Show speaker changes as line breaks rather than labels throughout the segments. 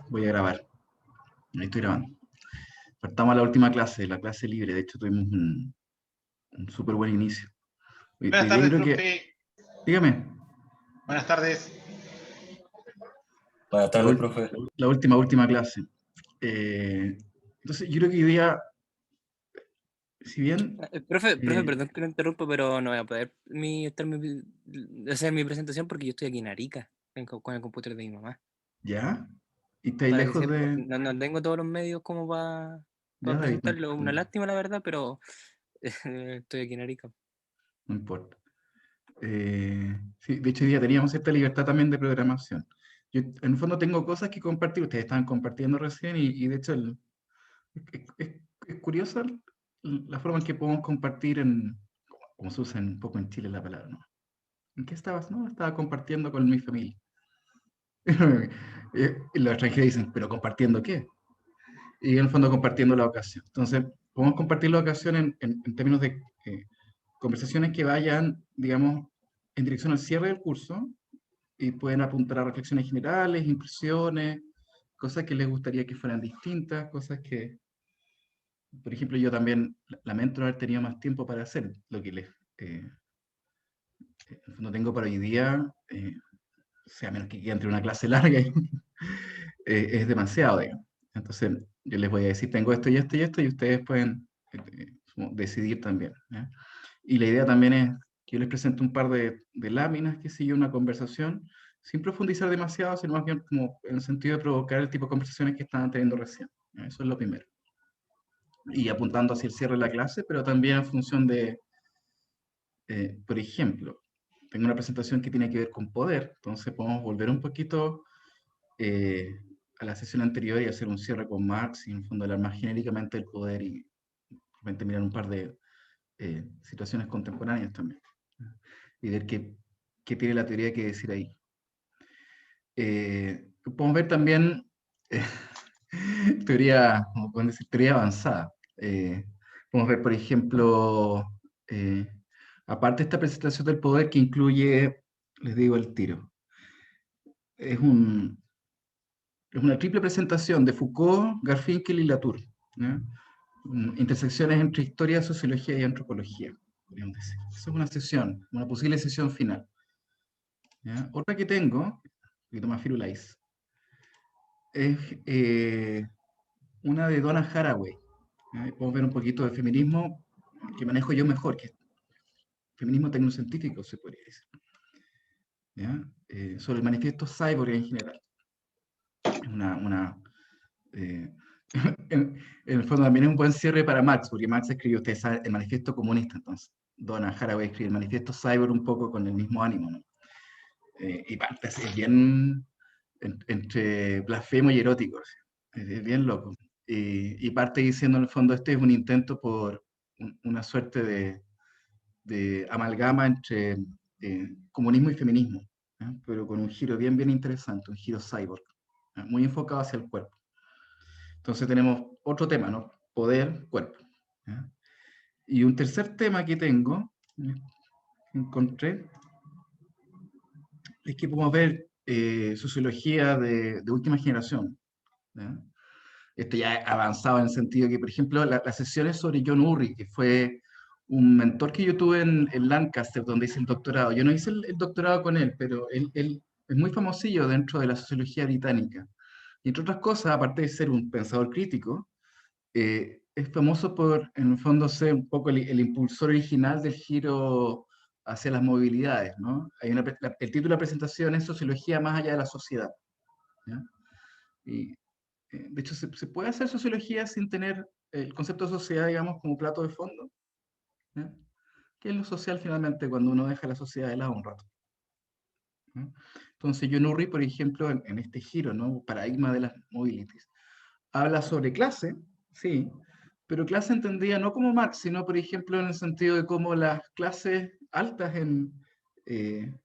Voy a grabar. Ahí estoy grabando. Partamos a la última clase, la clase libre. De hecho, tuvimos un súper buen inicio.
Buenas
Hoy día
tardes,
creo que...
profe.
Dígame,
Buenas tardes.
Buenas
la,
tardes, profe.
la última clase. Entonces, yo creo que hoy día, si bien...
Profe,
eh,
perdón que lo interrumpa, pero no voy a poder hacer mi presentación porque yo estoy aquí en Arica, con el computador de mi mamá.
¿Ya? ¿Y estáis
Para que
lejos
sepa,
de...?
no tengo todos los medios como para
Ya, David, no,
presentarlo. Una lástima, la verdad, pero estoy aquí en Arica.
no importa. Sí, de hecho, hoy día teníamos cierta libertad también de programación. Yo, en el fondo, tengo cosas que compartir. Ustedes estaban compartiendo recién y de hecho, es curiosa la forma en que podemos compartir como se usa un poco en Chile la palabra, ¿no? ¿En qué estabas? No, estaba compartiendo con mi familia. Y los extranjeros dicen, ¿pero compartiendo qué? Y en el fondo compartiendo la ocasión. Entonces, podemos compartir la ocasión en términos de conversaciones que vayan, digamos, en dirección al cierre del curso y pueden apuntar a reflexiones generales, impresiones, cosas que les gustaría que fueran distintas, cosas que, por ejemplo, yo también lamento no haber tenido más tiempo para hacer lo que les no tengo para hoy día, o sea, a menos que entre una clase larga, es demasiado, digamos. Entonces, yo les voy a decir, tengo esto y esto y esto, y ustedes pueden como decidir también. ¿Ya? Y la idea también es que yo les presente un par de láminas, que sigue una conversación, sin profundizar demasiado, sino más bien como en el sentido de provocar el tipo de conversaciones que estaban teniendo recién. ¿Ya? Eso es lo primero. Y apuntando hacia el cierre de la clase, pero también en función de, por ejemplo, tengo una presentación que tiene que ver con poder, entonces podemos volver un poquito a la sesión anterior y hacer un cierre con Marx y en el fondo hablar más genéricamente del poder y de repente mirar un par de situaciones contemporáneas también y ver qué tiene la teoría que decir ahí. Podemos ver también teoría, como pueden decir, teoría avanzada. Podemos ver, por ejemplo, aparte de esta presentación del poder que incluye, les digo el tiro, es, es una triple presentación de Foucault, Garfinkel y Latour. ¿Ya? Intersecciones entre historia, sociología y antropología, podríamos decir. Esa es una sesión, una posible sesión final. ¿Ya? Otra que tengo, un poquito más firulais, es una de Donna Haraway. ¿Ya? Podemos ver un poquito de feminismo que manejo yo mejor, que es feminismo tecnocientífico, se podría decir. ¿Ya? Sobre el manifiesto cyborg en general. Eh, en el fondo también es un buen cierre para Marx, porque Marx escribió, ustedes saben, el manifiesto comunista, entonces Donna Haraway escribe el manifiesto cyborg un poco con el mismo ánimo, ¿no? Y parte así, es bien entre blasfemo y erótico, así, es bien loco. Y parte diciendo en el fondo este es un intento por una suerte de amalgama entre comunismo y feminismo, ¿eh? Pero con un giro bien interesante, un giro cyborg, ¿eh? Muy enfocado hacia el cuerpo. Entonces tenemos otro tema, ¿no? Poder, cuerpo. ¿Ya? Y un tercer tema que tengo, que encontré, es que podemos ver sociología de última generación. ¿Ya? Esto ya avanzado en el sentido que, por ejemplo, las sesiones sobre John Urry, que fue un mentor que yo tuve en Lancaster, donde hice el doctorado. Yo no hice el doctorado con él, pero él es muy famosillo dentro de la sociología británica. Y entre otras cosas, aparte de ser un pensador crítico, es famoso por, en el fondo, ser un poco el impulsor original del giro hacia las movilidades, ¿no? El título de la presentación es Sociología más allá de la sociedad. ¿Ya? Y, de hecho, se puede hacer sociología sin tener el concepto de sociedad, digamos, como plato de fondo. ¿Ya? ¿Qué es lo social finalmente cuando uno deja la sociedad de lado un rato? ¿Ya? Entonces, John Urry, por ejemplo, en este giro, ¿no? Paradigma de las mobilities, habla sobre clase, sí, pero clase entendida no como Marx, sino, por ejemplo, en el sentido de cómo las clases altas en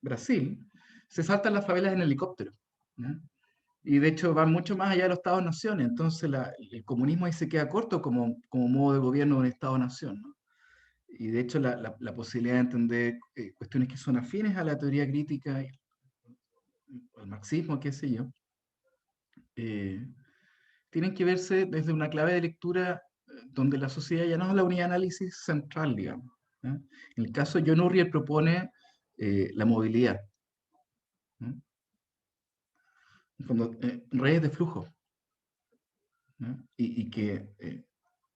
Brasil se saltan las favelas en helicóptero, ¿ya? Y de hecho van mucho más allá de los estados-naciones, entonces el comunismo ahí se queda corto como modo de gobierno de un estado-nación, ¿no? Y de hecho la posibilidad de entender cuestiones que son afines a la teoría crítica, al marxismo, qué sé yo, eh, tienen que verse desde una clave de lectura donde la sociedad ya no es la unidad de análisis central, digamos. ¿Ya? En el caso de John Urriel propone la movilidad, ¿no? En fondo, redes de flujo, ¿no? Y que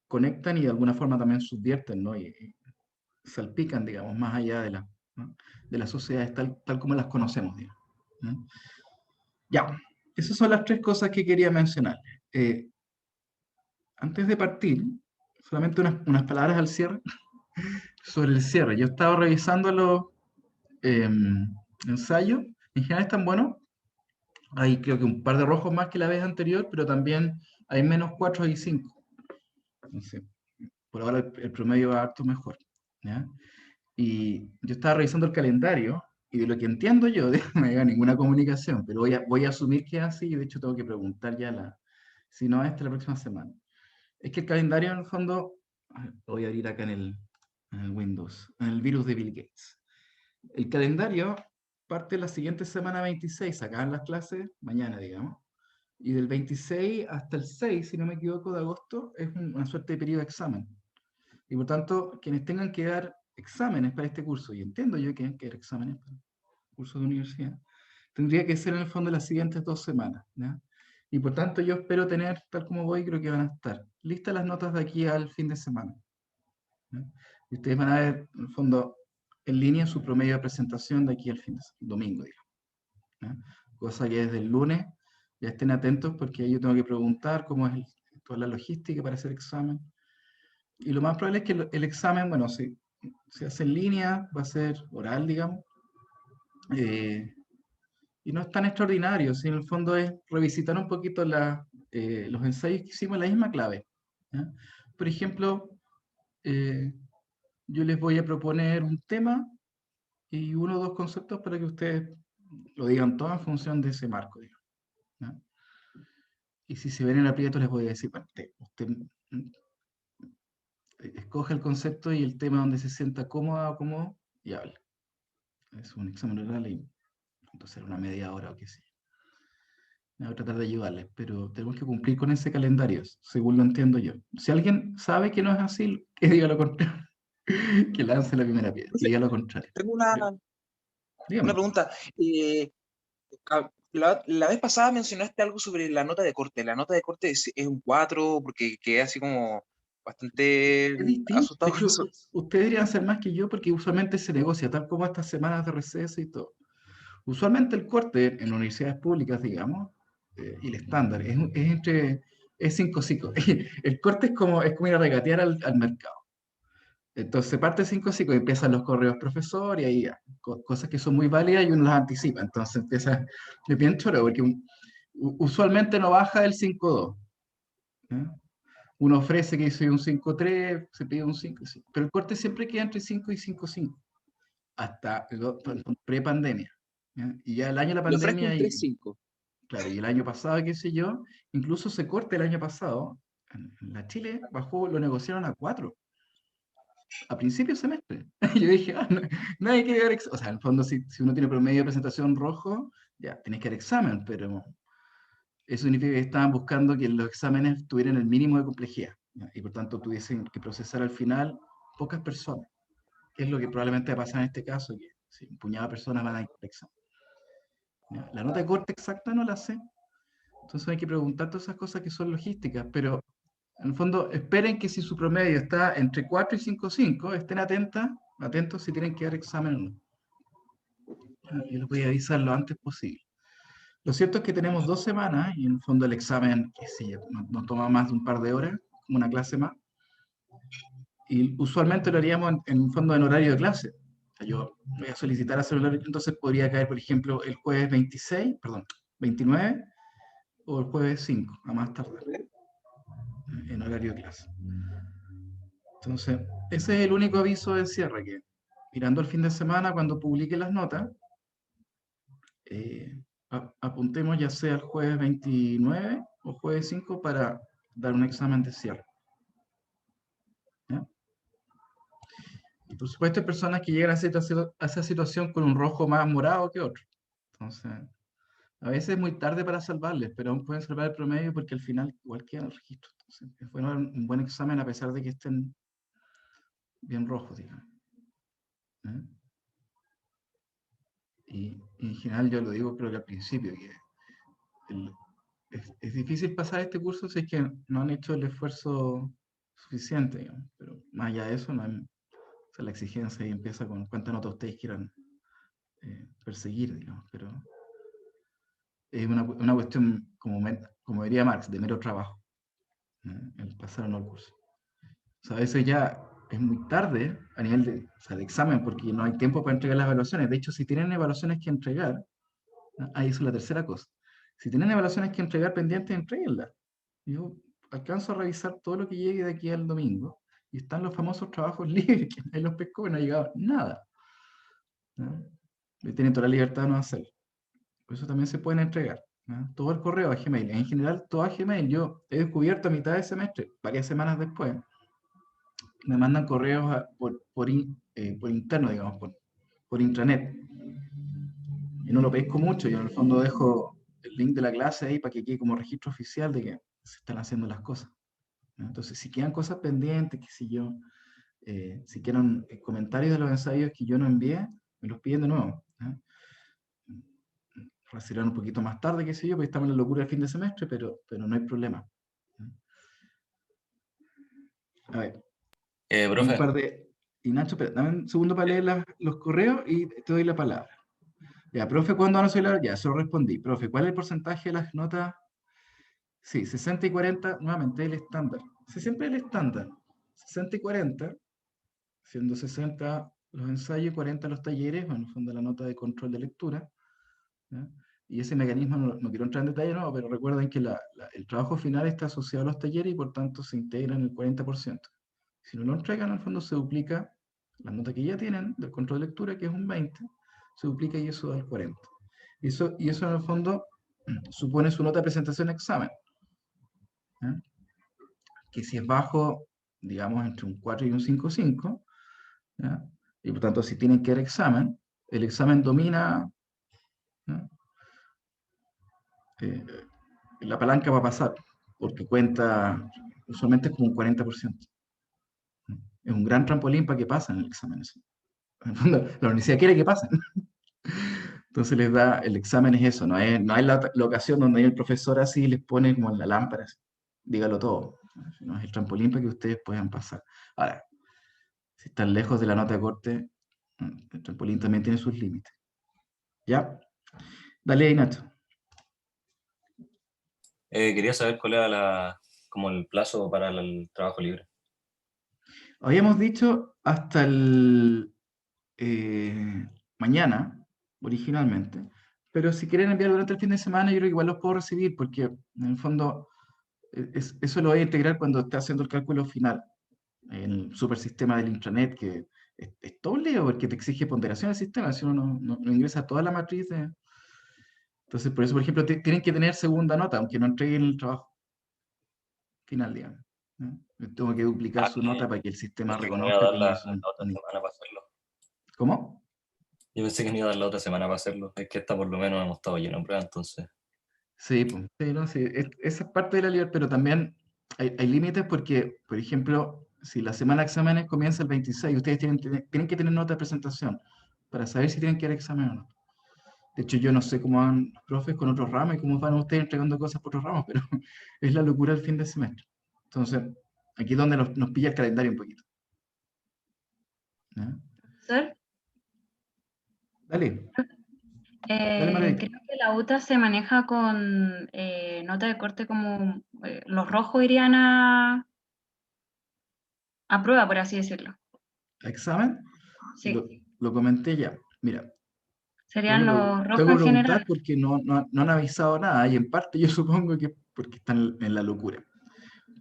conectan y de alguna forma también subvierten, ¿no? Y salpican, digamos, más allá de ¿no? de las sociedades tal como las conocemos, digamos, ¿no? Ya, esas son las tres cosas que quería mencionar. Eh, Antes de partir, solamente unas palabras al cierre sobre el cierre. Yo estaba revisando los ensayos, en general están buenos. Hay creo que un par de rojos más que la vez anterior, pero también hay menos 4 y 5. Entonces, por ahora el promedio va harto mejor, ¿ya? Y yo estaba revisando el calendario y de lo que entiendo yo, no me llega ninguna comunicación, pero voy a asumir que es así y de hecho tengo que preguntar ya si no la próxima semana. Es que el calendario en el fondo, lo voy a abrir acá en el Windows, en el virus de Bill Gates. El calendario parte la siguiente semana 26, acaban las clases mañana, digamos, y del 26 hasta el 6, si no me equivoco, de agosto, es una suerte de periodo de examen. Y por tanto, quienes tengan que dar exámenes para este curso, y entiendo yo que hay que dar exámenes para cursos de universidad, tendría que ser en el fondo las siguientes 2 semanas, ¿ya? Y por tanto yo espero tener, tal como voy, creo que van a estar listas las notas de aquí al fin de semana, ¿ya? Y ustedes van a ver, en el fondo, en línea su promedio de presentación de aquí al fin de semana, domingo, digamos, ¿ya? Cosa que desde el lunes ya estén atentos porque ahí yo tengo que preguntar cómo es toda la logística para hacer examen. Y lo más probable es que el examen, bueno, si se hace en línea, va a ser oral, digamos, eh, y no es tan extraordinario, si en el fondo es revisitar un poquito los ensayos que hicimos en la misma clave, ¿ya? Por ejemplo, eh, yo les voy a proponer un tema y uno o dos conceptos para que ustedes lo digan todo en función de ese marco, digamos, ¿ya? Y si se ven en aprieto les voy a decir, bueno, usted escoge el concepto y el tema donde se sienta cómodo y habla. Es un examen oral y entonces una media hora o qué sé yo. Voy a tratar de ayudarles, pero tenemos que cumplir con ese calendario, según lo entiendo yo. Si alguien sabe que no es así, que diga lo contrario, que lance la primera piedra, que
Profe,
diga lo contrario.
tengo una
Dígame.
pregunta. La vez pasada mencionaste algo sobre la nota de corte. ¿La nota de corte es un 4? Porque quedé así como bastante
Es distinto. De
asustado con
hecho,
eso.
ustedes deberían hacer más que yo porque usualmente se negocia, tal como estas semanas de receso y todo. Usualmente el corte en universidades públicas, digamos, y el estándar, es 5 5. El corte es como ir a regatear al mercado. Entonces parte 5 5 y empiezan los correos profesor y ahí ya, cosas que son muy válidas y uno las anticipa. Entonces empieza, es bien choro porque usualmente no baja del 5 2. ¿Ya? Uno ofrece que soy un 5 3, se pide un 5 5, pero el corte siempre queda entre 5 y 5 5, hasta pre-pandemia. ¿Ya? Y ya el año de la
Le ofrezco
pandemia,
un
y
3-5.
claro, y el año pasado, qué sé yo, incluso se corte el año pasado, en la Chile bajó, lo negociaron a 4 a principio de semestre. Yo dije, nadie quiere dar examen. O sea, en el fondo, si uno tiene promedio de presentación rojo, ya, tienes que dar examen, pero eso significa que estaban buscando que los exámenes tuvieran el mínimo de complejidad, ¿ya? Y por tanto tuviesen que procesar al final pocas personas, que es lo que probablemente va a pasar en este caso, que si un puñado de personas van a ir al examen, ¿ya? La nota de corte exacta no la sé, entonces hay que preguntar todas esas cosas que son logísticas, pero en el fondo, esperen que si su promedio está entre 4 y 5,5, estén atentos si tienen que dar examen o no. Yo les voy a avisar lo antes posible. Lo cierto es que tenemos 2 semanas y en el fondo el examen, qué sé yo, no toma más de un par de horas, como una clase más. Y usualmente lo haríamos en un fondo en horario de clase. O sea, yo voy a solicitar hacer horario, entonces podría caer, por ejemplo, el jueves 26, perdón, 29 o el jueves 5, a más tardar, en horario de clase. Entonces, ese es el único aviso de cierre, que mirando el fin de semana, cuando publique las notas, apuntemos ya sea el jueves 29 o jueves 5 para dar un examen de cierre, ¿ya? Y por supuesto hay personas que llegan a esa situación con un rojo más morado que otro. Entonces, A veces es muy tarde para salvarles, pero aún pueden salvar el promedio porque al final igual queda el registro. Entonces, es bueno un buen examen a pesar de que estén bien rojos, digamos. ¿Eh? Y en general yo lo digo creo que al principio, que es difícil pasar este curso si es que no han hecho el esfuerzo suficiente, digamos. Pero más allá de eso, no hay, o sea, la exigencia ahí empieza con cuántas notas ustedes quieran perseguir, digamos. Pero es una cuestión, como diría Marx, de mero trabajo, el pasar o no el curso. O sea, a veces ya es muy tarde a nivel de, o sea, de examen porque no hay tiempo para entregar las evaluaciones. De hecho, si tienen evaluaciones que entregar, ahí eso es la tercera cosa. Si tienen evaluaciones que entregar pendientes, entréguenlas. Yo alcanzo a revisar todo lo que llegue de aquí al domingo y están los famosos trabajos libres, que nadie los pescó y no ha llegado nada. ¿No? Y tienen toda la libertad de no hacerlo. Por eso también se pueden entregar. ¿No? Todo el correo a Gmail. En general, todo a Gmail. Yo he descubierto a mitad de semestre, varias semanas después, me mandan correos por interno, digamos, por intranet. Y no lo pesco mucho. Yo en el fondo dejo el link de la clase ahí para que quede como registro oficial de que se están haciendo las cosas. ¿No? Entonces, si quedan cosas pendientes, que si yo, si quieren comentarios de los ensayos que yo no envié, me los piden de nuevo. ¿No? Recibirán un poquito más tarde, qué sé yo, porque estamos en la locura del fin de semestre, pero no hay problema. ¿No? A ver, un
Profe,
par de... Y Nacho, espera, dame un segundo para leer los correos y te doy la palabra. Ya, profe, ¿cuándo van a subir Ya, se lo respondí. Profe, ¿cuál es el porcentaje de las notas? Sí, 60 y 40, nuevamente el estándar. Siempre el estándar. 60 y 40, siendo 60 los ensayos y 40 los talleres, bueno, en el fondo la nota de control de lectura. ¿Ya? Y ese mecanismo no quiero entrar en detalle, no, pero recuerden que el trabajo final está asociado a los talleres y por tanto se integra en el 40%. Si no lo entregan, al fondo se duplica la nota que ya tienen del control de lectura, que es un 20, se duplica y eso da el 40. Y eso en el fondo supone su nota de presentación de examen. ¿Ya? Que si es bajo, digamos, entre un 4 y un 5,5, ¿ya? Y por tanto, si tienen que dar examen, el examen domina, ¿ya? Eh, la palanca va a pasar, porque cuenta, usualmente es como un 40%. Es un gran trampolín para que pasen el examen. Eso. En el fondo, la universidad quiere que pasen. Entonces les da, el examen es eso, no es la ocasión donde el profesor así les pone como en la lámpara, así, dígalo todo. No es el trampolín para que ustedes puedan pasar. Ahora, si están lejos de la nota de corte, el trampolín también tiene sus límites. ¿Ya? Dale ahí, Nacho.
quería saber cuál era como el plazo para el trabajo libre.
Habíamos dicho hasta el mañana, originalmente, pero si quieren enviar durante el fin de semana, yo creo que igual los puedo recibir, porque en el fondo eso lo voy a integrar cuando esté haciendo el cálculo final, en el supersistema del intranet, que es todo un lío, porque te exige ponderación del sistema, si uno no ingresa toda la matriz. Entonces, por eso, por ejemplo, tienen que tener segunda nota, aunque no entreguen el trabajo final, digamos. ¿No? Yo tengo que duplicar su nota para que el sistema
Pensé que me iba a
reconozca
dar
que
la
ellos son...
otra semana para hacerlo.
¿Cómo?
Yo pensé que me iba a dar la otra semana para hacerlo. Es que esta por lo menos hemos estado lleno en prueba, entonces.
Sí, pues, sí, no, sí, esa es parte de la libertad, pero también hay límites porque, por ejemplo, si la semana de exámenes comienza el 26, ustedes tienen que tener nota de presentación para saber si tienen que dar examen o no. De hecho, yo no sé cómo van los profes con otros ramos y cómo van ustedes entregando cosas por otros ramos, pero es la locura del fin de semestre. Entonces, aquí es donde nos pilla el calendario un poquito. ¿Ya?
Profesor,
Dale, dale, Margarita.
creo que la UTA se maneja con nota de corte como los rojos irían a prueba, por así decirlo.
¿Examen?
Sí,
Lo comenté ya. Mira,
serían los rojos
tengo que
en
preguntar
general.
porque no han avisado nada y en parte yo supongo que porque están en la locura.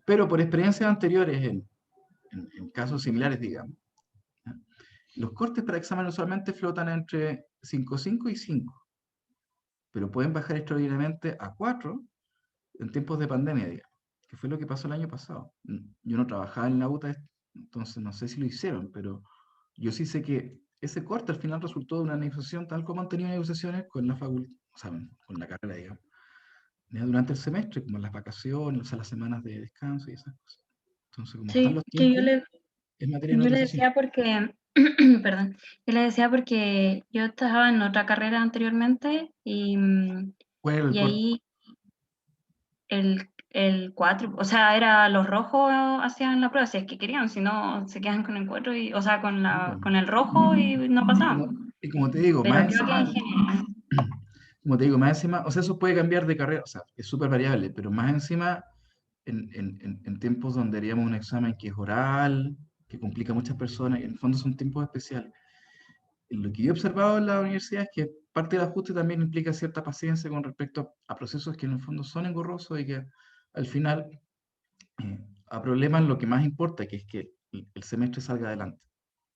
Pero por experiencias anteriores, en casos similares, digamos, ¿ya? Los cortes para examen usualmente flotan entre 5,5 y 5, pero pueden bajar extraordinariamente a 4 en tiempos de pandemia, digamos, que fue lo que pasó el año pasado. Yo no trabajaba en la UTA, entonces no sé si lo hicieron, pero yo sí sé que ese corte al final resultó de una negociación, tal como han tenido negociaciones con la o sea, con la carrera, digamos, ¿ya? Durante el semestre, como las vacaciones, o sea, las semanas de descanso y esas cosas. Entonces, como están
Sí,
los
que
tiempos, es materia de
yo le
nota social.
decía porque, perdón, yo le decía porque yo estaba en otra carrera anteriormente
¿Cuál era el
y
corte?
ahí el 4, o sea, era los rojos hacían la prueba, si es que querían, si no, se quedan con el 4, o sea, con el rojo y no
Y
pasaban.
como te digo,
Pero
más
creo que
encima,
ingeniería.
como te digo, más encima, o sea, eso puede cambiar de carrera, o sea, es súper variable, pero más encima, en tiempos donde haríamos un examen que es oral, que complica a muchas personas, y en el fondo son tiempos especiales. Lo que yo he observado en la universidad es que parte del ajuste también implica cierta paciencia con respecto a procesos que en el fondo son engorrosos y que al final aproleman lo que más importa, que es que el semestre salga adelante.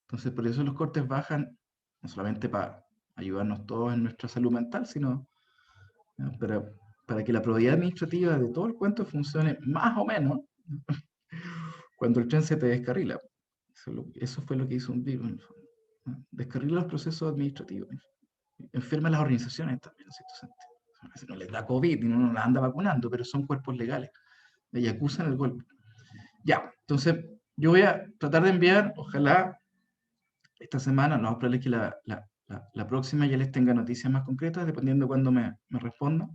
Entonces, por eso los cortes bajan, no solamente para ayudarnos todos en nuestra salud mental, sino ¿no? Para que la probabilidad administrativa de todo el cuento funcione más o menos cuando el tren se te descarrila. Eso fue lo que hizo un virus, en el fondo, ¿no? Descarrila los procesos administrativos, enferma a las organizaciones también, en cierto sentido. A veces no les da COVID y no las anda vacunando, pero son cuerpos legales y acusan el golpe. Ya, entonces yo voy a tratar de enviar, ojalá esta semana, no, probable es que la próxima ya les tenga noticias más concretas, dependiendo de cuándo me respondan,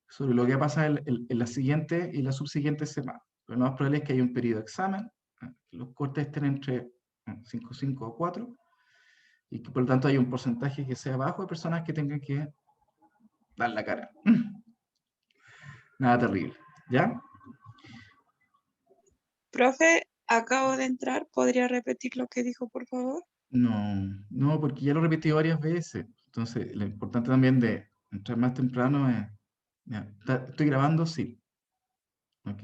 sobre lo que pasa en la siguiente y la subsiguiente semana. Lo más probable es que haya un periodo de examen, que los cortes estén entre 5, 5 o 4, y que por lo tanto haya un porcentaje que sea bajo de personas que tengan que dar la cara. Nada terrible, ¿ya?
Profe, acabo de entrar. ¿Podría repetir lo que dijo, por favor?
No, porque ya lo repetí varias veces. Entonces, lo importante también de entrar más temprano es... Ya, estoy grabando, sí. ¿Ok?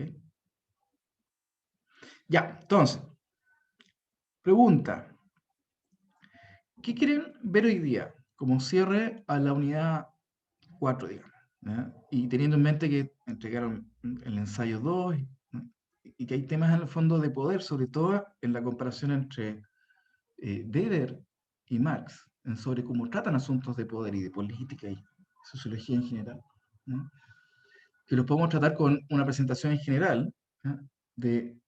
Ya, entonces, pregunta. ¿Qué quieren ver hoy día como cierre a la unidad 4, digamos? ¿Ya? Y teniendo en mente que entregaron el ensayo 2, ¿no? Y que hay temas en el fondo de poder, sobre todo en la comparación entre Weber y Marx, sobre cómo tratan asuntos de poder y de política y sociología en general, ¿no? Que los podemos tratar con una presentación en general, ¿ya? De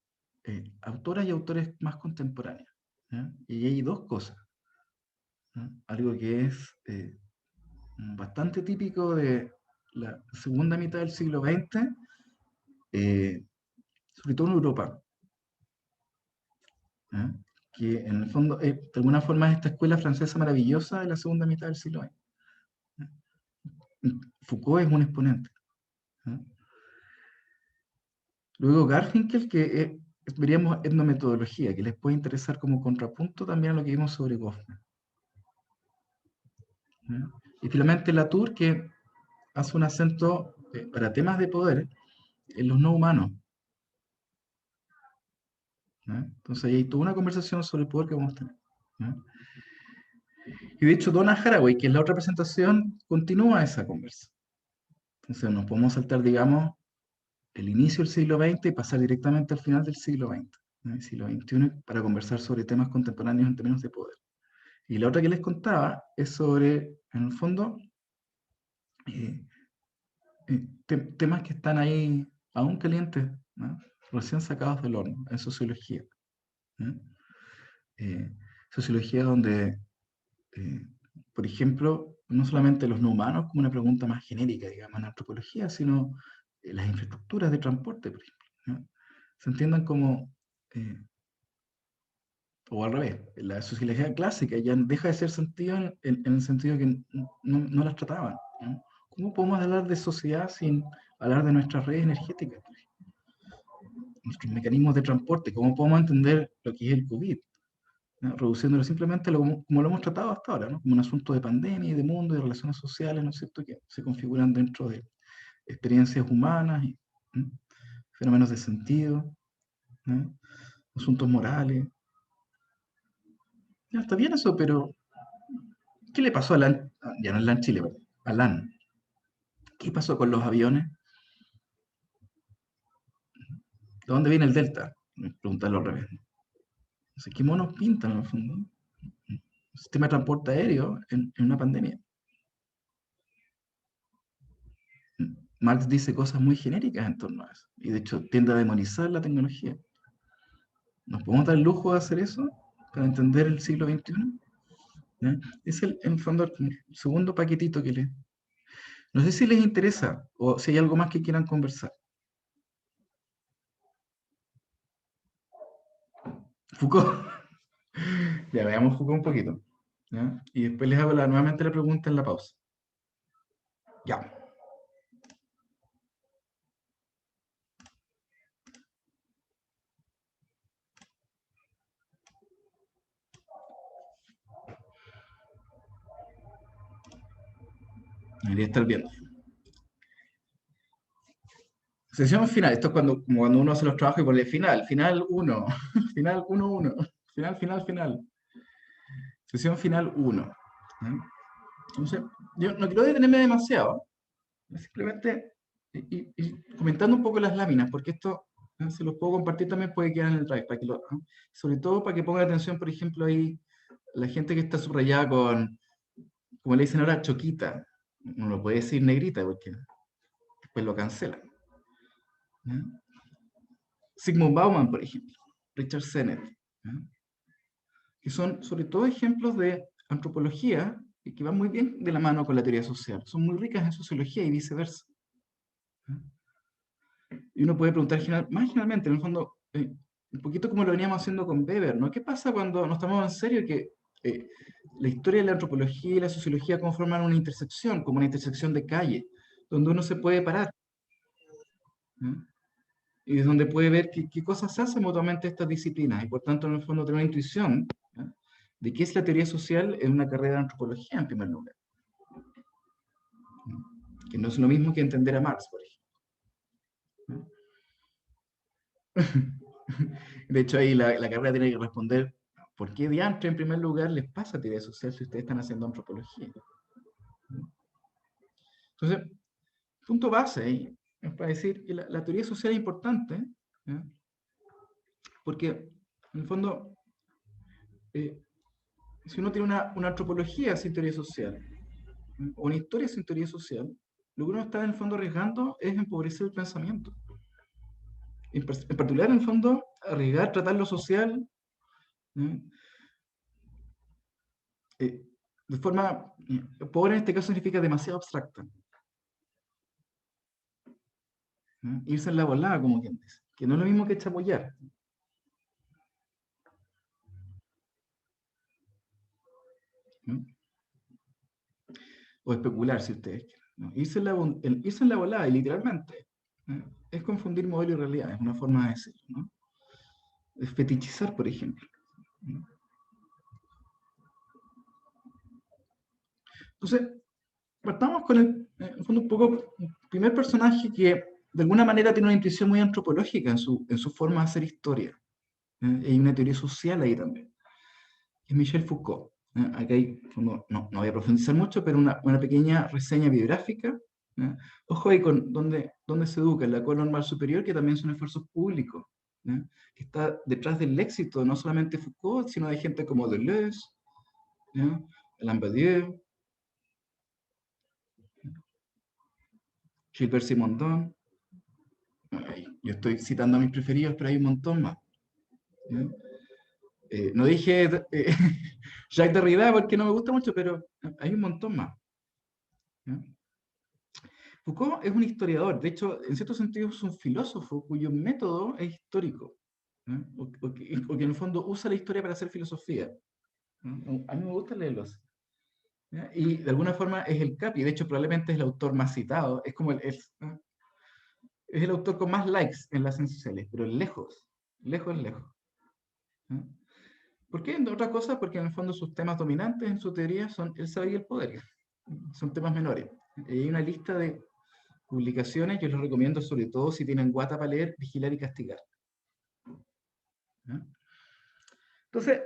autoras y autores más contemporáneos, ¿ya? Y hay dos cosas, ¿no? Algo que es bastante típico de la segunda mitad del siglo XX, sobre todo en Europa, ¿ya? Que en el fondo, de alguna forma, es esta escuela francesa maravillosa de la segunda mitad del siglo XX. Foucault es un exponente, ¿ya? Luego Garfinkel, que veríamos etnometodología, que les puede interesar como contrapunto también a lo que vimos sobre Goffman, ¿ya? Y finalmente Latour, que hace un acento para temas de poder en los no humanos, ¿ya? Entonces ahí hay toda una conversación sobre el poder que vamos a tener, ¿ya? Y de hecho Donna Haraway, que es la otra presentación, continúa esa conversa. Entonces nos podemos saltar, digamos, el inicio del siglo XX y pasar directamente al final del siglo XX, ¿no? El siglo XXI, para conversar sobre temas contemporáneos en términos de poder. Y la otra que les contaba es sobre, en el fondo, eh, temas que están ahí aún calientes, ¿no? Recién sacados del horno, en sociología, ¿no? Sociología donde, eh, por ejemplo, no solamente los no humanos como una pregunta más genérica, digamos, en antropología, sino las infraestructuras de transporte, por ejemplo, ¿no? Se entiendan como, o al revés, la sociología clásica ya deja de ser sentido en el sentido que no las trataban, ¿no? ¿Cómo podemos hablar de sociedad sin hablar de nuestras redes energéticas, nuestros mecanismos de transporte? ¿Cómo podemos entender lo que es el COVID, ¿no? Reduciéndolo simplemente como lo hemos tratado hasta ahora, ¿no? Como un asunto de pandemia y de mundo y de relaciones sociales, ¿no es cierto?, que se configuran dentro de experiencias humanas, ¿no? Fenómenos de sentido, ¿no? Asuntos morales. Ya está bien eso, pero ¿qué le pasó a Alan? Ya no es Lan Chile, perdón, Alan. ¿Qué pasó con los aviones? ¿De dónde viene el Delta? Preguntarlo al revés. No sé, ¿qué monos pintan en el fondo? Un sistema de transporte aéreo en una pandemia. Marx dice cosas muy genéricas en torno a eso, y de hecho tiende a demonizar la tecnología. ¿Nos podemos dar el lujo de hacer eso para entender el siglo XXI? ¿Ya? Es en el fondo el segundo paquetito que les... No sé si les interesa o si hay algo más que quieran conversar. Foucault. Ya, veamos Foucault un poquito. ¿Ya? Y después les hago nuevamente la pregunta en la pausa. Ya. Debería estar viendo. Sesión final. Esto es como cuando uno hace los trabajos y pone final, final 1, final 1, 1, final, final, final. Sesión final 1. Entonces, yo no quiero detenerme demasiado, simplemente comentando un poco las láminas, porque esto, si los puedo compartir también puede quedar en el drive, para que sobre todo para que pongan atención, por ejemplo, ahí la gente que está subrayada con, como le dicen ahora, choquita. No lo puede decir negrita, porque después lo cancelan. ¿Ya? Sigmund Bauman, por ejemplo, Richard Sennett, ¿ya? Que son sobre todo ejemplos de antropología que van muy bien de la mano con la teoría social, son muy ricas en sociología y viceversa. ¿Ya? Y uno puede preguntar más generalmente, en el fondo, un poquito como lo veníamos haciendo con Weber, ¿no? ¿Qué pasa cuando nos tomamos en serio que la historia de la antropología y la sociología conforman una intersección, como una intersección de calle, donde uno se puede parar? ¿Ya? Y es donde puede ver qué cosas hacen mutuamente estas disciplinas, y por tanto, en el fondo, tener una intuición, ¿ya?, de qué es la teoría social en una carrera de antropología, en primer lugar. ¿Ya? Que no es lo mismo que entender a Marx, por ejemplo. ¿Ya? De hecho, ahí la carrera tiene que responder, ¿por qué diantre, en primer lugar, les pasa teoría social si ustedes están haciendo antropología? ¿Ya? Entonces, punto base ahí es para decir que la teoría social es importante, ¿ya?, porque, en el fondo, si uno tiene una antropología sin teoría social, o una historia sin teoría social, lo que uno está en el fondo arriesgando es empobrecer el pensamiento. En particular, en el fondo, arriesgar, tratar lo social, de forma, pobre en este caso significa demasiado abstracta. Irse en la volada, como quien dice, que no es lo mismo que chapoyar. O especular, si ustedes quieren, ¿no? Irse en la volada, y literalmente, es confundir modelo y realidad, es una forma de decirlo, ¿no? Es fetichizar, por ejemplo, ¿no? Entonces, partamos con en el fondo, un poco, el primer personaje que de alguna manera tiene una intuición muy antropológica en su forma de hacer historia. Hay una teoría social ahí también. Es Michel Foucault. Acá no voy a profundizar mucho, pero una pequeña reseña biográfica. Ojo ahí con dónde se educa, en la École Normale Supérieure, que también son esfuerzos públicos, que está detrás del éxito no solamente Foucault, sino de gente como Deleuze, Alain Badiou, Gilbert Simondon. Yo estoy citando a mis preferidos, pero hay un montón más. No dije Jacques Derrida porque no me gusta mucho, pero hay un montón más. ¿Ya? Foucault es un historiador, de hecho, en cierto sentido es un filósofo cuyo método es histórico, ¿ya? O que en el fondo usa la historia para hacer filosofía. ¿Ya? A mí me gusta leerlos. ¿Ya? Y de alguna forma es el capi, de hecho probablemente es el autor más citado, es como es el autor con más likes en las ciencias sociales, pero lejos, lejos, lejos. ¿Ya? ¿Por qué? Entre otras cosas, porque en el fondo sus temas dominantes en su teoría son el saber y el poder. Son temas menores. Y hay una lista de publicaciones, yo les recomiendo, sobre todo si tienen guata para leer, Vigilar y Castigar. ¿Ya? Entonces,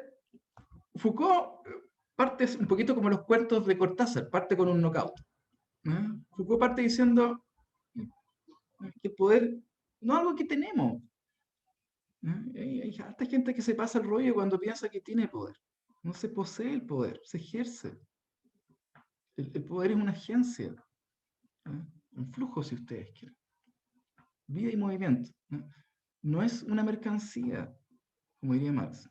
Foucault parte un poquito como los cuentos de Cortázar, parte con un knockout. ¿Ya? Foucault parte diciendo que el poder no es algo que tenemos. Hay harta gente que se pasa el rollo cuando piensa que tiene poder. No se posee el poder, se ejerce. El poder es una agencia. un flujo si ustedes quieren. Vida y movimiento. No es una mercancía, como diría Marx.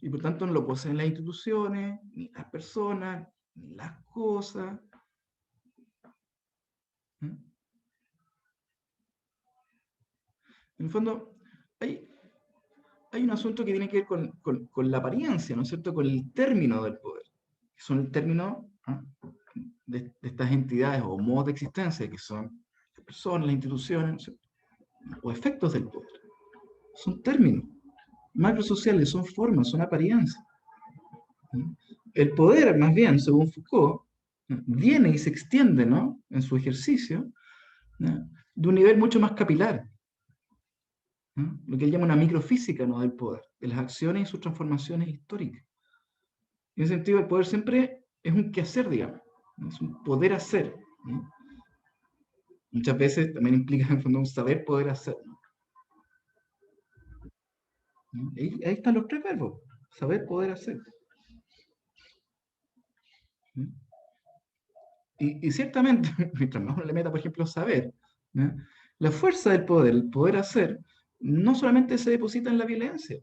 Y por tanto no lo poseen las instituciones, ni las personas, ni las cosas. En el fondo, hay un asunto que tiene que ver con la apariencia, ¿no es cierto?, con el término del poder, que son el término de estas entidades o modos de existencia, que son las personas, las instituciones, ¿no es cierto?, o efectos del poder. Son términos macrosociales, son formas, son apariencias. El poder, más bien, según Foucault, viene y se extiende, ¿no?, en su ejercicio, ¿no?, de un nivel mucho más capilar, ¿no?, lo que él llama una microfísica, ¿no?, del poder, de las acciones y sus transformaciones históricas. En ese sentido, el poder siempre es un quehacer, digamos, ¿no?, es un poder hacer, ¿no? Muchas veces también implica, en el fondo, un saber poder hacer, ¿no? Ahí están los tres verbos: saber, poder, hacer. Y ciertamente, mientras más uno le meta, por ejemplo, saber, ¿no?, la fuerza del poder, el poder hacer, no solamente se deposita en la violencia.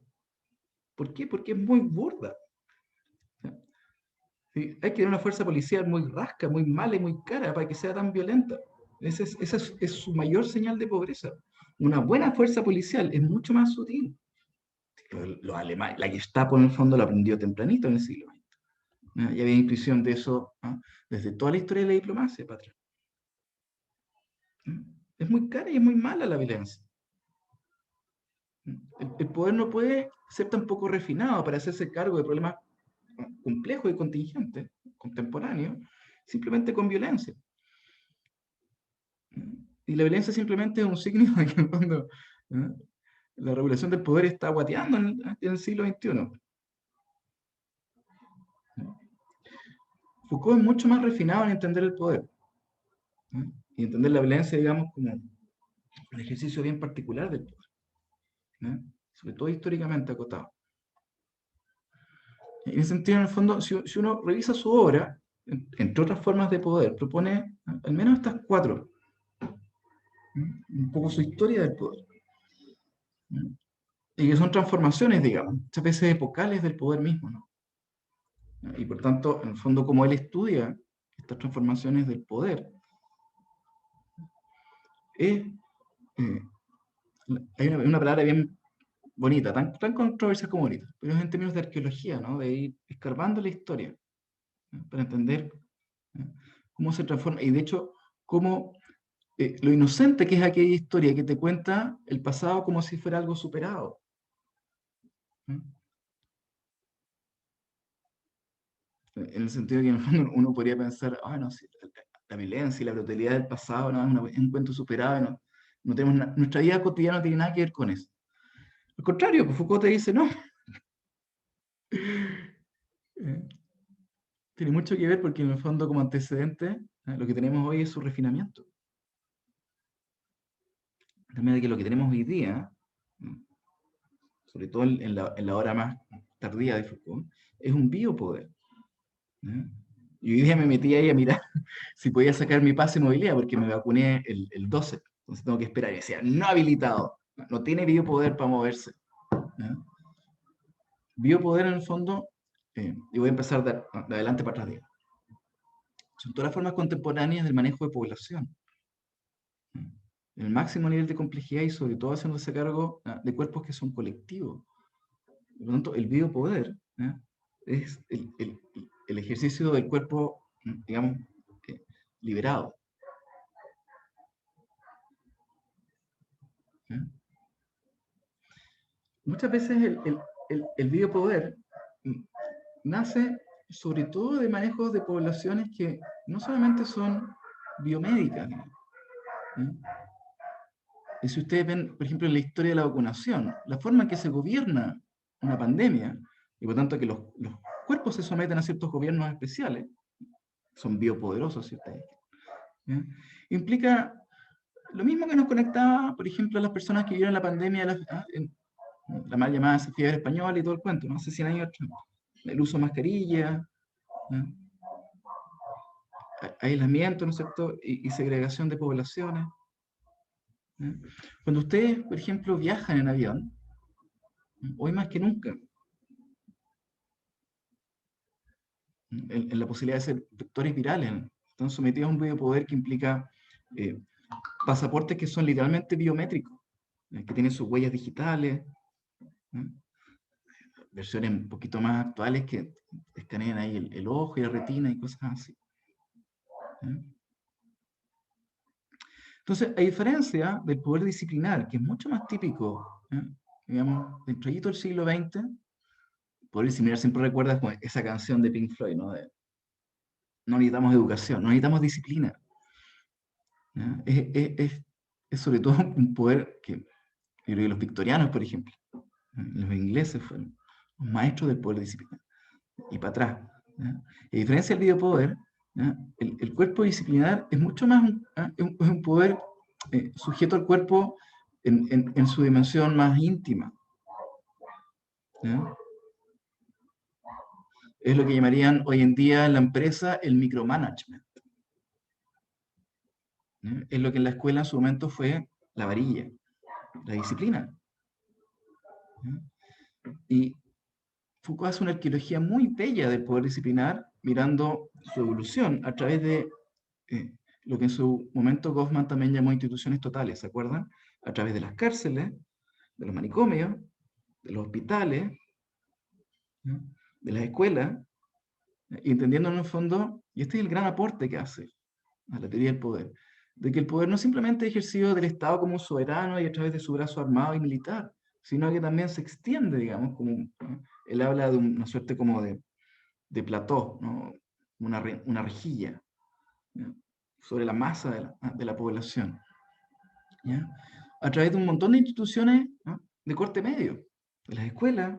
¿Por qué? Porque es muy burda. Sí, hay que tener una fuerza policial muy rasca, muy mala y muy cara para que sea tan violenta. Esa es su mayor señal de pobreza. Una buena fuerza policial es mucho más sutil. Los alemanes, la Gestapo en el fondo lo aprendió tempranito en el siglo XX. ¿No? Y había intuición de eso, ¿no?, desde toda la historia de la diplomacia, patrón. ¿No? Es muy cara y es muy mala la violencia. El poder no puede ser tan poco refinado para hacerse cargo de problemas complejos y contingentes, contemporáneos, simplemente con violencia. Y la violencia simplemente es un signo de que en el fondo, ¿no?, la regulación del poder está guateando en el siglo XXI. Foucault es mucho más refinado en entender el poder, ¿no?, y entender la violencia, digamos, como un ejercicio bien particular del poder, ¿no?, sobre todo históricamente acotado. En ese sentido, en el fondo, si uno revisa su obra, entre otras formas de poder, propone al menos estas cuatro, ¿no?, un poco su historia del poder, ¿no?, y que son transformaciones, digamos, muchas veces epocales del poder mismo, ¿no? Y por tanto, en el fondo, como él estudia estas transformaciones del poder, hay una palabra bien bonita, tan controversial como bonita, pero es en términos de arqueología, ¿no?, de ir escarbando la historia, ¿no?, para entender, ¿no?, cómo se transforma, y de hecho, cómo lo inocente que es aquella historia que te cuenta el pasado como si fuera algo superado, ¿no? En el sentido de que en el fondo uno podría pensar, no, sí, la violencia y la brutalidad del pasado, ¿no?, es un cuento superado, no tenemos nuestra vida cotidiana no tiene nada que ver con eso. Al contrario, pues Foucault te dice, no. Tiene mucho que ver porque en el fondo, como antecedente, lo que tenemos hoy es su refinamiento. De manera que lo que tenemos hoy día, sobre todo en la hora más tardía de Foucault, es un biopoder, ¿no? Y hoy día me metí ahí a mirar si podía sacar mi pase de movilidad porque me vacuné el 12, entonces tengo que esperar. Y decía, no habilitado, no tiene biopoder para moverse, ¿no? Biopoder en el fondo, y voy a empezar de adelante para atrás, digamos, son todas las formas contemporáneas del manejo de población, ¿no?, el máximo nivel de complejidad y sobre todo haciéndose cargo de cuerpos que son colectivos. Por lo tanto, el biopoder, ¿no?, es el ejercicio del cuerpo, digamos, liberado, ¿no? Muchas veces el biopoder nace sobre todo de manejos de poblaciones que no solamente son biomédicas, ¿no?, y si ustedes ven, por ejemplo, en la historia de la vacunación, la forma en que se gobierna una pandemia, y por tanto que los cuerpos se someten a ciertos gobiernos especiales, son biopoderosos, si ustedes quieren, ¿ya?, implica lo mismo que nos conectaba, por ejemplo, a las personas que vivieron la pandemia, la mal llamada fiebre española y todo el cuento, ¿no?, hace 100 años atrás, el uso de mascarilla, ¿no?, aislamiento, ¿no es cierto? Y segregación de poblaciones. Cuando ustedes, por ejemplo, viajan en avión, hoy más que nunca, en la posibilidad de ser vectores virales, están sometidos a un biopoder que implica pasaportes que son literalmente biométricos, que tienen sus huellas digitales, versiones un poquito más actuales que escanean ahí el ojo y la retina y cosas así. Entonces, a diferencia del poder disciplinar, que es mucho más típico, digamos, dentro del siglo XX, poder disciplinar siempre recuerda como esa canción de Pink Floyd, ¿no? No necesitamos educación, no necesitamos disciplina. Es sobre todo un poder que, yo creo que los victorianos, por ejemplo, los ingleses fueron los maestros del poder disciplinar. Y para atrás. A diferencia del videopoder, el cuerpo disciplinar es mucho más es un poder sujeto al cuerpo en su dimensión más íntima. Es lo que llamarían hoy en día en la empresa el micromanagement. Es lo que en la escuela en su momento fue la varilla, la disciplina. Y Foucault hace una arqueología muy bella del poder disciplinar, mirando su evolución a través de lo que en su momento Goffman también llamó instituciones totales, ¿se acuerdan? A través de las cárceles, de los manicomios, de los hospitales, de las escuelas, y entendiendo en el fondo, y este es el gran aporte que hace a la teoría del poder, de que el poder no simplemente es ejercido del Estado como soberano y a través de su brazo armado y militar, sino que también se extiende, digamos, como él habla de una suerte como de plató, ¿no? Una rejilla, ¿no? Sobre la masa de la población, ¿ya? A través de un montón de instituciones, ¿no? De corte medio, de las escuelas,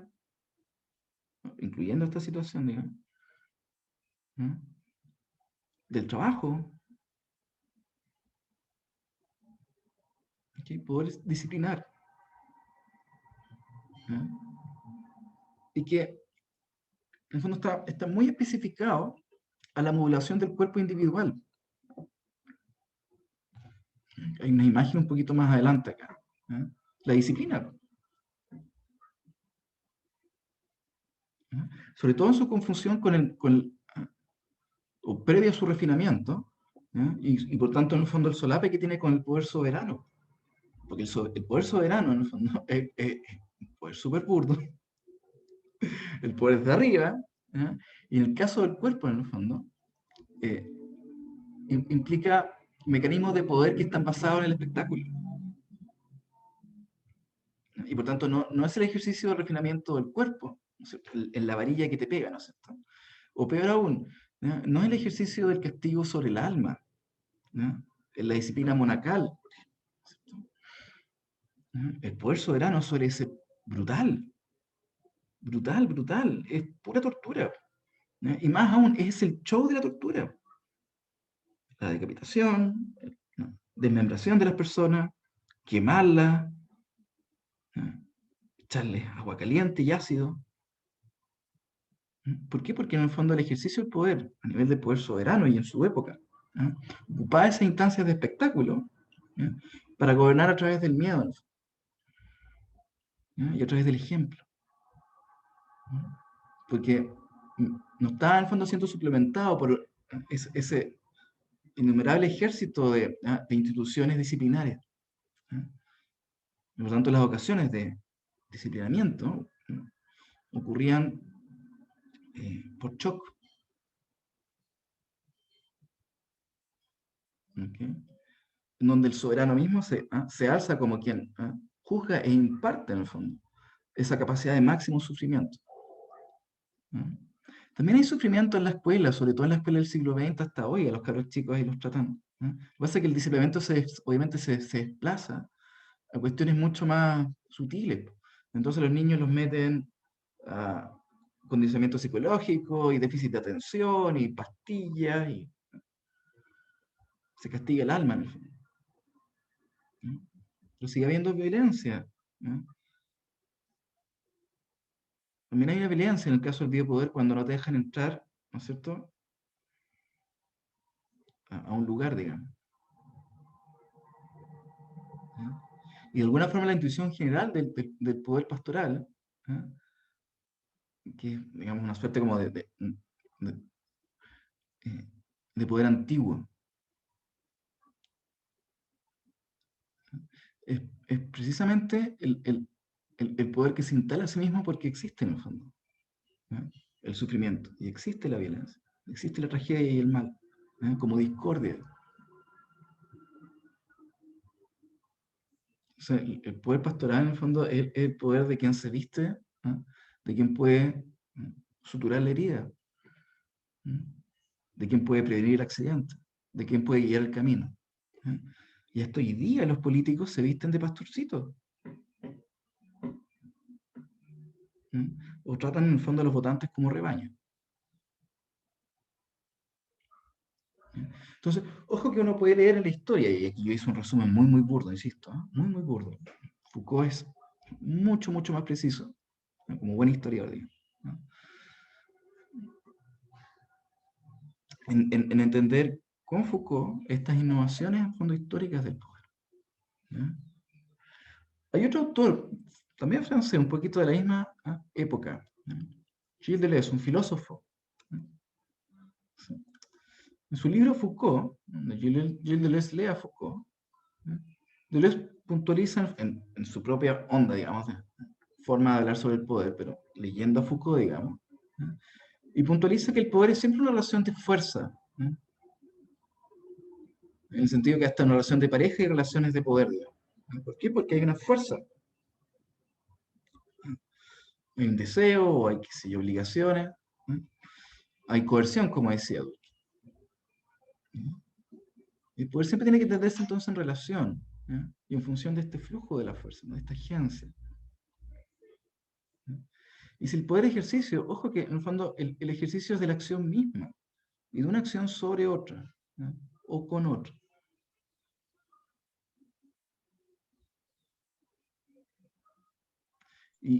¿no? Incluyendo esta situación, digamos, ¿no? Del trabajo, ¿okay? Poder disciplinar, ¿no? Y que en el fondo está muy especificado a la modulación del cuerpo individual. Hay una imagen un poquito más adelante acá, ¿no? La disciplina, ¿no? Sobre todo en su confusión o previo a su refinamiento, ¿no? Y por tanto en el fondo el solape que tiene con el poder soberano, porque el poder soberano en el fondo es un poder súper burdo, el poder de arriba, ¿no? Y en el caso del cuerpo en el fondo, implica mecanismos de poder que están basados en el espectáculo. Y por tanto no es el ejercicio de refinamiento del cuerpo, ¿no es cierto? En la varilla que te pega, ¿no es cierto? O peor aún, no es el ejercicio del castigo sobre el alma, ¿no? En la disciplina monacal, ¿no? El poder soberano suele ser brutal, brutal, brutal, es pura tortura, ¿no? Y más aún, es el show de la tortura. La decapitación, ¿no? Desmembración de las personas, quemarlas, ¿no? Echarles agua caliente y ácido. ¿Por qué? Porque en el fondo el ejercicio del poder, a nivel de poder soberano y en su época, ¿no? Ocupaba esas instancias de espectáculo, ¿no? Para gobernar a través del miedo, ¿no? Y a través del ejemplo, ¿no? Porque no estaba en el fondo siendo suplementado por ese innumerable ejército de instituciones disciplinarias, ¿no? Por lo tanto, las ocasiones de disciplinamiento, ¿no? Ocurrían por shock. ¿Okay? En donde el soberano mismo se alza como quien juzga e imparte, en el fondo, esa capacidad de máximo sufrimiento. ¿No? También hay sufrimiento en la escuela, sobre todo en la escuela del siglo XX hasta hoy, a los cabros chicos ahí los tratan, ¿no? Lo que pasa es que el disciplinamiento obviamente se desplaza a cuestiones mucho más sutiles. Entonces los niños los meten a condicionamiento psicológico y déficit de atención y pastillas y se castiga el alma en el fondo, ¿no? Pero sigue habiendo violencia, ¿no? También hay una violencia en el caso del biopoder cuando no te dejan entrar, ¿no es cierto? a un lugar, digamos. ¿Ya? Y de alguna forma la intuición general del poder pastoral, ¿ya? Que es, digamos, una suerte como de poder antiguo, es precisamente el poder que se instala a sí mismo porque existe en el fondo, ¿ya? El sufrimiento, y existe la violencia, existe la tragedia y el mal, ¿ya? Como discordia. O sea, el poder pastoral en el fondo es el poder de quien se viste, ¿no? De quien puede suturar la herida, ¿no? De quien puede prevenir el accidente, de quien puede guiar el camino, ¿no? Y hasta hoy día los políticos se visten de pastorcitos, ¿no? O tratan en el fondo a los votantes como rebaño. Entonces, ojo que uno puede leer en la historia, y aquí yo hice un resumen muy, muy burdo, insisto, ¿eh? Muy, muy burdo. Foucault es mucho, mucho más preciso, ¿no? Como buen historiador, digo, ¿no? En entender con Foucault estas innovaciones en fondo históricas del poder, ¿no? Hay otro autor, también francés, un poquito de la misma época, ¿no? Gilles Deleuze, un filósofo, ¿no? Sí. En su libro Foucault, donde Gilles Deleuze lee a Foucault, ¿no? Deleuze puntualiza en su propia onda, digamos, de forma de hablar sobre el poder, pero leyendo a Foucault, digamos, ¿no? Y puntualiza que el poder es siempre una relación de fuerza, ¿no? En el sentido que hasta una relación de pareja y relaciones de poder, digamos. ¿Por qué? Porque hay una fuerza. Hay un deseo, o hay, qué sé yo, obligaciones, ¿no? Hay coerción, como decía Durkheim. El poder siempre tiene que entenderse entonces en relación, ¿no? Y en función de este flujo de la fuerza, ¿no? De esta agencia, ¿no? Y si el poder ejercicio, ojo que en el fondo el ejercicio es de la acción misma, y de una acción sobre otra, ¿no? O con otra.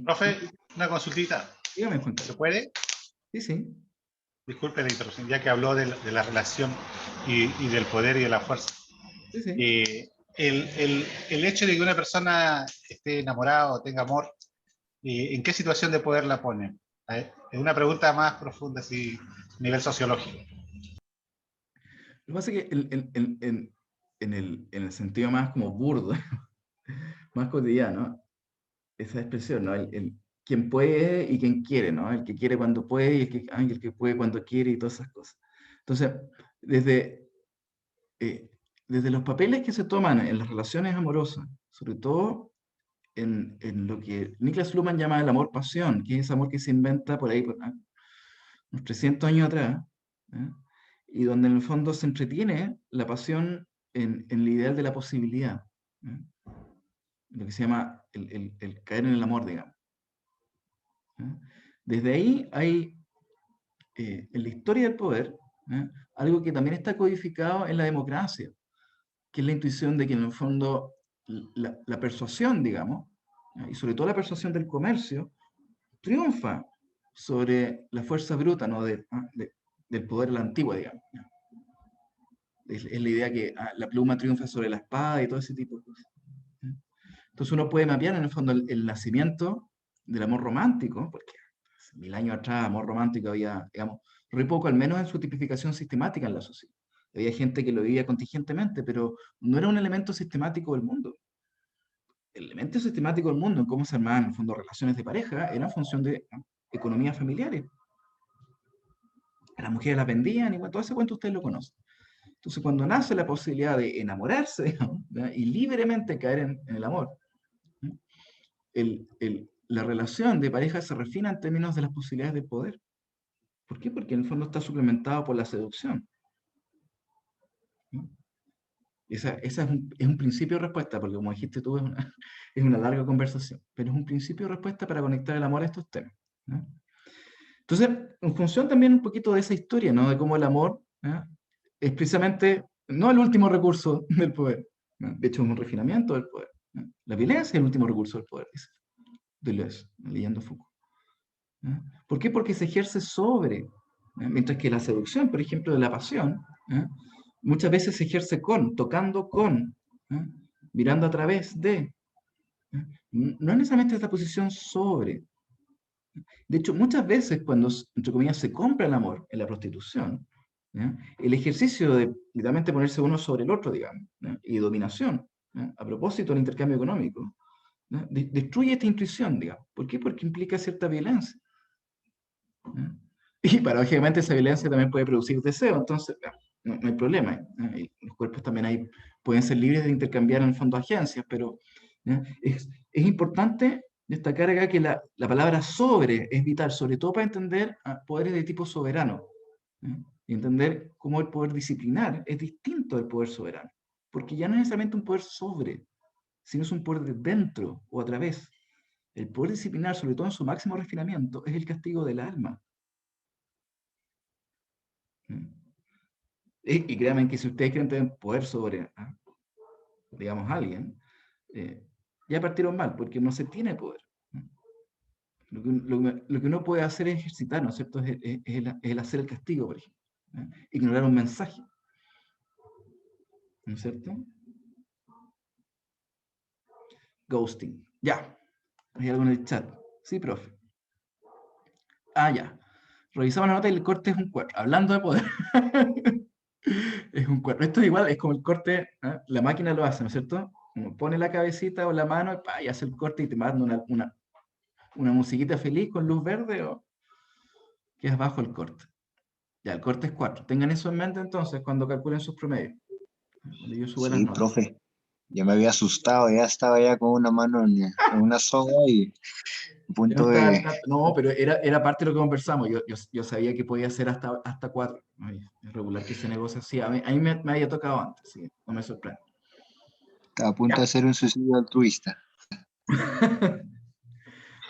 Profe, una consultita.
Dígame, Juan
¿Se
Carlos.
puede?
Sí, sí.
Disculpe la interrupción, ya que habló de la relación y del poder y de la fuerza.
Sí, sí.
El hecho de que una persona esté enamorada o tenga amor, ¿en qué situación de poder la pone? Es una pregunta más profunda, así, a nivel sociológico.
Lo que pasa es que en el sentido más como burdo, más cotidiano, esa expresión, ¿no? Quien puede y quien quiere, ¿no? El que quiere cuando puede y el que puede cuando quiere y todas esas cosas. Entonces, desde los papeles que se toman en las relaciones amorosas, sobre todo en lo que Niklas Luhmann llama el amor-pasión, que es ese amor que se inventa por ahí, unos 300 años atrás, ¿eh? Y donde en el fondo se entretiene la pasión en el ideal de la posibilidad, ¿eh? Lo que se llama el caer en el amor, digamos, ¿eh? Desde ahí hay, en la historia del poder, ¿eh? Algo que también está codificado en la democracia, que es la intuición de que en el fondo la persuasión, digamos, ¿eh? Y sobre todo la persuasión del comercio, triunfa sobre la fuerza bruta, ¿no? Del poder a la antigua, digamos. Es la idea que la pluma triunfa sobre la espada y todo ese tipo de cosas. Entonces uno puede mapear en el fondo el nacimiento del amor romántico, porque hace 1000 años atrás amor romántico había, digamos, re poco, al menos en su tipificación sistemática en la sociedad. Había gente que lo vivía contingentemente, pero no era un elemento sistemático del mundo. El elemento sistemático del mundo, en cómo se armaban en el fondo relaciones de pareja, era en función de economías familiares. A las mujeres las vendían, y bueno, todo ese cuento ustedes lo conocen. Entonces, cuando nace la posibilidad de enamorarse, digamos, y libremente caer en el amor, ¿no? La relación de pareja se refina en términos de las posibilidades de poder. ¿Por qué? Porque en el fondo está suplementado por la seducción, ¿no? Esa es un principio de respuesta, porque como dijiste tú, es una larga conversación, pero es un principio de respuesta para conectar el amor a estos temas, ¿no? Entonces, en función también un poquito de esa historia, ¿no? De cómo el amor, ¿no? Es precisamente no el último recurso del poder, ¿no? De hecho es un refinamiento del poder, ¿no? La violencia es el último recurso del poder, dice Deleuze, leyendo Foucault, ¿no? ¿Por qué? Porque se ejerce sobre, ¿no? Mientras que la seducción, por ejemplo, de la pasión, ¿no? Muchas veces se ejerce con, tocando con, ¿eh? Mirando a través de. ¿eh? No es necesariamente esta posición sobre. De hecho, muchas veces cuando, entre comillas, se compra el amor en la prostitución, ¿ya? El ejercicio de literalmente ponerse uno sobre el otro, digamos, ¿ya? Y dominación, ¿ya? A propósito del intercambio económico, ¿ya? Destruye esta intuición, digamos. ¿Por qué? Porque implica cierta violencia, ¿ya? Y paradójicamente esa violencia también puede producir deseo, entonces no hay problema. ¿Ya? Y los cuerpos también ahí pueden ser libres de intercambiar en el fondo agencias, pero ¿ya? Es importante destacar acá que la palabra sobre es vital, sobre todo para entender poderes de tipo soberano. ¿Ya? Y entender cómo el poder disciplinar es distinto del poder soberano, porque ya no es necesariamente un poder sobre, sino es un poder de dentro o a través. El poder disciplinar, sobre todo en su máximo refinamiento, es el castigo del alma. Y créanme que si ustedes creen tener poder sobre, digamos, alguien, ya partieron mal, porque no se tiene poder. Lo que uno puede hacer es ejercitar, ¿no es cierto? Es el hacer el castigo, por ejemplo. Ignorar un mensaje. ¿No es cierto? Ghosting. Ya. Hay algo en el chat. Sí, profe. Ya. Revisamos la nota y el corte es un 4. Hablando de poder. Es un 4. Esto es igual, es como el corte, la máquina lo hace, ¿no es cierto? Uno pone la cabecita o la mano y hace el corte y te manda una musiquita feliz con luz verde o que es bajo el corte. Ya, el corte es 4. Tengan eso en mente entonces cuando calculen sus promedios. Cuando yo subo las
Sí,
notas.
profe. Ya me había asustado, ya estaba ya con una mano en una soga y a punto de...
No, pero era parte de lo que conversamos. Yo sabía que podía ser hasta 4. Es regular que se negocie así. A mí me había tocado antes, sí, no me sorprende.
Estaba a punto de hacer un suicidio altruista.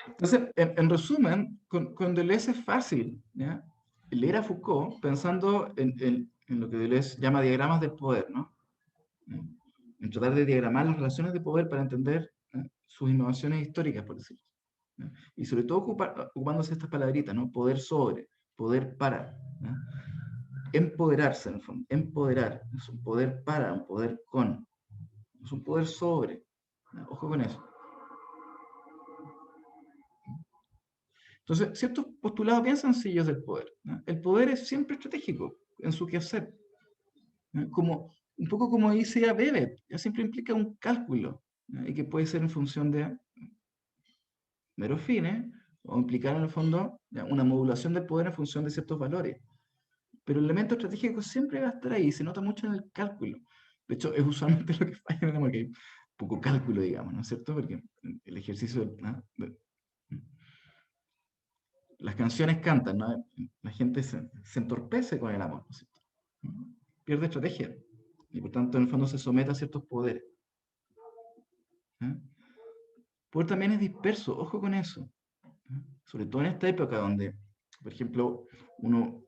Entonces, en resumen, con Deleuze es fácil, ¿ya? Leer a Foucault pensando en lo que Deleuze llama diagramas del poder, ¿no? En tratar de diagramar las relaciones de poder para entender sus innovaciones históricas, por decirlo. ¿Ya? Y sobre todo ocupándose estas palabritas, ¿no? Poder sobre, poder para. ¿Ya? Empoderarse, en el fondo. Empoderar. Es un poder para, un poder con. Es un poder sobre. ¿Ya? Ojo con eso. Entonces, ciertos postulados bien sencillos del poder. ¿No? El poder es siempre estratégico en su quehacer. ¿No? Un poco como dice ya Weber, ya siempre implica un cálculo, ¿no? Y que puede ser en función de meros fines o implicar en el fondo ¿ya? Una modulación del poder en función de ciertos valores. Pero el elemento estratégico siempre va a estar ahí, se nota mucho en el cálculo. De hecho, es usualmente lo que falla en el amor, que hay poco cálculo, digamos, ¿no es cierto? Porque el ejercicio las canciones cantan, ¿no? La gente se entorpece con el amor, ¿no es cierto? Pierde estrategia y por tanto en el fondo se somete a ciertos poderes. El poder también es disperso, ojo con eso. Sobre todo en esta época donde, por ejemplo, uno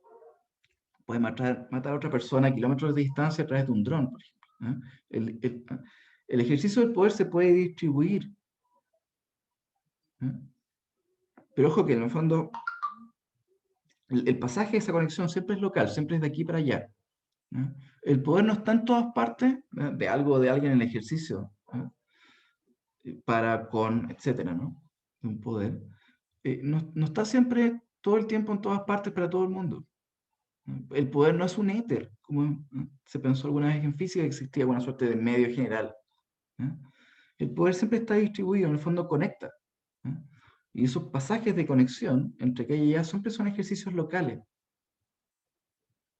puede matar a otra persona a kilómetros de distancia a través de un dron, por ejemplo. El ejercicio del poder se puede distribuir. Pero ojo que en el fondo el pasaje de esa conexión siempre es local, siempre es de aquí para allá. ¿No? El poder no está en todas partes, ¿no? De algo o de alguien en el ejercicio, ¿no? Para, con, etcétera, ¿no? Un poder. No está siempre todo el tiempo en todas partes para todo el mundo. ¿No? El poder no es un éter, como se pensó alguna vez en física, que existía una suerte de medio general. ¿No? El poder siempre está distribuido, en el fondo conecta. ¿No? Y esos pasajes de conexión entre aquella y allá siempre son ejercicios locales.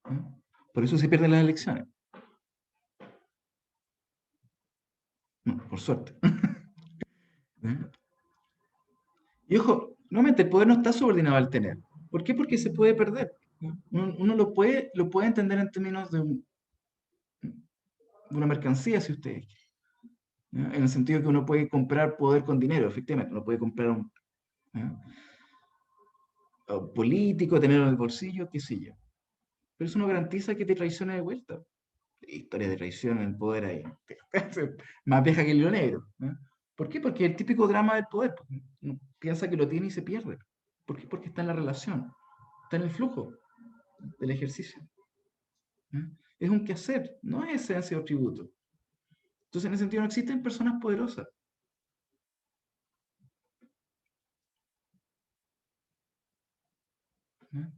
¿No? Por eso se pierden las elecciones. No, por suerte. Y ojo, nuevamente, el poder no está subordinado al tener. ¿Por qué? Porque se puede perder. Uno lo puede entender en términos de una mercancía, si ustedes quieren. En el sentido que uno puede comprar poder con dinero, efectivamente. Uno puede comprar un político, tenerlo en el bolsillo, qué sé yo. Pero eso no garantiza que te traicione de vuelta. Historia de traición en el poder ahí. Más vieja que el hilo negro. ¿Por qué? Porque el típico drama del poder. Uno piensa que lo tiene y se pierde. ¿Por qué? Porque está en la relación, está en el flujo del ejercicio. es un quehacer, no es esencia o tributo. Entonces, en ese sentido, no existen personas poderosas. ¿No?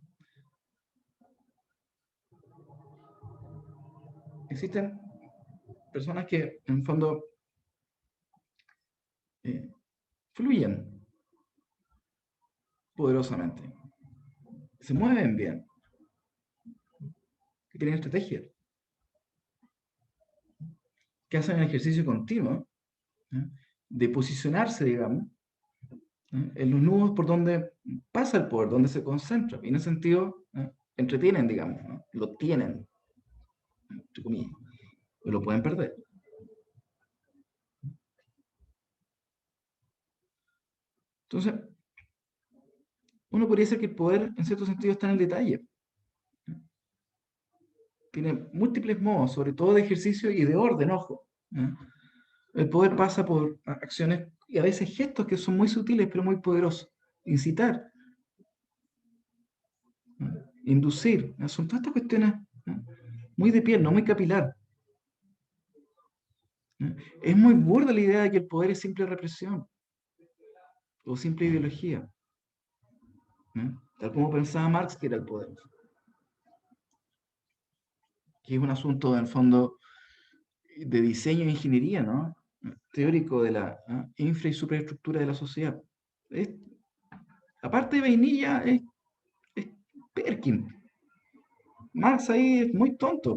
Existen personas que, en el fondo, fluyen poderosamente, se mueven bien, que tienen estrategia, que hacen el ejercicio continuo, ¿eh? De posicionarse, digamos, en los nudos por donde pasa el poder, donde se concentra. Y en ese sentido, entretienen, digamos, ¿no? Lo tienen, entre comillas, o lo pueden perder. Entonces, uno podría decir que el poder, en cierto sentido, está en el detalle. Tiene múltiples modos, sobre todo de ejercicio y de orden, ojo. El poder pasa por acciones y a veces gestos que son muy sutiles, pero muy poderosos. Incitar, inducir, son todas estas cuestiones muy de piel, no muy capilar. Es muy burda la idea de que el poder es simple represión o simple ideología, tal como pensaba Marx que era el poder, que es un asunto en el fondo de diseño e ingeniería, ¿no? Teórico de la infra y superestructura de la sociedad. Aparte de vainilla, es Perkin. Marx ahí es muy tonto,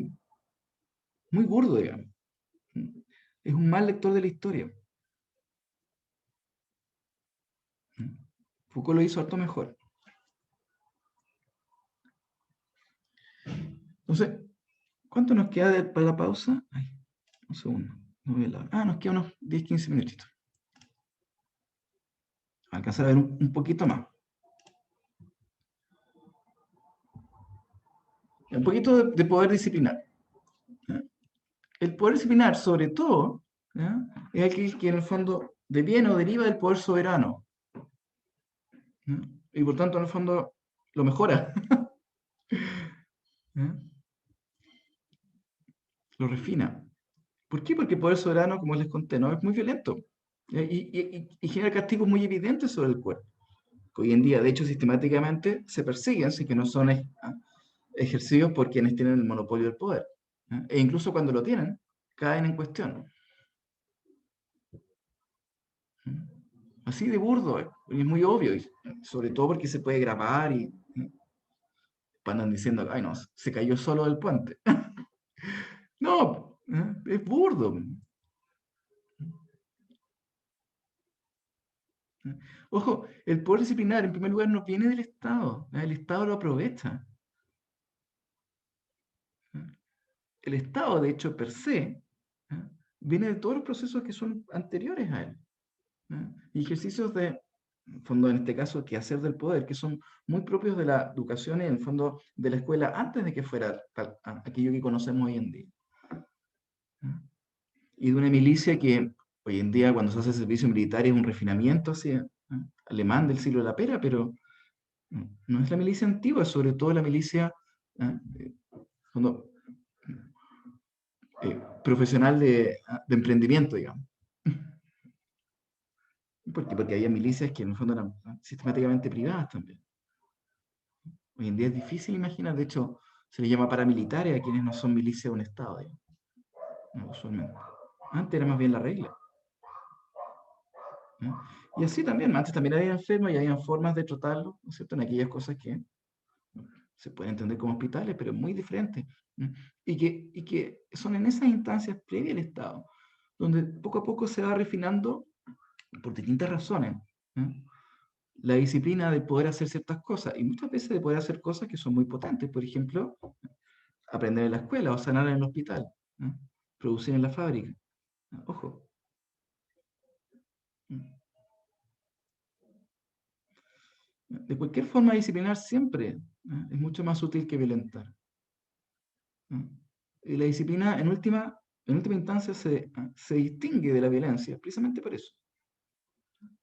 muy burdo, digamos. Es un mal lector de la historia. Foucault lo hizo harto mejor. Entonces, ¿cuánto nos queda para la pausa? Ay, un segundo. No veo nos quedan unos 10-15 minutitos. Alcanzar a ver un poquito más. Un poquito de poder disciplinar. El poder disciplinar, sobre todo, ¿ya? Es aquel que en el fondo deviene o deriva del poder soberano. ¿Ya? Y por tanto, en el fondo, lo mejora. ¿Ya? Lo refina. ¿Por qué? Porque el poder soberano, como les conté, ¿no? Es muy violento. Y genera castigos muy evidentes sobre el cuerpo. Que hoy en día, de hecho, sistemáticamente se persiguen, si que no son ejercidos por quienes tienen el monopolio del poder. E incluso cuando lo tienen, caen en cuestión. Así de burdo, y es muy obvio, y sobre todo porque se puede grabar y andan diciendo, ay no, se cayó solo del puente. No, es burdo. Ojo, el poder disciplinar en primer lugar no viene del Estado, el Estado lo aprovecha. El Estado, de hecho, per se, viene de todos los procesos que son anteriores a él. Y ejercicios de, en fondo, en este caso, quehacer del poder, que son muy propios de la educación y, en el fondo, de la escuela antes de que fuera aquello que conocemos hoy en día. Y de una milicia que hoy en día, cuando se hace servicio militar, es un refinamiento hacia alemán del siglo de la pera, pero no es la milicia antigua, es sobre todo la milicia profesional de emprendimiento, digamos. Porque había milicias que en el fondo eran sistemáticamente privadas también. Hoy en día es difícil imaginar, de hecho, se les llama paramilitares a quienes no son milicias de un Estado, digamos, usualmente. Antes era más bien la regla. Y así también, antes también había enfermos y había formas de tratarlos, ¿no es cierto?, en aquellas cosas que se pueden entender como hospitales, pero muy diferentes. Y que son en esas instancias previas al Estado, donde poco a poco se va refinando, por distintas razones, la disciplina de poder hacer ciertas cosas, y muchas veces de poder hacer cosas que son muy potentes. Por ejemplo, aprender en la escuela o sanar en el hospital, producir en la fábrica. Ojo. De cualquier forma, disciplinar siempre es mucho más útil que violentar. Y la disciplina, en última instancia, se distingue de la violencia, precisamente por eso.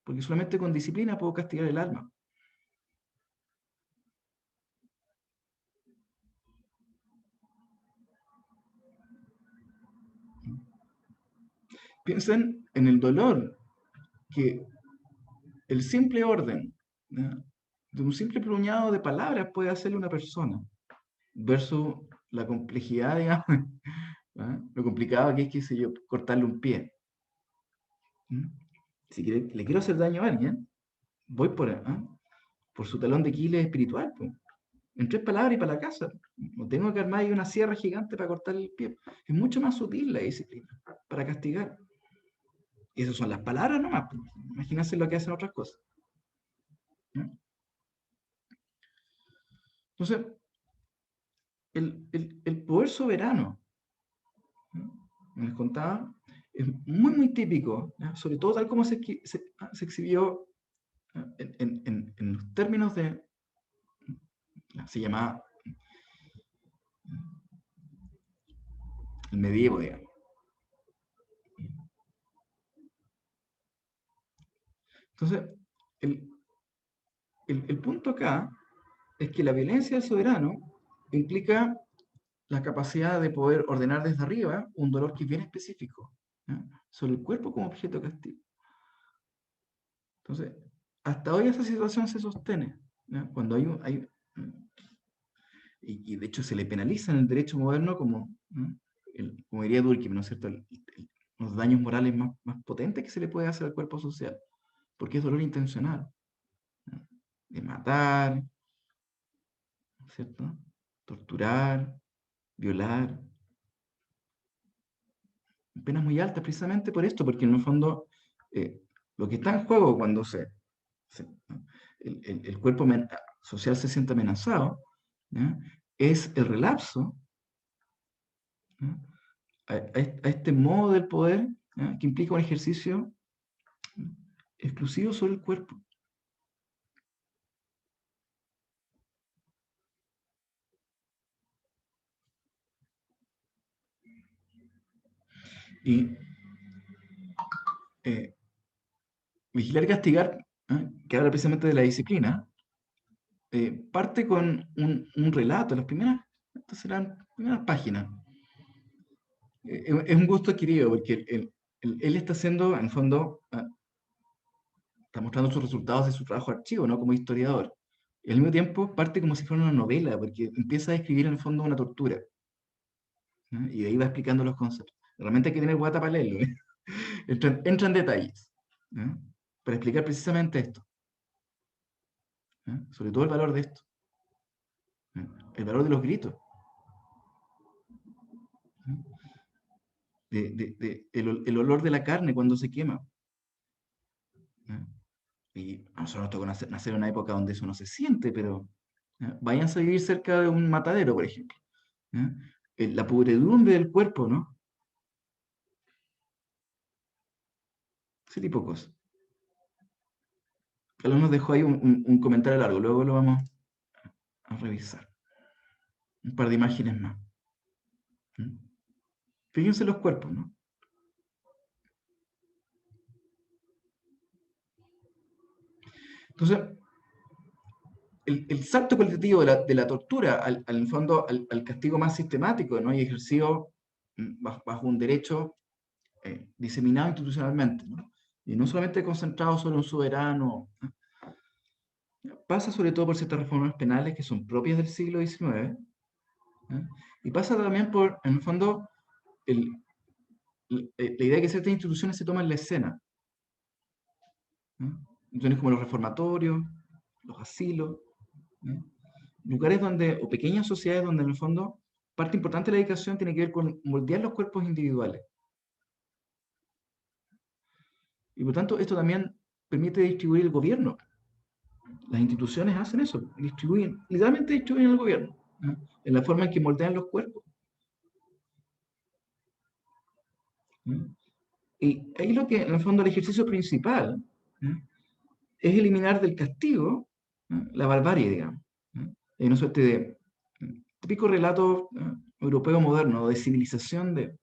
Porque solamente con disciplina puedo castigar el alma. Piensen en el dolor que el simple orden, ¿ya?, de un simple puñado de palabras puede hacerle a una persona, versus la complejidad, digamos, ¿ya?, lo complicado que es, qué sé yo, cortarle un pie. ¿Mm? Si le quiero hacer daño a alguien, voy por su talón de Aquiles espiritual, pues. En 3 palabras y para la casa. No tengo que armar ahí una sierra gigante para cortar el pie. Es mucho más sutil la disciplina, para castigar. Y esas son las palabras nomás, pues. Imagínense lo que hacen otras cosas. ¿Mm? Entonces, el poder soberano, ¿no?, les contaba, es muy típico, ¿ya?, sobre todo tal como se exhibió en los términos de, se llamaba el medievo, digamos. Entonces, el punto acá es que la violencia del soberano implica la capacidad de poder ordenar desde arriba un dolor que es bien específico, ¿ya?, sobre el cuerpo como objeto de castigo. Entonces, hasta hoy esa situación se sostiene, ¿ya?, cuando y de hecho se le penaliza en el derecho moderno como, ¿no?, como diría Durkheim, ¿no es cierto?, los daños morales más potentes que se le puede hacer al cuerpo social, porque es dolor intencional, ¿no?, de matar, ¿no es cierto?, torturar, violar, penas muy altas precisamente por esto, porque en el fondo lo que está en juego cuando ¿no?, el cuerpo social se siente amenazado, ¿ya?, es el relapso, ¿no?, a este modo del poder, ¿ya?, que implica un ejercicio exclusivo sobre el cuerpo. Y vigilar y castigar, que habla precisamente de la disciplina, parte con un relato, estas serán primeras páginas. Es un gusto adquirido, porque él está haciendo, en el fondo, está mostrando sus resultados de su trabajo de archivo, ¿no?, como historiador. Y al mismo tiempo parte como si fuera una novela, porque empieza a describir en el fondo una tortura, ¿no?, y de ahí va explicando los conceptos. Realmente hay que tener guata para leerlo, ¿eh? Entra en detalles, ¿no?, para explicar precisamente esto, ¿no?, sobre todo el valor de esto, ¿no?, el valor de los gritos, ¿no?, el olor de la carne cuando se quema, ¿no? Y a nosotros nos tocó nacer en una época donde eso no se siente, pero ¿ya?, váyanse a vivir cerca de un matadero, por ejemplo, ¿ya?, la pudredumbre del cuerpo, ¿no?, ese tipo de cosas. Carlos nos dejó ahí un comentario largo, luego lo vamos a revisar. Un par de imágenes más. ¿Mm? Fíjense los cuerpos, ¿no? Entonces, el salto cualitativo de la tortura al fondo, al castigo más sistemático, ¿no?, y ejercido bajo un derecho diseminado institucionalmente, ¿no?, y no solamente concentrado solo en un soberano, ¿no?, pasa sobre todo por ciertas reformas penales que son propias del siglo XIX, ¿no?, y pasa también por, en el fondo, la idea de que ciertas instituciones se toman la escena, ¿no?, instituciones como los reformatorios, los asilos, ¿no?, lugares donde, o pequeñas sociedades donde en el fondo parte importante de la educación tiene que ver con moldear los cuerpos individuales. Y por tanto, esto también permite distribuir el gobierno. Las instituciones hacen eso, literalmente distribuyen el gobierno, ¿no?, en la forma en que moldean los cuerpos, ¿no? Y ahí lo que, en el fondo, el ejercicio principal, ¿no?, es eliminar del castigo, ¿no?, la barbarie, digamos, ¿no?, en una suerte de típico relato, ¿no?, europeo moderno, de civilización del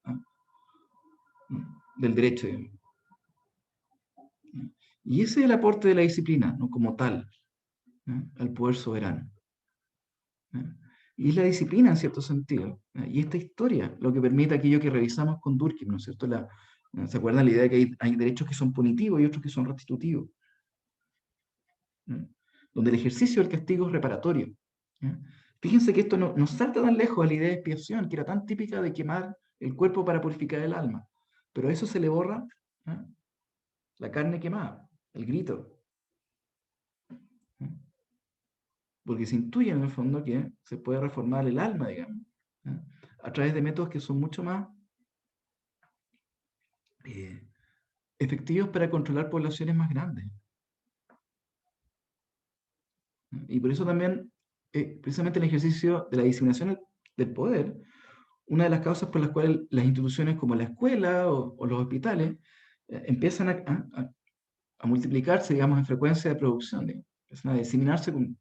derecho, digamos, ¿no? Y ese es el aporte de la disciplina, ¿no?, como tal, ¿no?, al poder soberano, ¿no? Y es la disciplina en cierto sentido, ¿no?, y esta historia lo que permite aquello que revisamos con Durkheim, ¿no es cierto?, ¿No? ¿Se acuerdan la idea de que hay derechos que son punitivos y otros que son restitutivos? ¿No? Donde el ejercicio del castigo es reparatorio. ¿No? Fíjense que esto no salta tan lejos a la idea de expiación, que era tan típica de quemar el cuerpo para purificar el alma. Pero a eso se le borra, ¿no?, la carne quemada, el grito. ¿No? Porque se intuye en el fondo que se puede reformar el alma, digamos, ¿no?, a través de métodos que son mucho más efectivos para controlar poblaciones más grandes. ¿No? Y por eso también, precisamente el ejercicio de la diseminación del poder, una de las causas por las cuales las instituciones como la escuela o los hospitales empiezan a multiplicarse, digamos, en frecuencia de producción, digamos, empiezan a diseminarse, ¿no?,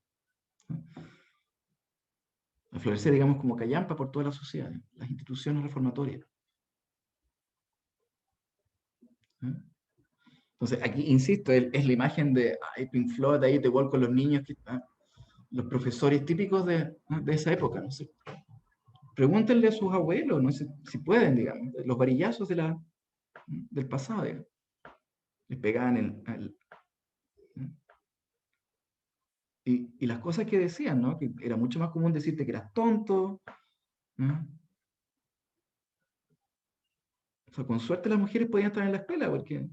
a florecer, digamos, como callampa por toda la sociedad, las instituciones reformatorias. ¿No? Entonces, aquí, insisto, es la imagen de Pink Floyd, ahí The Wall con los niños, los profesores típicos de esa época, no sé. Pregúntenle a sus abuelos, no sé si pueden, digamos, los varillazos del pasado, digamos. Les pegaban y las cosas que decían, ¿no? Que era mucho más común decirte que eras tonto, ¿no? O sea, con suerte las mujeres podían estar en la escuela, porque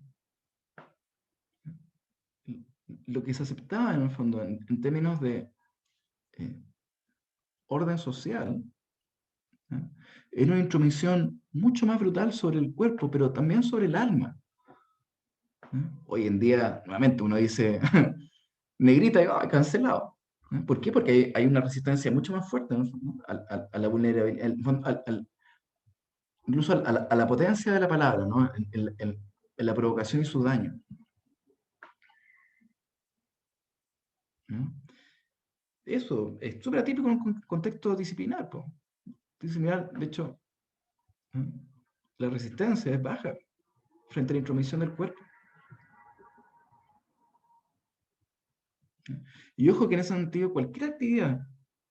lo que se aceptaba en el fondo, en términos de orden social, ¿no?, era una intromisión mucho más brutal sobre el cuerpo, pero también sobre el alma. ¿No? Hoy en día, nuevamente, uno dice negrita y cancelado. ¿No? ¿Por qué? Porque hay una resistencia mucho más fuerte, ¿no?, a la vulnerabilidad, incluso a la potencia de la palabra, ¿no?, en la provocación y su daño. ¿No? Eso es súper atípico en un contexto disciplinar. Disciplinar, de hecho, ¿no?, la resistencia es baja frente a la intromisión del cuerpo. ¿No? Y ojo que en ese sentido cualquier actividad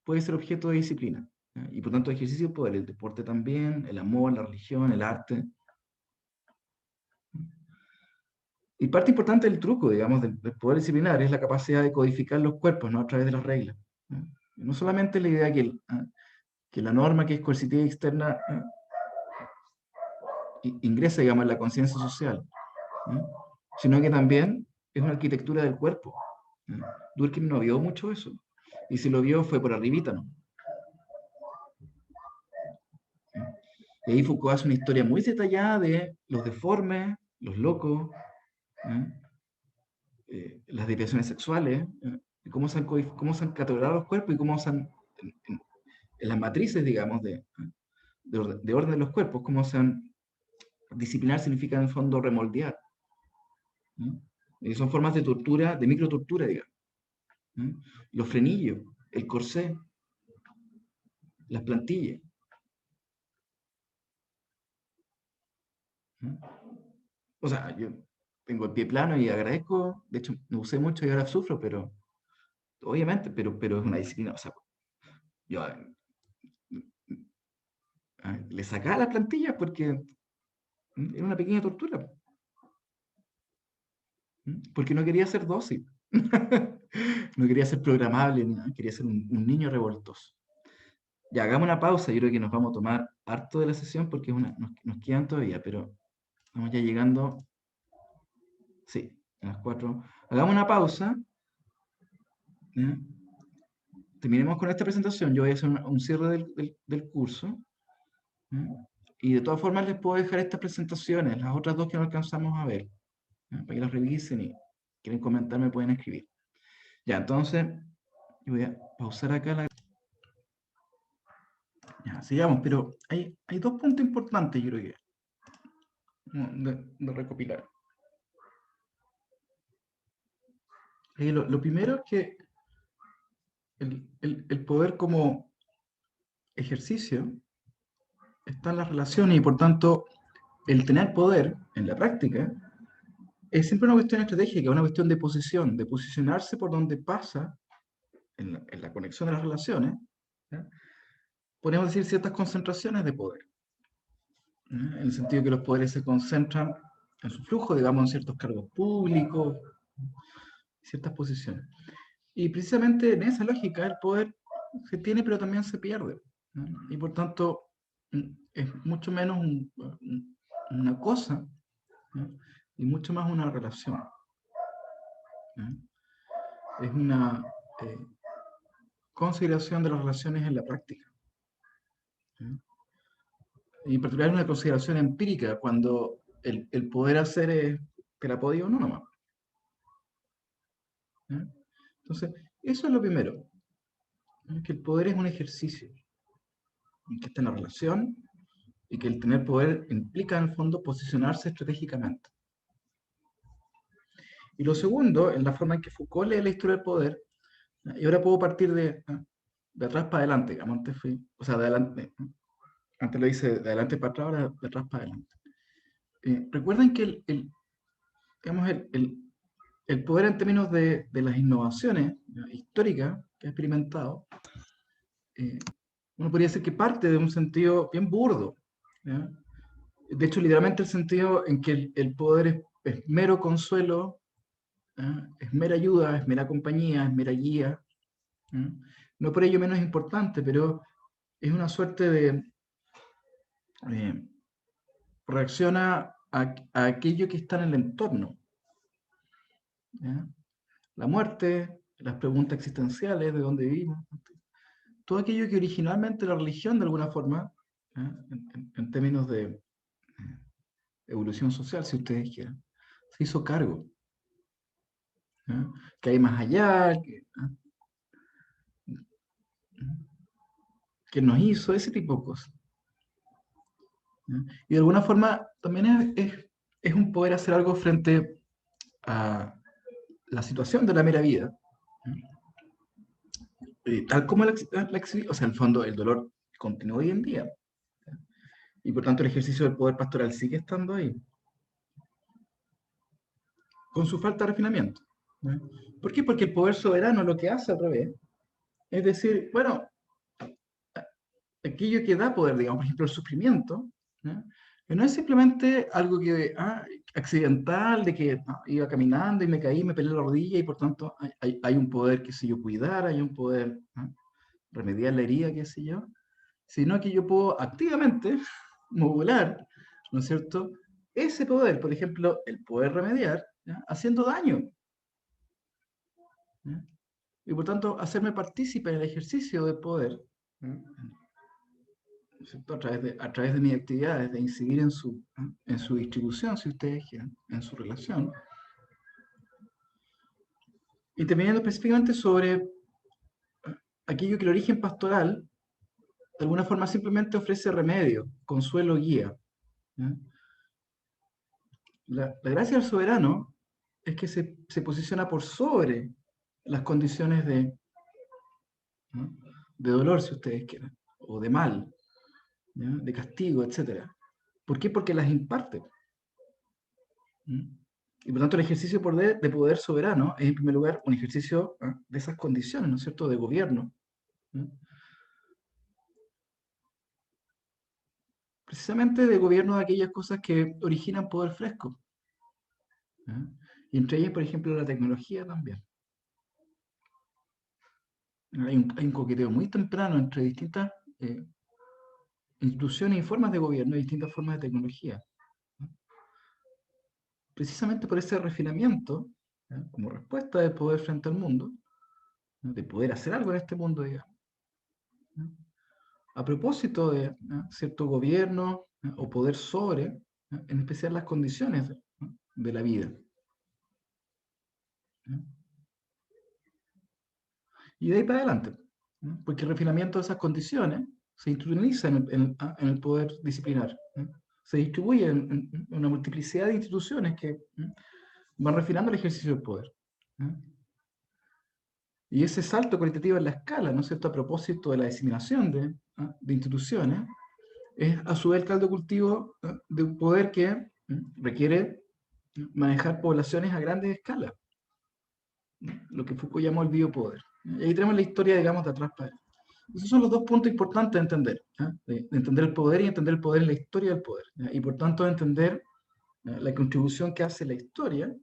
puede ser objeto de disciplina, ¿no?, y por tanto ejercicio de poder, el deporte también, el amor, la religión, el arte. Y parte importante del truco, digamos, del poder disciplinar es la capacidad de codificar los cuerpos, ¿no?, a través de las reglas. ¿No? Y no solamente la idea que la norma que es coercitiva y externa ingresa, digamos, en la conciencia social, ¿no?, sino que también es una arquitectura del cuerpo. ¿No? Durkheim no vio mucho eso, y si lo vio fue por arribita, ¿no? ¿No? Y ahí Foucault hace una historia muy detallada de los deformes, los locos, ¿no?, las desviaciones sexuales, y cómo se han catalogado los cuerpos y cómo se han, en las matrices, digamos, de orden de los cuerpos, cómo se han. Disciplinar significa en el fondo remoldear, ¿no? Y son formas de tortura, de microtortura, digamos, ¿no? Los frenillos, el corsé, las plantillas, ¿no? O sea, yo tengo el pie plano y agradezco, de hecho me usé mucho y ahora sufro, pero obviamente, pero es una disciplina. O sea, yo le sacaba las plantillas porque era una pequeña tortura, porque no quería ser dócil. No quería ser programable, ¿no? Quería ser un niño revoltoso. Ya, hagamos una pausa, yo creo que nos vamos a tomar harto de la sesión porque nos quedan todavía, pero estamos ya llegando, sí, a las 4. Hagamos una pausa, ¿ya? Terminemos con esta presentación, yo voy a hacer un cierre del curso, ¿ya? Y de todas formas les puedo dejar estas presentaciones, las otras dos que no alcanzamos a ver, ¿ya?, para que las revisen y quieren comentar me pueden escribir. Ya, entonces, yo voy a pausar acá la. Ya, sigamos, pero hay dos puntos importantes, yo creo que, de recopilar. Lo primero es que el poder como ejercicio está en las relaciones y por tanto el tener poder en la práctica es siempre una cuestión estratégica, una cuestión de posición, de posicionarse por donde pasa en la conexión de las relaciones, ¿ya?, podemos decir ciertas concentraciones de poder. en el sentido que los poderes se concentran en su flujo, digamos, en ciertos cargos públicos, ciertas posiciones. Y precisamente en esa lógica el poder se tiene pero también se pierde, ¿no? Y por tanto es mucho menos una cosa, ¿no? Y mucho más una relación, ¿no? Es una consideración de las relaciones en la práctica, ¿no? Y en particular una consideración empírica cuando el poder hacer es terapódico o no nomás, ¿no? Entonces, eso es lo primero, ¿no? Que el poder es un ejercicio, que está en la relación, y que el tener poder implica en el fondo posicionarse estratégicamente. Y lo segundo, en la forma en que Foucault lee la historia del poder, y ahora puedo partir de atrás para adelante, digamos, antes fui, o sea, de adelante, antes lo hice de adelante para atrás, ahora de atrás para adelante. Recuerden que digamos, el poder en términos de las innovaciones históricas que ha experimentado, uno podría decir que parte de un sentido bien burdo, ¿ya? De hecho, literalmente el sentido en que el poder es mero consuelo, ¿ya? Es mera ayuda, es mera compañía, es mera guía, ¿ya? No por ello menos importante, pero es una suerte de reacciona a aquello que está en el entorno, ¿ya? La muerte, las preguntas existenciales, de dónde vivimos, todo aquello que originalmente la religión de alguna forma, ¿ya? En términos de evolución social, si ustedes quieren, se hizo cargo, ¿ya? Que hay más allá, que nos hizo, ese tipo de cosas, ¿ya? Y de alguna forma también es un poder hacer algo frente a la situación de la mera vida, ¿ya? Tal como o sea, en el fondo el dolor continúa hoy en día, ¿ya? Y por tanto el ejercicio del poder pastoral sigue estando ahí, con su falta de refinamiento, ¿ya? ¿Por qué? Porque el poder soberano lo que hace al revés es decir, bueno, aquello que da poder, digamos, por ejemplo, el sufrimiento, ¿ya? Que no es simplemente algo que, accidental, de que iba caminando y me caí, me pelé la rodilla y por tanto hay un poder, qué sé yo, cuidar, hay un poder, ¿no? Remediar la herida, qué sé yo, sino que yo puedo activamente modular, ¿no es cierto?, ese poder, por ejemplo, el poder remediar, ¿ya? Haciendo daño, ¿ya? Y por tanto hacerme partícipe en el ejercicio del poder, ¿ya? ¿No es cierto? A través de mis actividades, de incidir en su distribución, si ustedes quieren, en su relación. Interviniendo específicamente sobre aquello que el origen pastoral, de alguna forma, simplemente ofrece remedio, consuelo, guía, ¿ya? La gracia del soberano es que se posiciona por sobre las condiciones ¿no? de dolor, si ustedes quieren, o de mal, ¿ya? De castigo, etc. ¿Por qué? Porque las imparte. ¿Mm? Y por tanto el ejercicio de poder soberano es en primer lugar un ejercicio de esas condiciones, ¿no es cierto?, de gobierno. ¿Mm? Precisamente de gobierno de aquellas cosas que originan poder fresco. ¿Ya? Y entre ellas, por ejemplo, la tecnología también. Hay un coqueteo muy temprano entre distintas instituciones y formas de gobierno y distintas formas de tecnología, ¿no? Precisamente por ese refinamiento, ¿ya? Como respuesta del poder frente al mundo, ¿no? De poder hacer algo en este mundo, digamos, ¿no? A propósito de cierto gobierno, ¿no? O poder sobre, ¿no? En especial las condiciones, ¿no? De la vida, ¿no? Y de ahí para adelante, ¿no? Porque el refinamiento de esas condiciones se instrumentaliza en el poder disciplinar, ¿no? Se distribuye en una multiplicidad de instituciones que van refinando el ejercicio del poder, ¿no? Y ese salto cualitativo en la escala, ¿no es cierto?, a propósito de la diseminación de instituciones, es a su vez el caldo de cultivo de un poder que requiere manejar poblaciones a grandes escalas, ¿no? Lo que Foucault llamó el biopoder. Y ahí tenemos la historia, digamos, de atrás para adelante. Esos son los dos puntos importantes de entender, ¿ya? De entender el poder y entender el poder en la historia del poder, ¿ya? Y por tanto entender la contribución que hace la historia,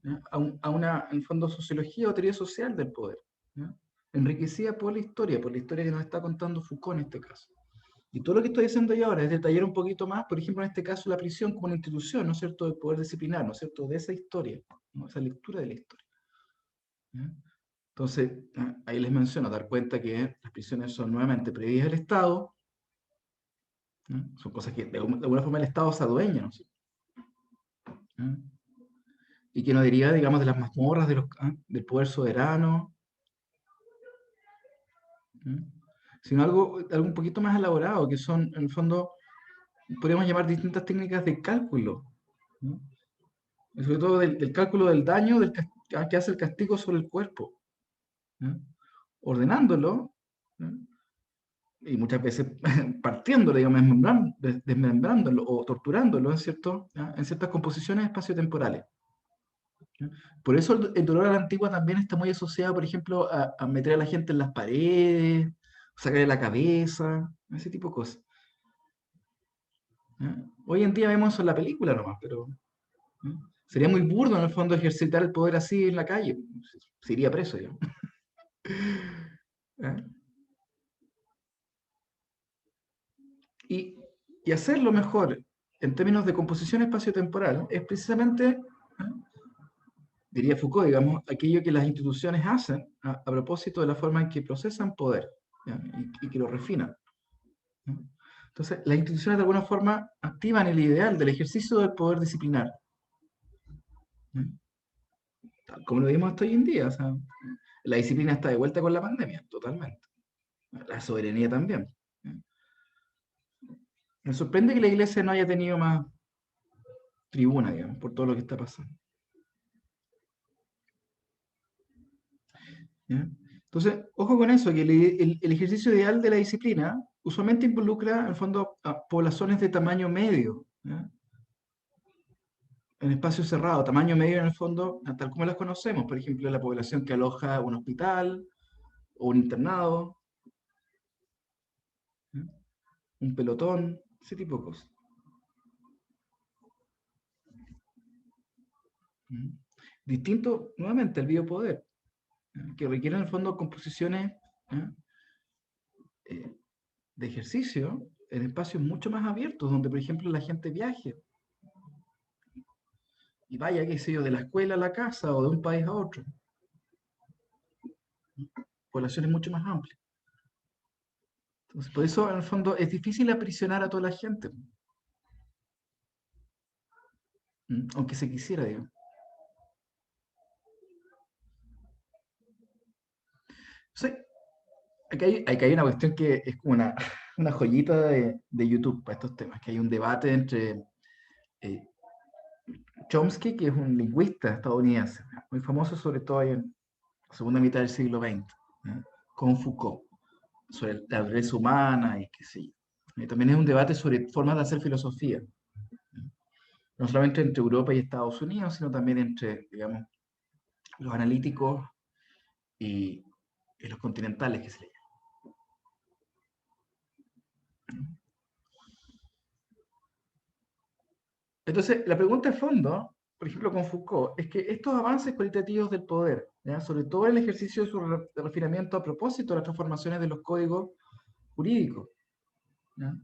¿ya? A una, en el fondo, sociología o teoría social del poder, ¿ya? Enriquecida por la historia que nos está contando Foucault en este caso. Y todo lo que estoy diciendo yo ahora es detallar un poquito más, por ejemplo, en este caso, la prisión como una institución, ¿no es cierto?, de poder disciplinar, ¿no es cierto?, de esa historia, ¿no? Esa lectura de la historia, ¿ya? Entonces, ahí les menciono, dar cuenta que las prisiones son nuevamente previstas del Estado, ¿no? Son cosas que de alguna forma el Estado se adueña, ¿no es cierto?, ¿ya? Y que no deriva, digamos, de las mazmorras del poder soberano, ¿ya? Sino algo un poquito más elaborado, que son, en el fondo, podríamos llamar distintas técnicas de cálculo, ¿no? Y sobre todo del cálculo del daño que hace el castigo sobre el cuerpo, ¿no? Ordenándolo, ¿no? Y muchas veces partiéndolo, digamos, desmembrándolo o torturándolo, ¿cierto?, ¿ya? En ciertas composiciones espaciotemporales, ¿ya? Por eso el dolor a la antigua también está muy asociado, por ejemplo, a meter a la gente en las paredes, sacarle la cabeza, ese tipo de cosas, ¿ya? Hoy en día vemos eso en la película nomás, pero ¿no? Sería muy burdo en el fondo ejercitar el poder así en la calle. Se iría preso, digamos. ¿Eh? Y hacerlo mejor en términos de composición espaciotemporal es precisamente, diría Foucault, digamos, aquello que las instituciones hacen a propósito de la forma en que procesan poder, ¿ya? Y que lo refinan, ¿no? Entonces, las instituciones de alguna forma activan el ideal del ejercicio del poder disciplinar, ¿no? Tal como lo vimos hasta hoy en día. O sea, la disciplina está de vuelta con la pandemia, totalmente. La soberanía también. Me sorprende que la iglesia no haya tenido más tribuna, digamos, por todo lo que está pasando, ¿ya? Entonces, ojo con eso, que el ejercicio ideal de la disciplina usualmente involucra, en el fondo, a poblaciones de tamaño medio, ¿ya? En espacio cerrado, tamaño medio en el fondo, tal como las conocemos, por ejemplo, la población que aloja un hospital o un internado, ¿ya? Un pelotón, ese tipo de cosas. ¿Mm? Distinto, nuevamente, al biopoder, ¿ya? Que requiere en el fondo composiciones, ¿ya? De ejercicio en espacios mucho más abiertos, donde, por ejemplo, la gente viaje y vaya, qué sé yo, de la escuela a la casa o de un país a otro. Poblaciones mucho más amplias. Entonces, por eso, en el fondo, es difícil aprisionar a toda la gente, aunque se quisiera, digamos. Entonces, aquí hay una cuestión que es como una joyita de YouTube para estos temas, que hay un debate entre Chomsky, que es un lingüista estadounidense, muy famoso sobre todo ahí en la segunda mitad del siglo XX, ¿ya? Con Foucault, sobre la naturaleza humana y qué sé yo. Y también es un debate sobre formas de hacer filosofía, ¿ya? No solamente entre Europa y Estados Unidos, sino también entre, digamos, los analíticos y los continentales, que se le llama. Entonces, la pregunta de fondo, por ejemplo, con Foucault, es que estos avances cualitativos del poder, ¿ya? Sobre todo el ejercicio de su refinamiento a propósito de las transformaciones de los códigos jurídicos, ¿ya?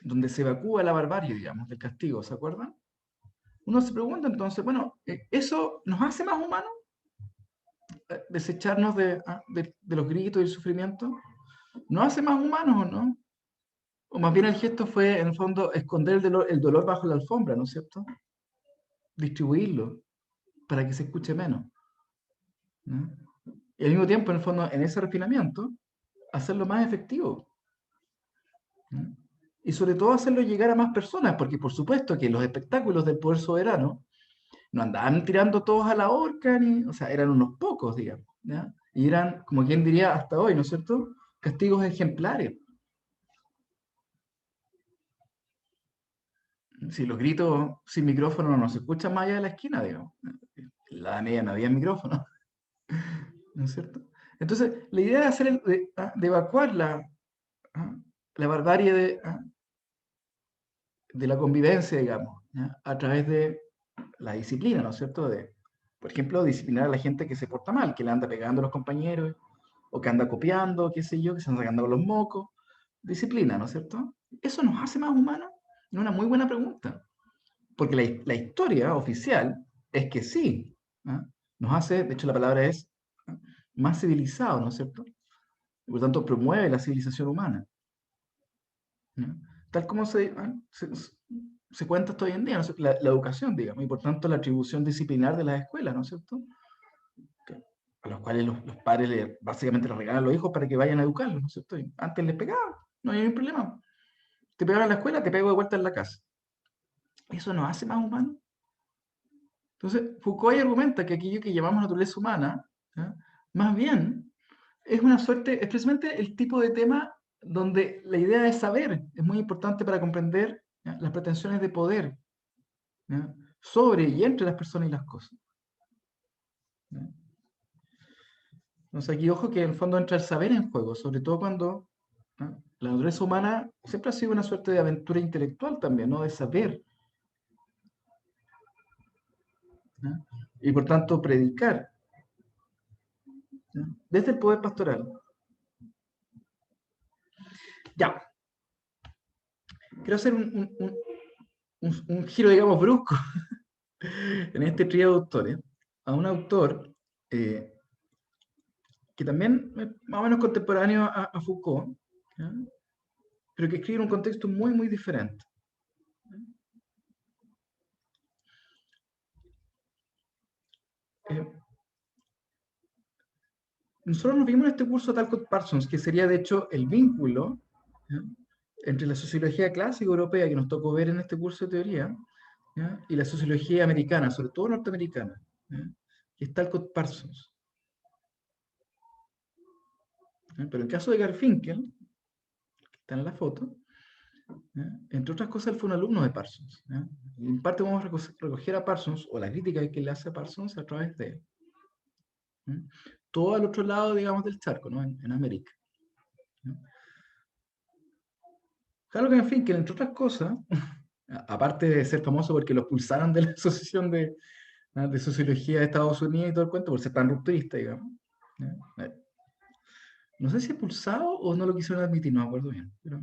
Donde se evacúa la barbarie, digamos, del castigo, ¿se acuerdan? Uno se pregunta entonces, bueno, ¿eso nos hace más humanos? ¿Desecharnos de los gritos y el sufrimiento? ¿Nos hace más humanos o no? O más bien el gesto fue, en el fondo, esconder el dolor bajo la alfombra, ¿no es cierto? Distribuirlo para que se escuche menos, ¿no? Y al mismo tiempo, en el fondo, en ese refinamiento, hacerlo más efectivo, ¿no? Y sobre todo hacerlo llegar a más personas, porque por supuesto que los espectáculos del poder soberano no andaban tirando todos a la horca, o sea, eran unos pocos, digamos, ¿ya? Y eran, como quien diría hasta hoy, ¿no es cierto?, castigos ejemplares. Si los gritos sin micrófono no se escuchan más allá de la esquina, digamos. En la Edad Media no había micrófono, ¿no es cierto? Entonces, la idea de hacer de evacuar la barbarie de la convivencia, digamos, ¿ya? A través de la disciplina, ¿no es cierto? Por ejemplo, disciplinar a la gente que se porta mal, que le anda pegando a los compañeros, o que anda copiando, qué sé yo, que se anda sacando los mocos. Disciplina, ¿no es cierto? ¿Eso nos hace más humanos? Es una muy buena pregunta. Porque la historia oficial es que sí. ¿Ah? Nos hace, de hecho la palabra es más civilizado, ¿no es cierto? Y por tanto promueve la civilización humana. ¿No? Tal como se cuenta esto hoy en día, ¿no? La educación, digamos, y por tanto la atribución disciplinar de las escuelas, ¿no es cierto? A los cuales los padres básicamente les regalan a los hijos para que vayan a educarlos, ¿no es cierto? Y antes les pegaban, no hay ningún problema. Te pegaban en la escuela, te pego de vuelta en la casa. ¿Eso nos hace más humanos? Entonces, Foucault argumenta que aquello que llamamos naturaleza humana, ¿ya? Más bien, es una suerte, es precisamente el tipo de tema donde la idea de saber es muy importante para comprender, ¿ya? Las pretensiones de poder, ¿ya? Sobre y entre las personas y las cosas. ¿Ya? Entonces aquí ojo que en el fondo entra el saber en juego, sobre todo cuando, ¿ya? La naturaleza humana siempre ha sido una suerte de aventura intelectual también, ¿no? De saber. ¿Ya? Y por tanto predicar, ¿ya? Desde el poder pastoral. Ya. Quiero hacer un giro, digamos, brusco en este trío de autores, a un autor que también es más o menos contemporáneo a Foucault, ¿ya? Pero que escribe en un contexto muy, muy diferente. Nosotros nos vimos en este curso Talcott Parsons, que sería de hecho el vínculo, ¿ya? Entre la sociología clásica europea que nos tocó ver en este curso de teoría, ¿ya? Y la sociología americana, sobre todo norteamericana, ¿ya? Que es Talcott Parsons. ¿Ya? Pero en el caso de Garfinkel, que está en la foto, ¿ya? Entre otras cosas, él fue un alumno de Parsons, ¿ya? Y en parte vamos a recoger a Parsons, o la crítica que le hace a Parsons a través de él. ¿Ya? Todo al otro lado, digamos, del charco, ¿no? En América. ¿Ya? Claro que, en fin, que entre otras cosas, aparte de ser famoso porque lo expulsaron de la Asociación de Sociología de Estados Unidos y todo el cuento, por ser tan rupturista, digamos. ¿Ya? No sé si expulsado o no lo quisieron admitir, no me acuerdo bien. Pero,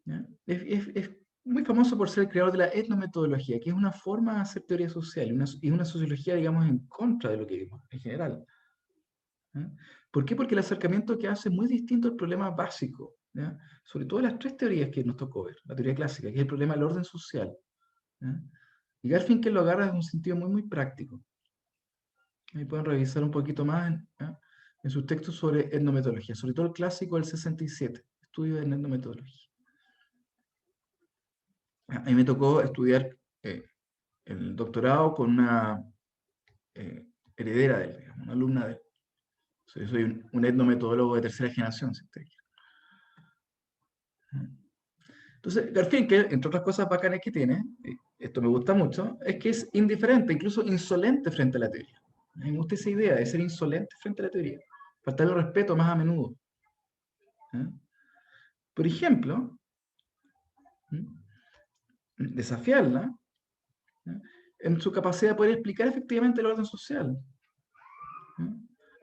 ¿ya? Es muy famoso por ser el creador de la etnometodología, que es una forma de hacer teoría social y una sociología, digamos, en contra de lo que vimos en general. ¿Ya? ¿Por qué? Porque el acercamiento que hace es muy distinto al problema básico, ¿ya? Sobre todo las tres teorías que nos tocó ver. La teoría clásica, que es el problema del orden social, ¿ya? Y Garfinkel lo agarra en un sentido muy, muy práctico. Ahí pueden revisar un poquito más en sus textos sobre etnometodología, sobre todo el clásico del 67, estudio de etnometodología. A mí me tocó estudiar el doctorado con una heredera de él, digamos, una alumna de él. Yo soy un etnometodólogo de tercera generación, si ustedes quieren. Entonces, Garfinkel, entre otras cosas bacanas que tiene, esto me gusta mucho, es que es indiferente, incluso insolente frente a la teoría. Me gusta esa idea de ser insolente frente a la teoría, faltarle respeto más a menudo. Por ejemplo, desafiarla en su capacidad de poder explicar efectivamente el orden social,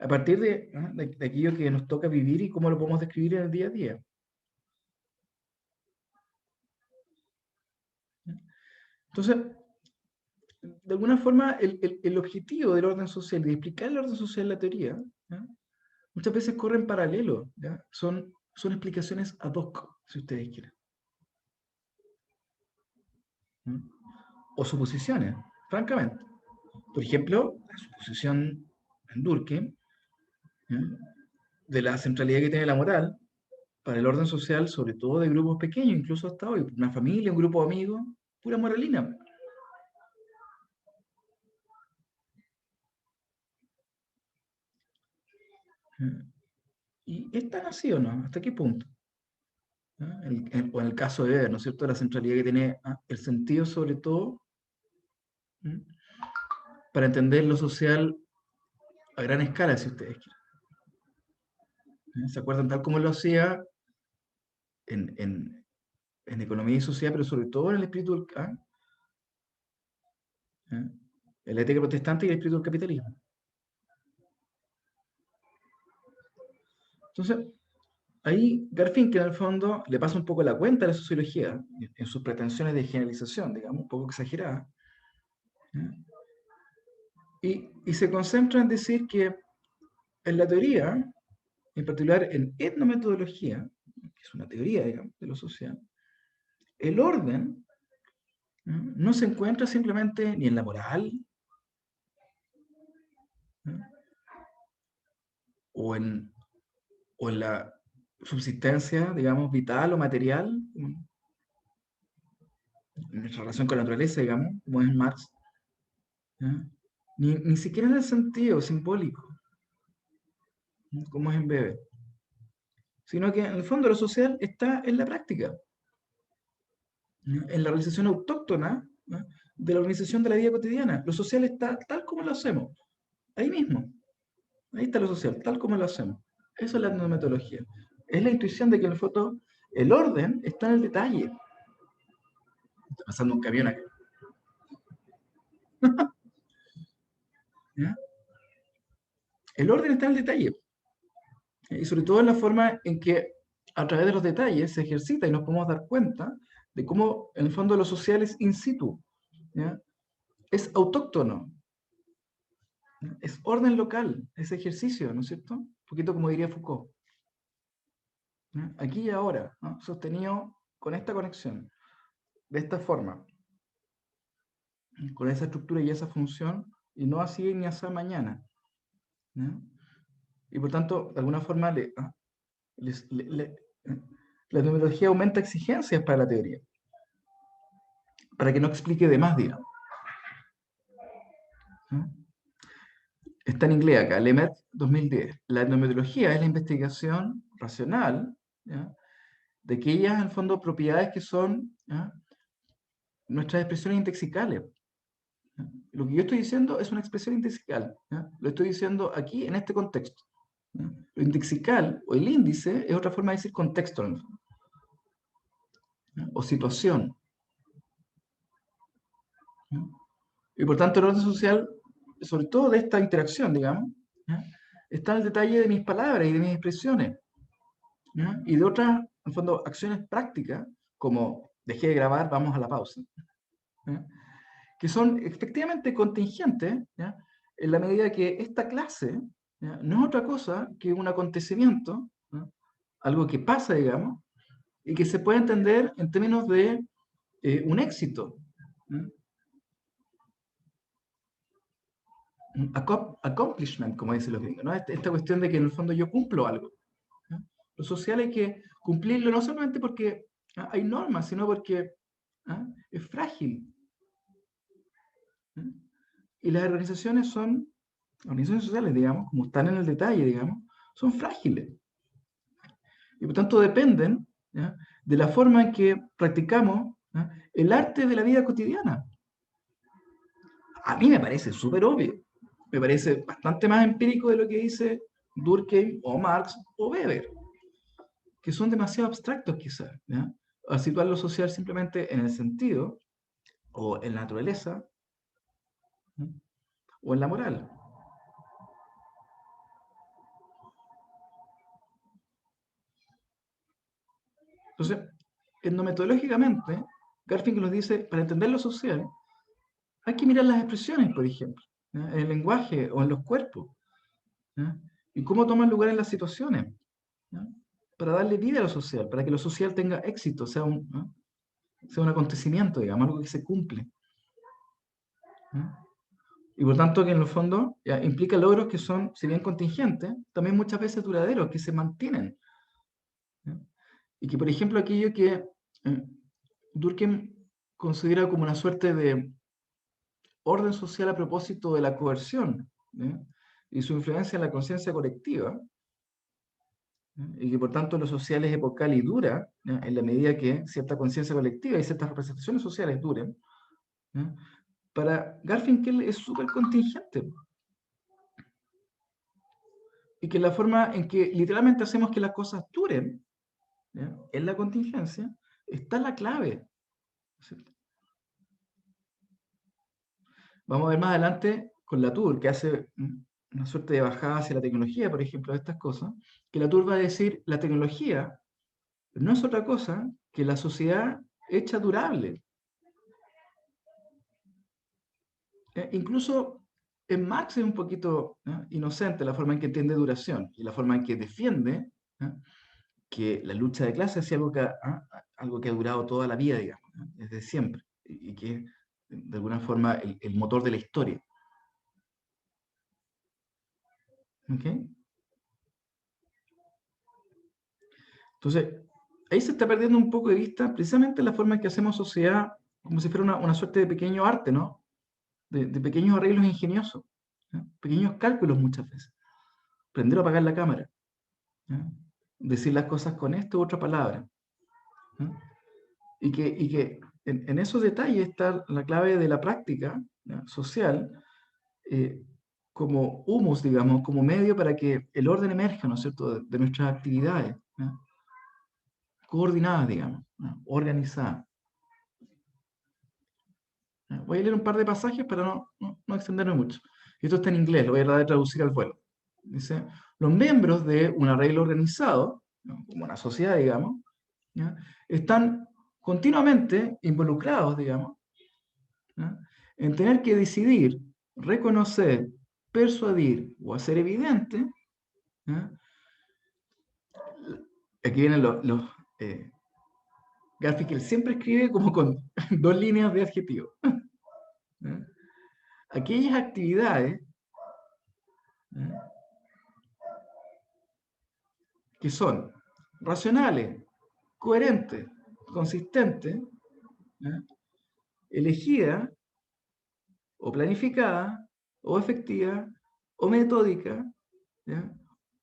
a partir de aquello que nos toca vivir y cómo lo podemos describir en el día a día. Entonces, de alguna forma, el objetivo del orden social, de explicar el orden social en la teoría, ¿ya? Muchas veces corre en paralelo, ¿ya? Son explicaciones ad hoc, si ustedes quieren. ¿Ya? O suposiciones, francamente. Por ejemplo, la suposición en Durkheim, ¿ya? De la centralidad que tiene la moral para el orden social, sobre todo de grupos pequeños, incluso hasta hoy, una familia, un grupo de amigos, pura moralina. ¿Y es tan así o no? ¿Hasta qué punto? O en el caso de Weber, ¿no es cierto? La centralidad que tiene el sentido, sobre todo, para entender lo social a gran escala, si ustedes quieren. ¿Se acuerdan tal como lo hacía en economía y sociedad, pero sobre todo en el espíritu del Kant? En la ética protestante y el espíritu del capitalismo. Entonces, ahí Garfinkel en el fondo le pasa un poco la cuenta a la sociología en sus pretensiones de generalización, digamos, un poco exageradas. Y se concentra en decir que en la teoría, en particular en etnometodología, que es una teoría, digamos, de lo social, el orden no se encuentra simplemente ni en la moral, o en la subsistencia, digamos, vital o material, en nuestra relación con la naturaleza, digamos, como es Marx, ni siquiera en el sentido simbólico, como es en Weber, sino que en el fondo lo social está en la práctica, en la realización autóctona de la organización de la vida cotidiana. Lo social está tal como lo hacemos, ahí mismo. Ahí está lo social, tal como lo hacemos. Eso es la etnometodología. Es la intuición de que en el fondo el orden está en el detalle. Está pasando un camión acá. ¿Ya? El orden está en el detalle. Y sobre todo en la forma en que a través de los detalles se ejercita y nos podemos dar cuenta de cómo en el fondo lo social es in situ. ¿Ya? Es autóctono. ¿Ya? Es orden local, es ejercicio, ¿no es cierto? Un poquito como diría Foucault. ¿Ya? Aquí y ahora, ¿no? Sostenido con esta conexión, de esta forma, con esa estructura y esa función, y no así ni hasta mañana. ¿No? Y por tanto, de alguna forma, la etnometodología aumenta exigencias para la teoría, para que no explique de más, digamos. ¿No? Está en inglés acá, Lemet 2010. La etnometodología es la investigación racional, ¿ya?, de aquellas, en el fondo, propiedades que son, ¿ya?, nuestras expresiones indexicales. Lo que yo estoy diciendo es una expresión indexical. ¿Ya? Lo estoy diciendo aquí en este contexto. ¿Ya? Lo indexical o el índice es otra forma de decir contexto, ¿no? ¿Ya? O situación. ¿Ya? Y por tanto el orden social, sobre todo de esta interacción, digamos, ¿ya?, está en el detalle de mis palabras y de mis expresiones. ¿Ya? Y de otras, en el fondo, acciones prácticas, como dejé de grabar, vamos a la pausa. ¿Ya? Que son efectivamente contingentes, ¿ya?, en la medida que esta clase, ¿ya?, no es otra cosa que un acontecimiento, ¿ya?, algo que pasa, digamos, y que se puede entender en términos de un éxito. ¿Ya? Un accomplishment, como dicen los gringos, ¿no? Esta cuestión de que en el fondo yo cumplo algo. ¿Ya? Lo social hay que cumplirlo no solamente porque hay normas, sino porque es frágil. ¿Ya? Y las organizaciones sociales, digamos, como están en el detalle, digamos, son frágiles. Y por tanto dependen, ¿ya?, de la forma en que practicamos, ¿ya?, el arte de la vida cotidiana. A mí me parece súper obvio. Me parece bastante más empírico de lo que dice Durkheim o Marx o Weber, que son demasiado abstractos quizás, ¿ya?, al situar lo social simplemente en el sentido, o en la naturaleza, ¿ya?, o en la moral. Entonces, etnometodológicamente, Garfinkel nos dice, para entender lo social, hay que mirar las expresiones, por ejemplo, ¿ya?, en el lenguaje o en los cuerpos, ¿ya?, y cómo toman lugar en las situaciones, ¿ya?, para darle vida a lo social, para que lo social tenga éxito, sea un acontecimiento, digamos, algo que se cumple. ¿Ya? Y por tanto que en el fondo ya implica logros que son, si bien contingentes, también muchas veces duraderos, que se mantienen. ¿Ya? Y que, por ejemplo, aquello que Durkheim considera como una suerte de orden social a propósito de la coerción, ¿ya?, y su influencia en la conciencia colectiva, ¿ya?, y que por tanto lo social es epocal y dura, ¿ya?, en la medida que cierta conciencia colectiva y ciertas representaciones sociales duren, ¿ya?, para Garfinkel es súper contingente. y que la forma en que literalmente hacemos que las cosas duren, ¿ya?, en la contingencia, está la clave, ¿cierto? Vamos a ver más adelante con Latour, que hace una suerte de bajada hacia la tecnología, por ejemplo, de estas cosas, que Latour va a decir, la tecnología no es otra cosa que la sociedad hecha durable. Incluso en Marx es un poquito, ¿no?, inocente la forma en que entiende duración y la forma en que defiende, ¿no?, que la lucha de clases es algo que ha durado toda la vida, digamos, ¿no?, desde siempre, y que es de alguna forma el motor de la historia. ¿Ok? Entonces, ahí se está perdiendo un poco de vista precisamente la forma en que hacemos sociedad, como si fuera una suerte de pequeño arte, ¿no? De pequeños arreglos ingeniosos, ¿no?, pequeños cálculos muchas veces. Prender o apagar la cámara, ¿no?, decir las cosas con esto u otra palabra, ¿no? Y que en esos detalles está la clave de la práctica, ¿no?, social, como humus, digamos, como medio para que el orden emerja, ¿no es cierto?, de nuestras actividades, ¿no?, coordinadas, digamos, ¿no?, organizadas. Voy a leer un par de pasajes para no extenderme mucho. Esto está en inglés, lo voy a tratar de traducir al vuelo. Dice, los miembros de un arreglo organizado, ¿no?, como una sociedad, digamos, ¿ya?, están continuamente involucrados, digamos, ¿ya?, en tener que decidir, reconocer, persuadir o hacer evidente, ¿ya? Aquí vienen los Garfinkel siempre escribe como con 2 líneas de adjetivo, ¿ya?, aquellas actividades, ¿ya?, que son racionales, coherentes, consistentes, ¿ya?, elegidas, o planificadas, o efectivas, o metódicas, ¿ya?,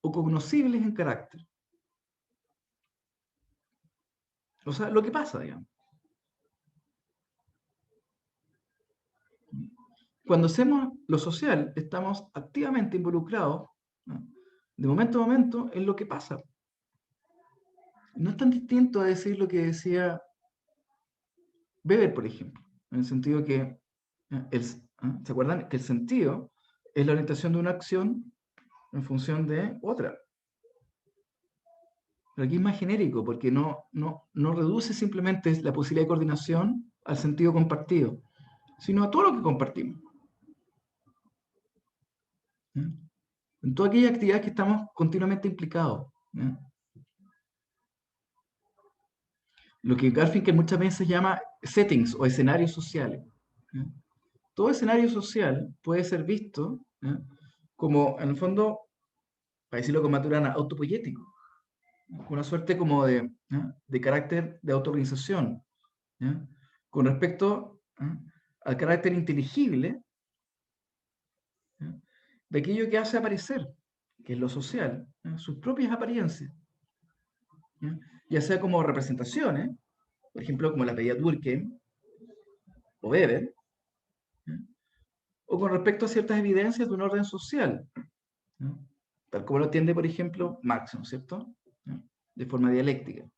o cognoscibles en carácter. O sea, lo que pasa, digamos. Cuando hacemos lo social, estamos activamente involucrados, ¿no?, de momento a momento en lo que pasa. No es tan distinto a decir lo que decía Weber, por ejemplo, en el sentido que, ¿se acuerdan? Que el sentido es la orientación de una acción en función de otra. Pero aquí es más genérico, porque no reduce simplemente la posibilidad de coordinación al sentido compartido, sino a todo lo que compartimos. ¿Ya? En todas aquellas actividades que estamos continuamente implicados, ¿ya?, lo que Garfinkel muchas veces llama settings o escenarios sociales, ¿ya? Todo escenario social puede ser visto, ¿ya?, como, en el fondo, para decirlo con Maturana, autopoyético, una suerte como de carácter de autoorganización, ¿ya?, con respecto, ¿ya?, al carácter inteligible, ¿ya?, de aquello que hace aparecer, que es lo social, ¿ya?, sus propias apariencias, ¿ya?, ya sea como representaciones, por ejemplo, como la pedía Durkheim o Weber, ¿ya?, o con respecto a ciertas evidencias de un orden social, ¿no?, tal como lo entiende, por ejemplo, Marx, ¿no es cierto?, ¿ya?, de forma dialéctica.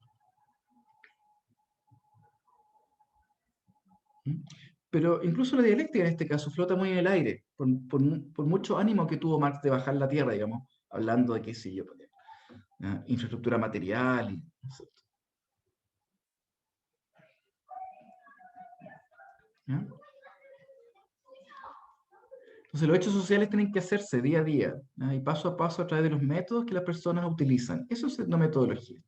¿Mm? Pero incluso la dialéctica en este caso flota muy en el aire, por mucho ánimo que tuvo Marx de bajar la tierra, digamos, hablando de qué sé yo, ¿ya?, infraestructura material, ¿no es cierto?, ¿ya? Entonces los hechos sociales tienen que hacerse día a día, ¿ya?, y paso a paso a través de los métodos que las personas utilizan. Eso es una metodología.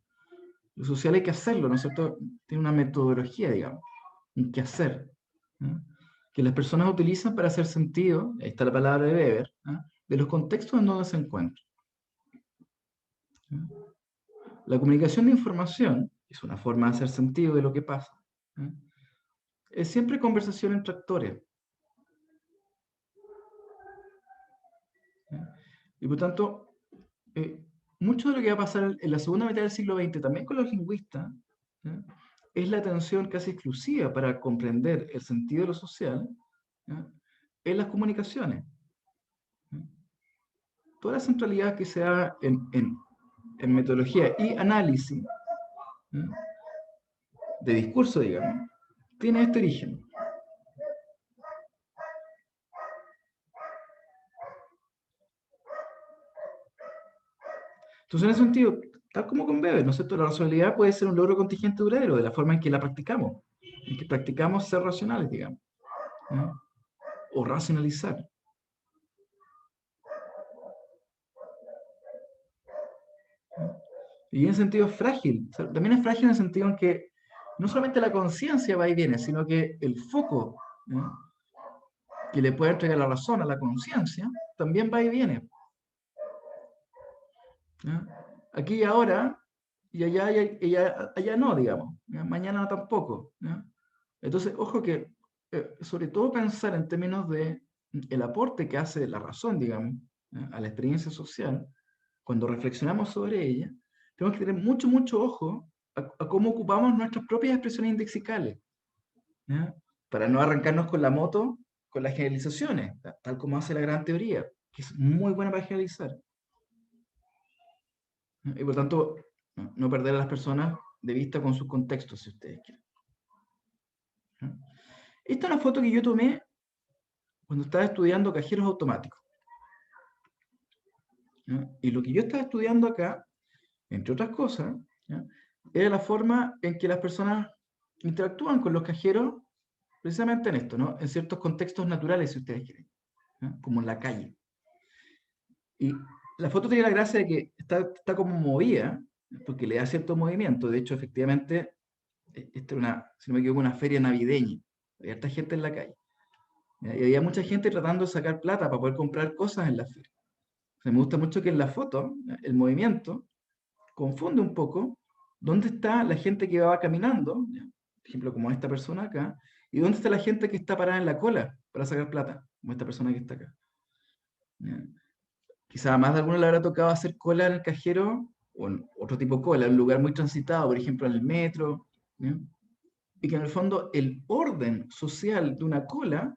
Lo social hay que hacerlo, ¿no es cierto? Tiene una metodología, digamos, un qué hacer, ¿ya?, que las personas utilizan para hacer sentido, ahí está la palabra de Weber, ¿ya?, de los contextos en donde se encuentran, ¿ya? La comunicación de información es una forma de hacer sentido de lo que pasa, ¿ya?, es siempre conversación entre actores, ¿ya? Y por tanto, mucho de lo que va a pasar en la segunda mitad del siglo XX, también con los lingüistas, ¿ya?, es la atención casi exclusiva para comprender el sentido de lo social, ¿ya?, en las comunicaciones, ¿ya? toda la centralidad que se da en metodología y análisis, ¿eh? De discurso, digamos, tiene este origen. Entonces, en ese sentido, tal como con Weber, ¿no es cierto? La racionalidad puede ser un logro contingente duradero de la forma en que la practicamos, en que practicamos ser racionales, digamos, ¿no? O racionalizar. Y en ese sentido es frágil. O sea, también es frágil en el sentido en que no solamente la conciencia va y viene, sino que el foco, ¿no?, que le puede entregar la razón a la conciencia también va y viene, ¿no? Aquí y ahora, y allá no, digamos, ¿no? Mañana tampoco, ¿no? Entonces, ojo que, sobre todo pensar en términos de el aporte que hace la razón, digamos, ¿no?, a la experiencia social, cuando reflexionamos sobre ella, tenemos que tener mucho, mucho ojo a cómo ocupamos nuestras propias expresiones indexicales, ¿no?, para no arrancarnos con la moto, con las generalizaciones, tal como hace la gran teoría, que es muy buena para generalizar. Y por tanto, no perder a las personas de vista con sus contextos, si ustedes quieren. Esta es una foto que yo tomé cuando estaba estudiando cajeros automáticos, ¿no? Y lo que yo estaba estudiando acá, entre otras cosas, ¿no?, era la forma en que las personas interactúan con los cajeros, precisamente en esto, ¿no?, en ciertos contextos naturales, si ustedes quieren, ¿no?, como en la calle. Y la foto tiene la gracia de que está como movida, porque le da cierto movimiento. De hecho, efectivamente, esta era si no me equivoco, una feria navideña. Había harta gente en la calle, ¿ya? Y había mucha gente tratando de sacar plata para poder comprar cosas en la feria. O sea, me gusta mucho que en la foto, el movimiento confunde un poco dónde está la gente que va caminando, ¿ya?, por ejemplo, como esta persona acá, y dónde está la gente que está parada en la cola para sacar plata, como esta persona que está acá, ¿ya? Quizá a más de alguno le habrá tocado hacer cola en el cajero, o en otro tipo de cola, en un lugar muy transitado, por ejemplo, en el metro, ¿ya?, y que en el fondo el orden social de una cola,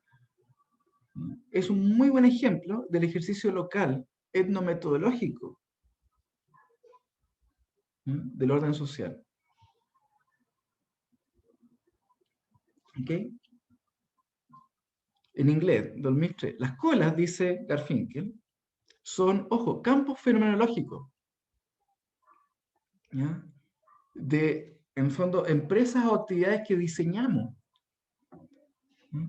¿ya?, es un muy buen ejemplo del ejercicio local etnometodológico, ¿ya?, del orden social. ¿Ok? En inglés, 2003, las colas, dice Garfinkel, son, ojo, campos fenomenológicos, ¿ya?, de, en fondo, empresas o actividades que diseñamos. ¿Ya?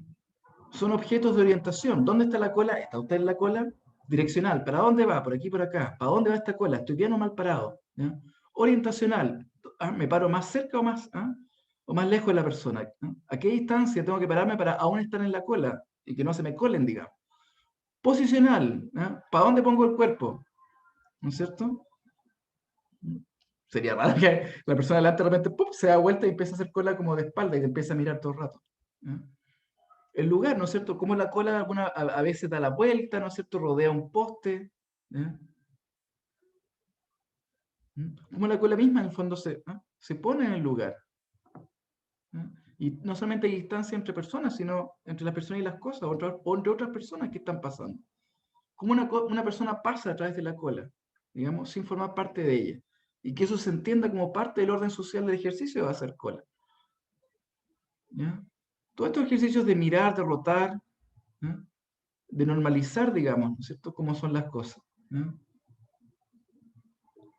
Son objetos de orientación. ¿Dónde está la cola? ¿Está usted en la cola? Direccional. ¿Para dónde va? Por aquí, por acá. ¿Para dónde va esta cola? ¿Estoy bien o mal parado? ¿Ya? Orientacional. ¿Me paro más cerca o más lejos de la persona? ¿Ya? ¿A qué distancia tengo que pararme para aún estar en la cola y que no se me colen, digamos? Posicional. ¿Ya? ¿Para dónde pongo el cuerpo? ¿No es cierto? Sería raro que la persona delante de repente ¡pum!, se da vuelta y empieza a hacer cola como de espalda y te empieza a mirar todo el rato, ¿ya? El lugar, ¿no es cierto? Como la cola a veces da la vuelta, ¿no es cierto? Rodea un poste, ¿ya? Como la cola misma en el fondo se pone en el lugar, ¿ya? Y no solamente hay distancia entre personas, sino entre las personas y las cosas, o entre otras personas que están pasando. Como una persona pasa a través de la cola, digamos, sin formar parte de ella. Y que eso se entienda como parte del orden social del ejercicio de hacer cola, ¿ya? Todos estos ejercicios de mirar, de rotar, ¿ya?, de normalizar, digamos, ¿no es cierto?, cómo son las cosas, ¿ya?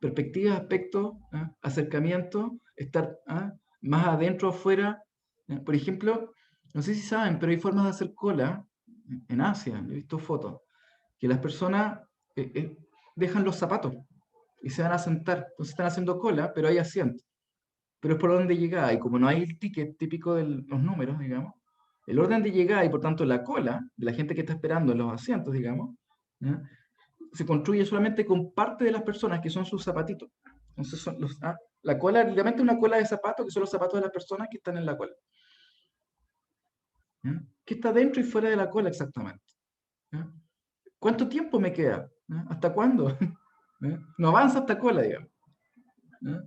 Perspectivas, aspectos, ¿ya?, acercamiento, estar más adentro o afuera, ¿ya? Por ejemplo, no sé si saben, pero hay formas de hacer cola en Asia, he visto fotos, que las personas dejan los zapatos y se van a sentar. Entonces están haciendo cola, pero hay asiento. Pero es por orden de llegada, y como no hay el ticket típico de los números, digamos, el orden de llegada y por tanto la cola de la gente que está esperando en los asientos, digamos, ¿ya?, se construye solamente con parte de las personas que son sus zapatitos. Entonces la cola, realmente una cola de zapatos, que son los zapatos de las personas que están en la cola, ¿ya?, que está dentro y fuera de la cola exactamente, ¿ya? ¿Cuánto tiempo me queda? ¿Ya? ¿Hasta cuándo? ¿Ya? No avanza esta cola, digamos, ¿ya?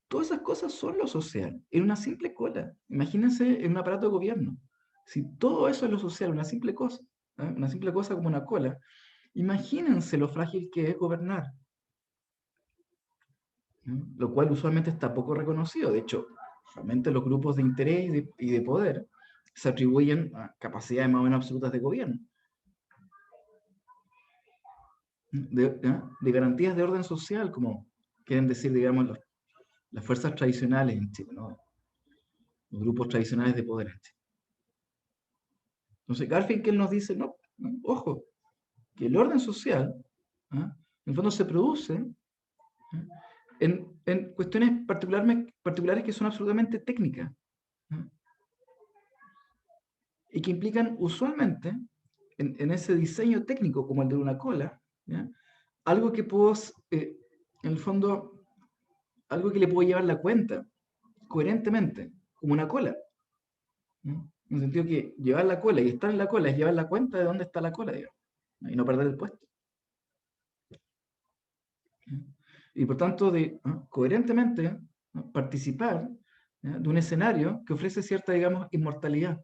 Todas esas cosas son lo social, en una simple cola. Imagínense en un aparato de gobierno. Si todo eso es lo social, una simple cosa, una simple cosa como una cola, imagínense lo frágil que es gobernar. Lo cual usualmente está poco reconocido. De hecho, usualmente los grupos de interés y de poder se atribuyen a capacidades más o menos absolutas de gobierno. De garantías de orden social, como quieren decir, digamos, las fuerzas tradicionales en Chile, ¿no? Los grupos tradicionales de poder en Chile. Entonces, Garfinkel nos dice, no, ojo, que el orden social, en el fondo se produce en cuestiones particulares que son absolutamente técnicas, y que implican usualmente, en ese diseño técnico como el de una cola, ¿ya? Algo que puedo, en el fondo, algo que le puedo llevar la cuenta coherentemente, como una cola. En el sentido que llevar la cola y estar en la cola es llevar la cuenta de dónde está la cola, digamos, y no perder el puesto. Y por tanto, coherentemente participar de un escenario que ofrece cierta, digamos, inmortalidad.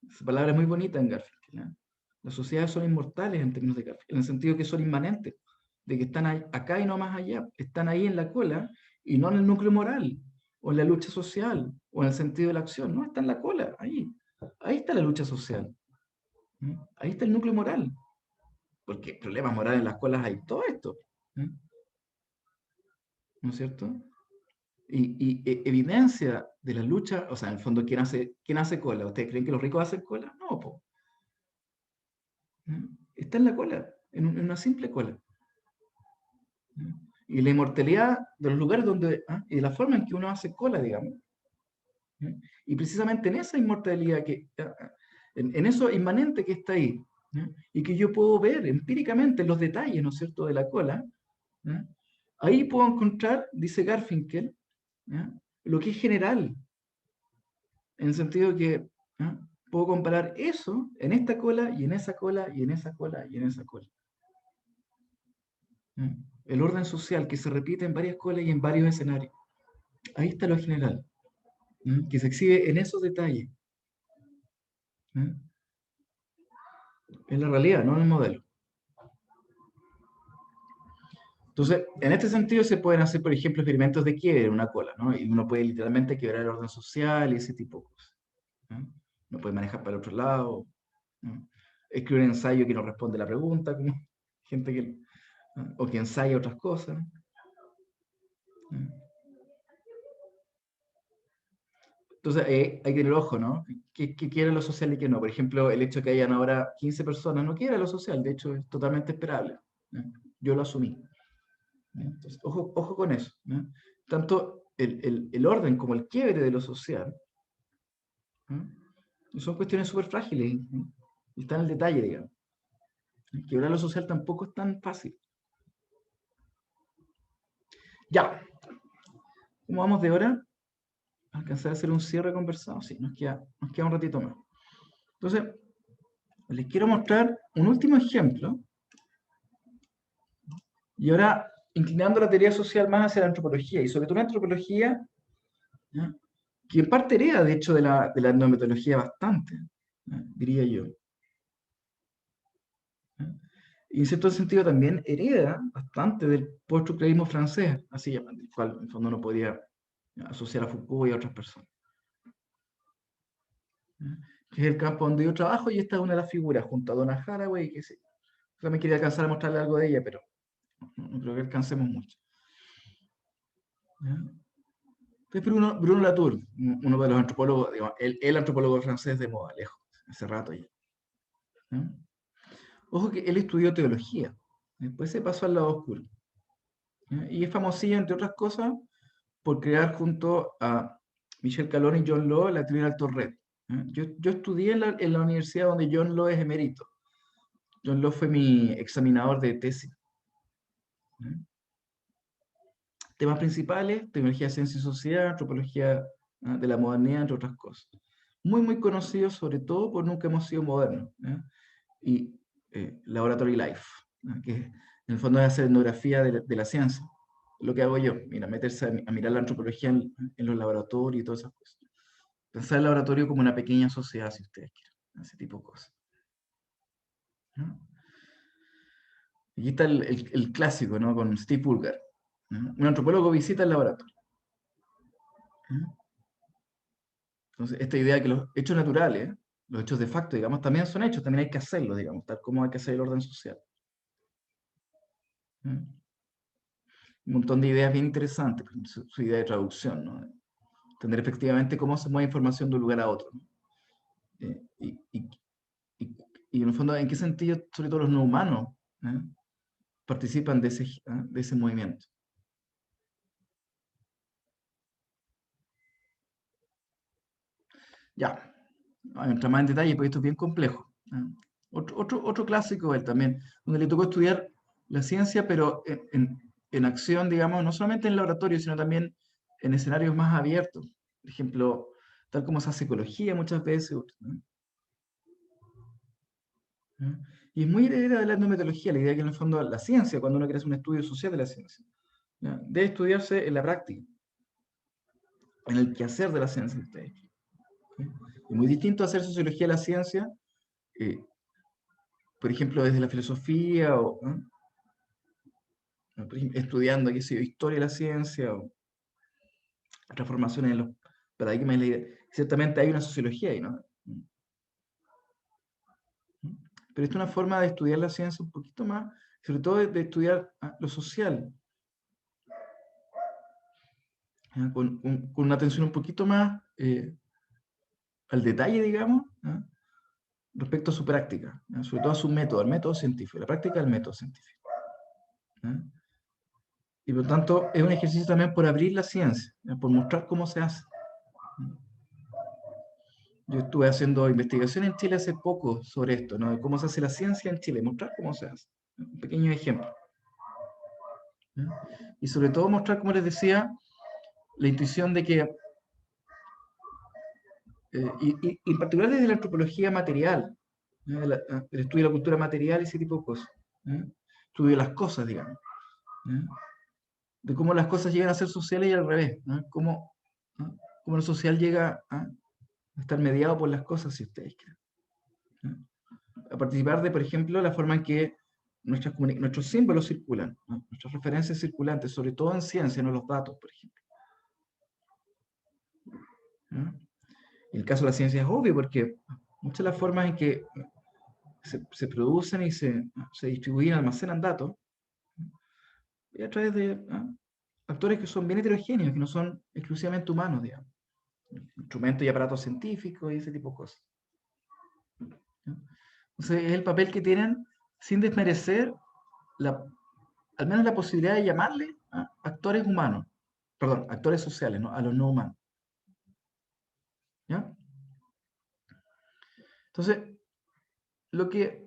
Esa palabra es muy bonita en Garfinkel, ¿no? Las sociedades son inmortales en términos de Garfinkel, en el sentido que son inmanentes, de que están acá y no más allá, están ahí en la cola y no en el núcleo moral, o en la lucha social, o en el sentido de la acción, no, está en la cola, ahí está la lucha social, ahí está el núcleo moral, porque problemas morales en las colas hay todo esto, ¿no es cierto? Y evidencia de la lucha, o sea, en el fondo, ¿quién hace cola? ¿Ustedes creen que los ricos hacen cola? No, po. Está en la cola, en una simple cola. Y la inmortalidad de los lugares donde, y de la forma en que uno hace cola, digamos. Y precisamente en esa inmortalidad, en eso inmanente que está ahí, y que yo puedo ver empíricamente los detalles, ¿no es cierto?, de la cola, ahí puedo encontrar, dice Garfinkel, lo que es general, en el sentido que puedo comparar eso en esta cola y en esa cola y en esa cola y en esa cola. El orden social que se repite en varias colas y en varios escenarios. Ahí está lo general, que se exhibe en esos detalles. Es la realidad, no en el modelo. Entonces, en este sentido se pueden hacer, por ejemplo, experimentos de quiebre en una cola, ¿no? Y uno puede literalmente quebrar el orden social y ese tipo de cosas. Uno puede manejar para el otro lado, escribir un ensayo que no responde a la pregunta, como gente que, o que ensaya otras cosas. Entonces, hay que tener ojo, ¿no? ¿Qué quiere lo social y qué no? Por ejemplo, el hecho de que hayan ahora 15 personas no quiere lo social, de hecho es totalmente esperable. Yo lo asumí. Entonces, ojo con eso. Tanto el orden como el quiebre de lo social son cuestiones súper frágiles, y están en el detalle, digamos. Quebrar lo social tampoco es tan fácil. Ya. ¿Cómo vamos de hora? ¿Alcanzar a hacer un cierre conversado? Sí, nos queda un ratito más. Entonces, les quiero mostrar un último ejemplo. Y ahora, inclinando la teoría social más hacia la antropología, y sobre todo la antropología, que en parte hereda, de hecho, de la etnometodología bastante, diría yo. Y en cierto sentido también hereda bastante del post-estructuralismo francés, así llaman, el cual en el fondo no podía asociar a Foucault y a otras personas. Que es el campo donde yo trabajo, y esta es una de las figuras, junto a Donna Haraway, que sí. Yo me quería alcanzar a mostrarle algo de ella, pero no creo que alcancemos mucho. Es Bruno Latour, uno de los antropólogos, digamos, el antropólogo francés de moda, lejos, hace rato ya. Ojo que él estudió teología, después se pasó al lado oscuro. Y es famosilla, entre otras cosas, por crear junto a Michel Calón y John Law la teoría del alto red. Yo estudié en la universidad donde John Law es emérito. John Law fue mi examinador de tesis. Temas principales: tecnología, ciencia y sociedad, antropología de la modernidad, entre otras cosas. Muy, muy conocido, sobre todo por Nunca hemos sido modernos. Y Laboratory Life, que en el fondo es hacer etnografía de la ciencia. Lo que hago yo, mira, meterse a mirar la antropología en los laboratorios y todas esas cosas. Pensar el laboratorio como una pequeña sociedad, si ustedes quieren, ese tipo de cosas. ¿no? Aquí está el clásico, ¿no? Con Steve Bulgar, ¿no? Un antropólogo visita el laboratorio, ¿no? Entonces, esta idea de que los hechos naturales, los hechos de facto, digamos, también son hechos, también hay que hacerlos, digamos, tal como hay que hacer el orden social, ¿no? Un montón de ideas bien interesantes, su idea de traducción, ¿no? Entender efectivamente cómo se mueve información de un lugar a otro, ¿no? Y en el fondo, ¿en qué sentido, sobre todo los no humanos, participan de ese movimiento? Ya, entra más en detalle, porque esto es bien complejo. Otro clásico él también, donde le tocó estudiar la ciencia, pero en acción, digamos, no solamente en laboratorio, sino también en escenarios más abiertos. Por ejemplo, tal como se hace psicología muchas veces, ¿no? Y es muy heredera de la etnometodología, la idea que en el fondo la ciencia, cuando uno quiere hacer un estudio social de la ciencia, ¿ya? Debe estudiarse en la práctica, en el quehacer de la ciencia. Es muy distinto hacer sociología de la ciencia, por ejemplo, desde la filosofía, ¿no? Por ejemplo, estudiando, qué sé yo, historia de la ciencia, o transformaciones en los paradigmas de la idea. Ciertamente hay una sociología ahí, ¿no? Pero es una forma de estudiar la ciencia un poquito más, sobre todo de estudiar lo social, con una atención un poquito más al detalle, digamos, respecto a su práctica, sobre todo a su método, al método científico, la práctica del método científico. Y por lo tanto es un ejercicio también por abrir la ciencia, por mostrar cómo se hace. Yo estuve haciendo investigación en Chile hace poco sobre esto, ¿no? De cómo se hace la ciencia en Chile, mostrar cómo se hace. Un pequeño ejemplo. Y sobre todo mostrar, como les decía, la intuición de que, y en particular desde la antropología material, ¿no? El estudio de la cultura material y ese tipo de cosas. Estudio de las cosas, digamos. De cómo las cosas llegan a ser sociales y al revés. Cómo lo social llega a estar mediado por las cosas, si ustedes quieren. A participar de, por ejemplo, la forma en que nuestros símbolos circulan, ¿no? Nuestras referencias circulantes, sobre todo en ciencia, no los datos, por ejemplo. ¿No? En el caso de la ciencia es obvio, porque muchas de las formas en que se producen y se distribuyen, almacenan datos, y a través de actores que son bien heterogéneos, que no son exclusivamente humanos, digamos. Instrumentos y aparatos científicos y ese tipo de cosas. ¿No? Entonces es el papel que tienen sin desmerecer al menos la posibilidad de llamarle actores humanos, perdón, actores sociales, ¿no? A los no humanos. ¿Ya? Entonces, lo que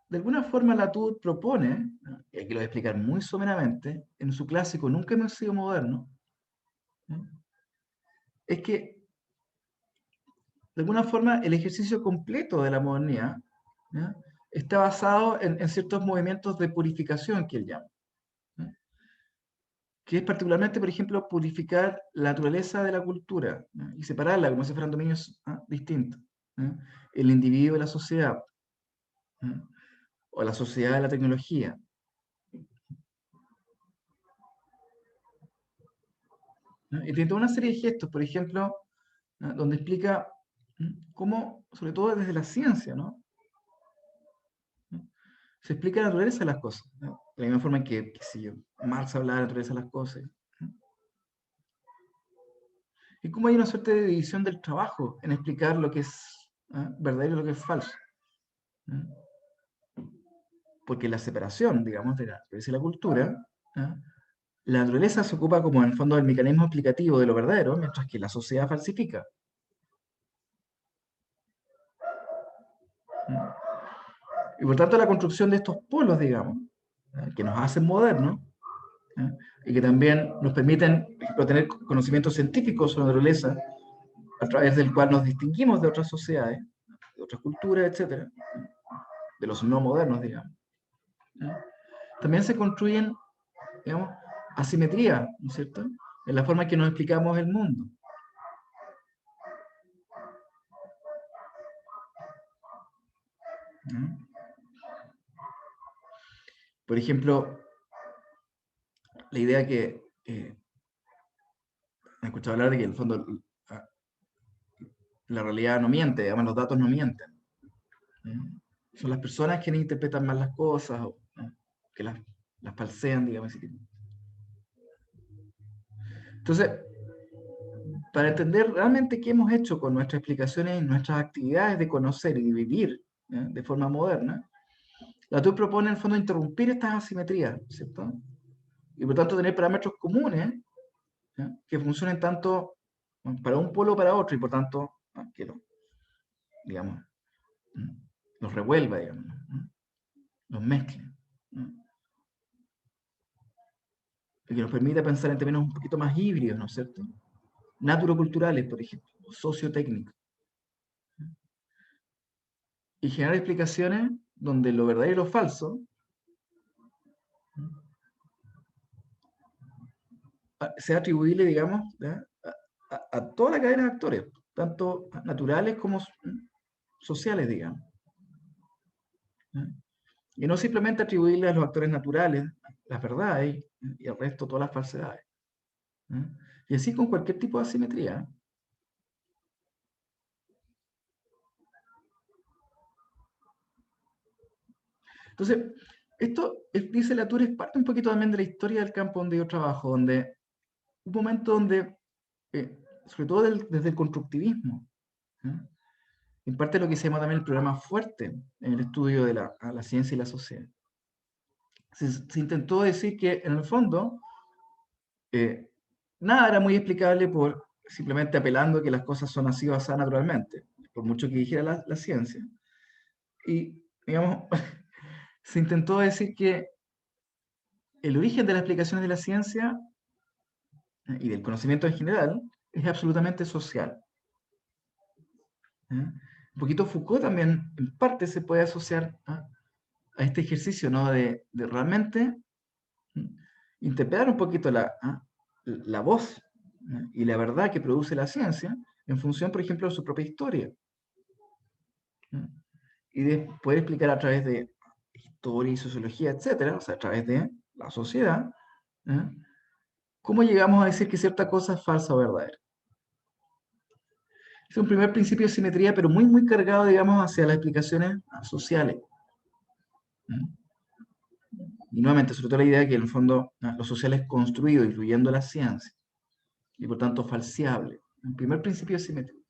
de alguna forma Latour propone, ¿no? Y aquí lo voy a explicar muy someramente, en su clásico Nunca hemos sido modernos, ¿no? Es que de alguna forma el ejercicio completo de la modernidad, ¿no? Está basado en ciertos movimientos de purificación que él llama, ¿no? Que es particularmente, por ejemplo, purificar la naturaleza de la cultura, ¿no? Y separarla como si fueran dominios distintos, ¿no? El individuo de la sociedad, ¿no? O la sociedad de la tecnología. ¿No? Y tiene toda una serie de gestos, por ejemplo, ¿no? Donde explica cómo, sobre todo desde la ciencia, ¿no? Se explica la naturaleza de las cosas, ¿no? De la misma forma en que, qué sé yo, Marx habla de la naturaleza de las cosas, ¿no? Y cómo hay una suerte de división del trabajo en explicar lo que es verdadero y lo que es falso, ¿no? Porque la separación, digamos, de la naturaleza y la cultura, ¿no? La naturaleza se ocupa como en el fondo del mecanismo explicativo de lo verdadero, mientras que la sociedad falsifica. ¿No? Y por tanto la construcción de estos polos, digamos, que nos hacen modernos, y que también nos permiten, por ejemplo, tener conocimientos científicos sobre la naturaleza, a través del cual nos distinguimos de otras sociedades, de otras culturas, etcétera, de los no modernos, digamos. También se construyen, digamos, asimetría, ¿no es cierto?, en la forma en que nos explicamos el mundo. Por ejemplo, la idea que he escuchado hablar de que en el fondo la realidad no miente, además los datos no mienten. Son las personas quienes interpretan mal las cosas, o que las falsean, digamos así. Entonces, para entender realmente qué hemos hecho con nuestras explicaciones y nuestras actividades de conocer y de vivir de forma moderna, Latour propone en el fondo interrumpir estas asimetrías, ¿cierto? Y por tanto tener parámetros comunes que funcionen tanto para un polo o para otro, y por tanto que digamos, los revuelva, digamos, los mezcle. Y que nos permita pensar en términos un poquito más híbridos, ¿no es cierto? Naturoculturales, por ejemplo, sociotécnicos. Y generar explicaciones donde lo verdadero y lo falso sea atribuible, digamos, a toda la cadena de actores, tanto naturales como sociales, digamos. Y no simplemente atribuirle a los actores naturales las verdades y al resto todas las falsedades. Y así con cualquier tipo de asimetría. Entonces, esto, dice Latour, es parte un poquito también de la historia del campo donde yo trabajo, donde un momento donde, sobre todo desde el constructivismo, en parte lo que se llama también el programa fuerte en el estudio de la ciencia y la sociedad. Se intentó decir que, en el fondo, nada era muy explicable por simplemente apelando que las cosas son así basadas naturalmente, por mucho que dijera la ciencia. Y, digamos, se intentó decir que el origen de las explicaciones de la ciencia y del conocimiento en general es absolutamente social. Un poquito Foucault también, en parte, se puede asociar a este ejercicio, ¿no? de realmente interpretar un poquito la voz y la verdad que produce la ciencia en función, por ejemplo, de su propia historia. Y de poder explicar a través de historia y sociología, etcétera, o sea, a través de la sociedad, cómo llegamos a decir que cierta cosa es falsa o verdadera. Es un primer principio de simetría, pero muy, muy cargado, digamos, hacia las explicaciones sociales. Y nuevamente, sobre todo la idea de que en el fondo lo social es construido, incluyendo la ciencia, y por tanto falseable. Un primer principio de simetría.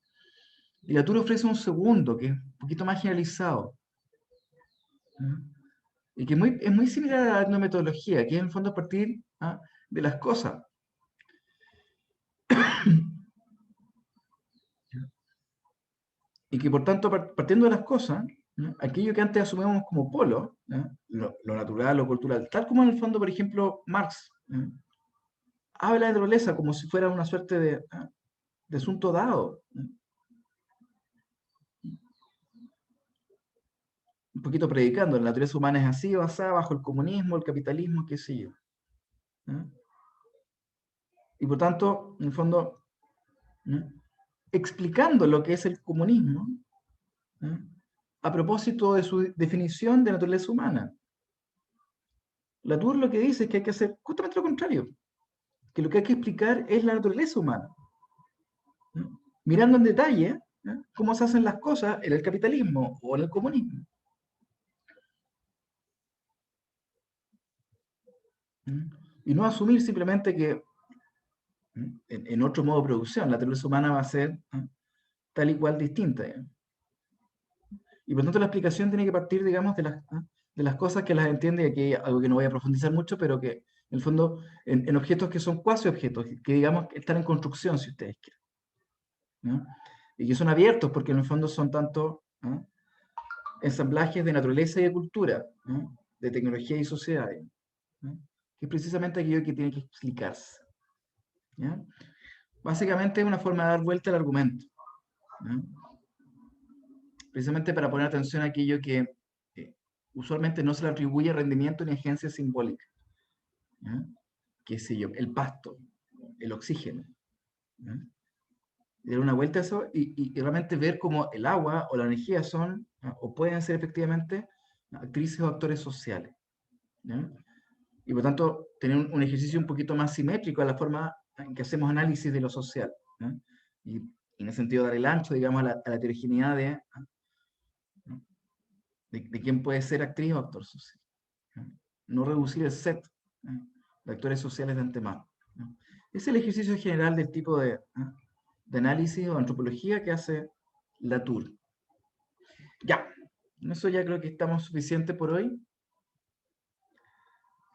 Y Latour ofrece un segundo, que es un poquito más generalizado, y que es muy similar a la etnometodología, que es en el fondo a partir de las cosas. Y que por tanto, partiendo de las cosas, aquello que antes asumíamos como polo, lo natural, lo cultural, tal como en el fondo, por ejemplo, Marx habla de la naturaleza como si fuera una suerte de asunto dado. Un poquito predicando, la naturaleza humana es así, basada bajo el comunismo, el capitalismo, qué sé yo. Y por tanto, en el fondo, explicando lo que es el comunismo, a propósito de su definición de naturaleza humana. Latour lo que dice es que hay que hacer justamente lo contrario, que lo que hay que explicar es la naturaleza humana, mirando en detalle cómo se hacen las cosas en el capitalismo o en el comunismo. Y no asumir simplemente que en otro modo de producción la naturaleza humana va a ser tal y cual distinta. Y por tanto la explicación tiene que partir, digamos, de las cosas que las entiende, y aquí hay algo que no voy a profundizar mucho, pero que en el fondo, en objetos que son cuasi objetos, que digamos están en construcción, si ustedes quieren, ¿no? Y que son abiertos, porque en el fondo son tanto ensamblajes de naturaleza y de cultura, ¿no? De tecnología y sociedad, ¿no? Que es precisamente aquello que tiene que explicarse. ¿Ya? Básicamente es una forma de dar vuelta al argumento, ¿no? Precisamente para poner atención a aquello que usualmente no se le atribuye rendimiento ni agencia simbólica. ¿Ya? Qué sé yo, el pasto, el oxígeno. ¿Ya? Dar una vuelta a eso y realmente ver cómo el agua o la energía son, o pueden ser efectivamente, actrices o actores sociales. ¿ya? Y por tanto, tener un ejercicio un poquito más simétrico a la forma en que hacemos análisis de lo social, ¿ya? Y en ese sentido dar el ancho, digamos, a la heterogeneidad de quién puede ser actriz o actor social, ¿ya? No reducir el set, ¿ya?, de actores sociales de antemano, ¿ya? Es el ejercicio general del tipo de análisis o antropología que hace Latour. Ya, con eso ya creo que estamos suficientes por hoy.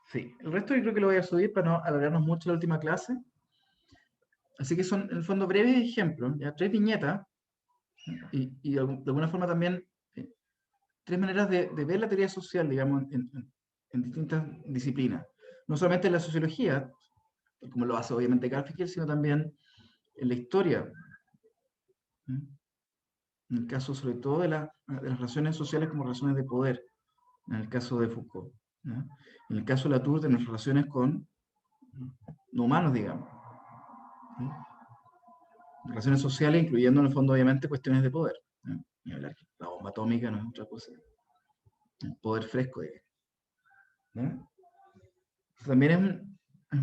Sí, el resto yo creo que lo voy a subir para no alargarnos mucho la última clase. Así que son, en el fondo, breves ejemplos, ya 3 viñetas, y de alguna forma también 3 maneras de ver la teoría social, digamos, en distintas disciplinas. No solamente en la sociología, como lo hace obviamente Garfinkel, sino también en la historia. En el caso sobre todo de las relaciones sociales como relaciones de poder, en el caso de Foucault, ¿no? En el caso de Latour, de nuestras relaciones con no humanos, digamos, ¿no? Relaciones sociales, incluyendo en el fondo obviamente cuestiones de poder, ¿no? Ni hablar que la bomba atómica no es otra cosa, el poder fresco, digamos, ¿no? También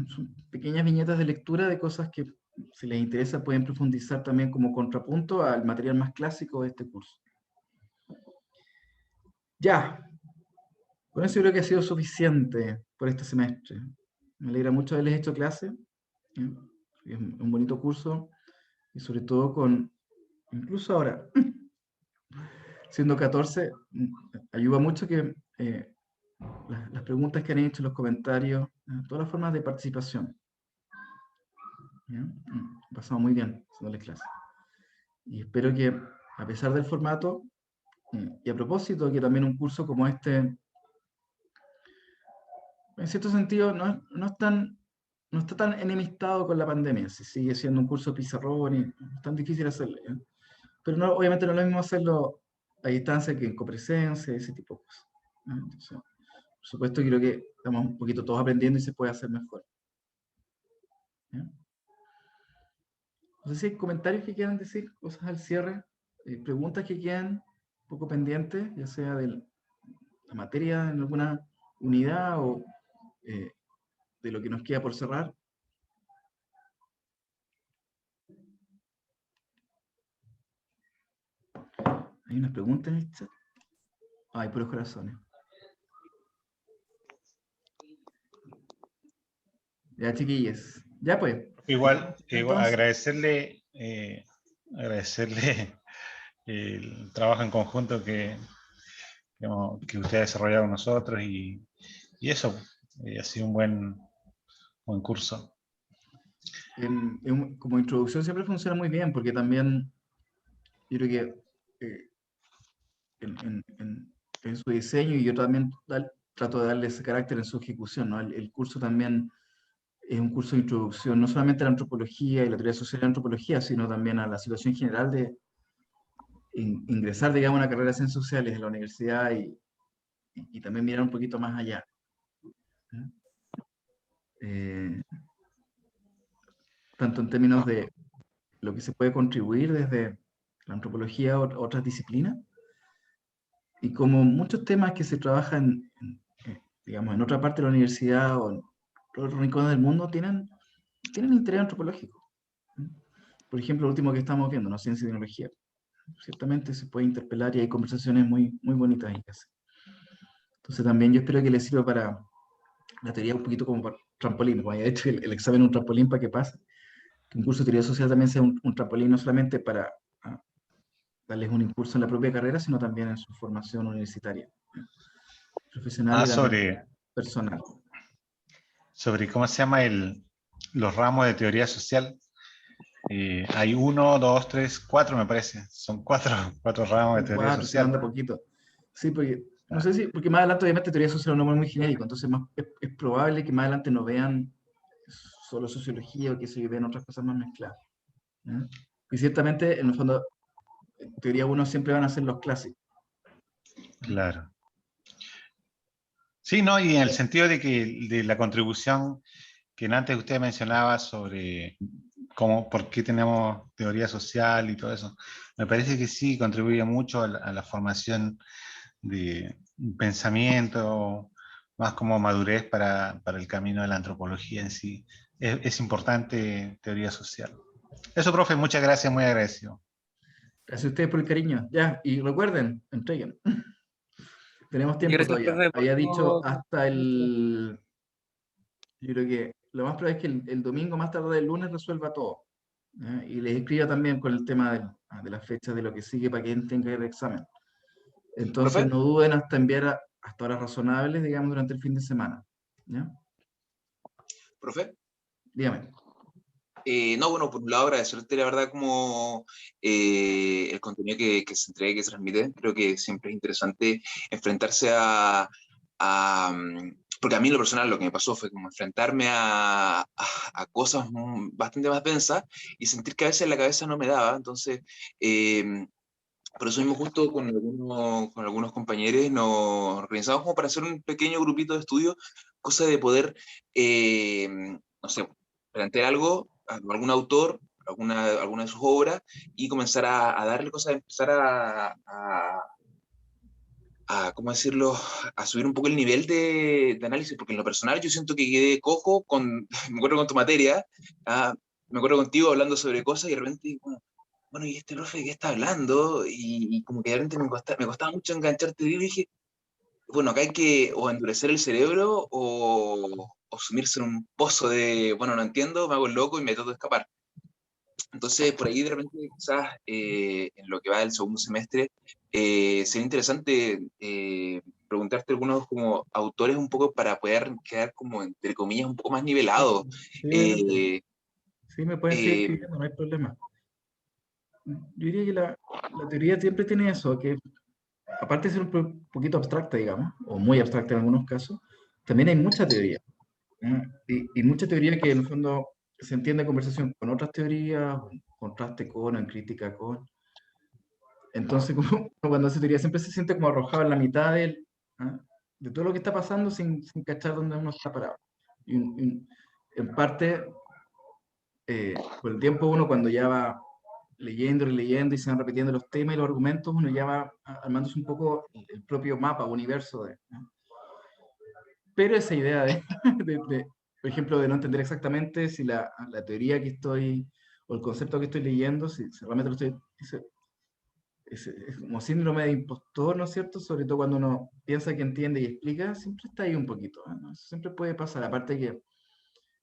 son pequeñas viñetas de lectura de cosas que, si les interesa, pueden profundizar también como contrapunto al material más clásico de este curso. Ya, con eso yo creo que ha sido suficiente por este semestre. Me alegra mucho haberles hecho clase, ¿eh? Es un bonito curso, y sobre todo incluso ahora, siendo 14, ayuda mucho que las preguntas que han hecho, los comentarios, todas las formas de participación. ¿Ya? Pasamos muy bien haciéndoles clase. Y espero que, a pesar del formato, y a propósito, que también un curso como este, en cierto sentido, no está tan enemistado con la pandemia, si sigue siendo un curso pizarrón y es tan difícil hacerlo, ¿ya? Pero no, obviamente no es lo mismo hacerlo a distancia que en copresencia, ese tipo de cosas, ¿ya? Entonces, por supuesto, creo que estamos un poquito todos aprendiendo y se puede hacer mejor, ¿ya? No sé si hay comentarios que quieran decir, cosas al cierre, preguntas que quedan un poco pendientes, ya sea de la materia en alguna unidad o de lo que nos queda por cerrar. Hay unas preguntas en el chat. Hay puros corazones. Ya, chiquillos. Ya pues.
Igual,
Entonces,
agradecerle el trabajo en conjunto que usted ha desarrollado con nosotros y eso, ha sido un buen curso.
como introducción siempre funciona muy bien, porque también yo creo que en su diseño, y yo también trato de darle ese carácter en su ejecución, ¿no? El curso también es un curso de introducción, no solamente a la antropología y la teoría social de la antropología, sino también a la situación general de ingresar, digamos, a una carrera de ciencias sociales en la universidad y también mirar un poquito más allá. Tanto en términos de lo que se puede contribuir desde la antropología a otras disciplinas, y como muchos temas que se trabajan, digamos, en otra parte de la universidad o en otros rincones del mundo tienen interés antropológico. Por ejemplo, lo último que estamos viendo, ¿no? Ciencia y tecnología. Ciertamente se puede interpelar y hay conversaciones muy, muy bonitas ahí que hacer. Entonces también yo espero que les sirva para la teoría un poquito como para trampolín, como haya hecho el examen un trampolín para que pase. Que un curso de teoría social también sea un trampolín no solamente para darles un impulso en la propia carrera, sino también en su formación universitaria, profesional y también personal.
Sobre cómo se llama los ramos de teoría social. Hay 1, 2, 3, 4 me parece. Son 4 ramos de teoría social.
Anda poquito. Sí, porque, no sé si, porque más adelante obviamente teoría social es un nombre muy genérico, entonces es probable que más adelante no vean solo sociología o que se vean otras cosas más mezcladas, ¿eh? Y ciertamente, en el fondo, en teoría 1 siempre van a ser los clásicos.
Claro. Sí, no, y en el sentido de la contribución que antes usted mencionaba sobre por qué tenemos teoría social y todo eso, me parece que sí contribuye mucho a la formación de un pensamiento, más como madurez para el camino de la antropología en sí. Es importante teoría social. Eso, profe, muchas gracias, muy agradecido.
Gracias a ustedes por el cariño. Ya, y recuerden, entreguen. Tenemos
Y
tiempo
gracias,
todavía.
profe, por
Había dicho
todo.
hasta el... Yo creo que lo más probable es que el domingo, más tarde del lunes, resuelva todo. Y les escriba también con el tema de las fechas de lo que sigue para quien tenga el examen. Entonces
¿Profe?
no duden hasta enviar hasta horas razonables, digamos, durante el fin de semana. ¿Ya?
¿Profe?
Dígame.
No, bueno, por un lado agradecerte la verdad como el contenido que se entrega y que se transmite. Creo que siempre es interesante enfrentarse porque a mí en lo personal lo que me pasó fue como enfrentarme a cosas bastante más densas y sentir que a veces la cabeza no me daba. Entonces, por eso mismo justo con algunos compañeros nos organizamos como para hacer un pequeño grupito de estudio, cosa de poder, no sé, plantear algo, algún autor, alguna de sus obras, y comenzar a darle cosas, empezar ¿cómo decirlo?, a subir un poco el nivel de análisis, porque en lo personal yo siento que quedé cojo me acuerdo con tu materia, me acuerdo contigo hablando sobre cosas y de repente, bueno, ¿y este profe de qué está hablando? Y como que de repente me costaba mucho engancharte y dije, bueno, acá hay que o endurecer el cerebro o sumirse en un pozo de, bueno, no entiendo, me hago el loco y me trato de escapar. Entonces, por ahí de repente, quizás en lo que va del segundo semestre, sería interesante preguntarte algunos como autores un poco para poder quedar como, entre comillas, un poco más nivelado.
Sí, obviamente.
Eh,
Sí, me pueden seguir
eh,
escribiendo, no hay problema. Yo diría que la teoría siempre tiene eso, que aparte de ser un poquito abstracta, digamos, o muy abstracta en algunos casos, también hay mucha teoría. Y mucha teoría que en el fondo se entiende en conversación con otras teorías, o en contraste con, o en crítica con. Entonces, como, cuando hace teoría siempre se siente como arrojado en la mitad de todo lo que está pasando sin cachar dónde uno está parado. En parte, con el tiempo uno cuando ya va leyendo y leyendo y se van repitiendo los temas y los argumentos, uno ya va armándose un poco el propio mapa, universo ¿no? Pero esa idea por ejemplo, de no entender exactamente si la teoría que estoy, o el concepto que estoy leyendo, si realmente lo estoy, es como síndrome de impostor, ¿no es cierto? Sobre todo cuando uno piensa que entiende y explica, siempre está ahí un poquito, ¿no? Eso siempre puede pasar, aparte que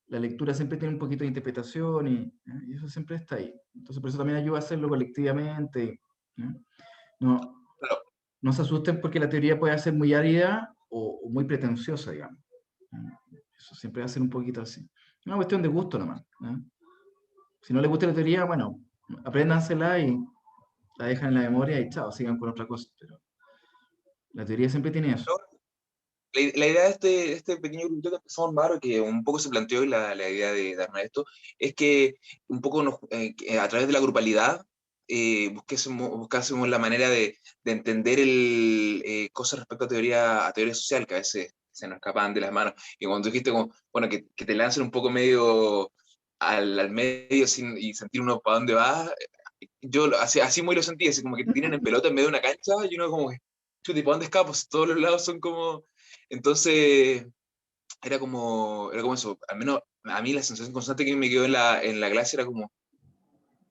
la lectura siempre tiene un poquito de interpretación y eso siempre está ahí. Entonces, por eso también ayuda a hacerlo colectivamente. ¿No? No,
claro,
no se asusten porque la teoría puede ser muy árida o muy pretenciosa, digamos. Eso siempre va a ser un poquito así. Es una cuestión de gusto nomás. ¿No? Si no les gusta la teoría, bueno, apréndansela y la dejan en la memoria y chao, sigan con otra cosa. Pero la teoría siempre tiene eso.
la idea de este pequeño grupo que empezamos a armar, que un poco se planteó y la idea de darnos esto, es que un poco que a través de la grupalidad buscásemos la manera de entender cosas respecto a teoría social, que a veces se nos escapan de las manos. Y cuando tú dijiste, como, bueno, que te lancen un poco medio al medio y sentir uno para dónde va, yo así muy lo sentí, así como que te tiran en pelota en medio de una cancha y uno como, chuti, ¿para dónde escapo? Todos los lados son como... Entonces, era como eso, al menos a mí la sensación constante que me quedó en la clase era como,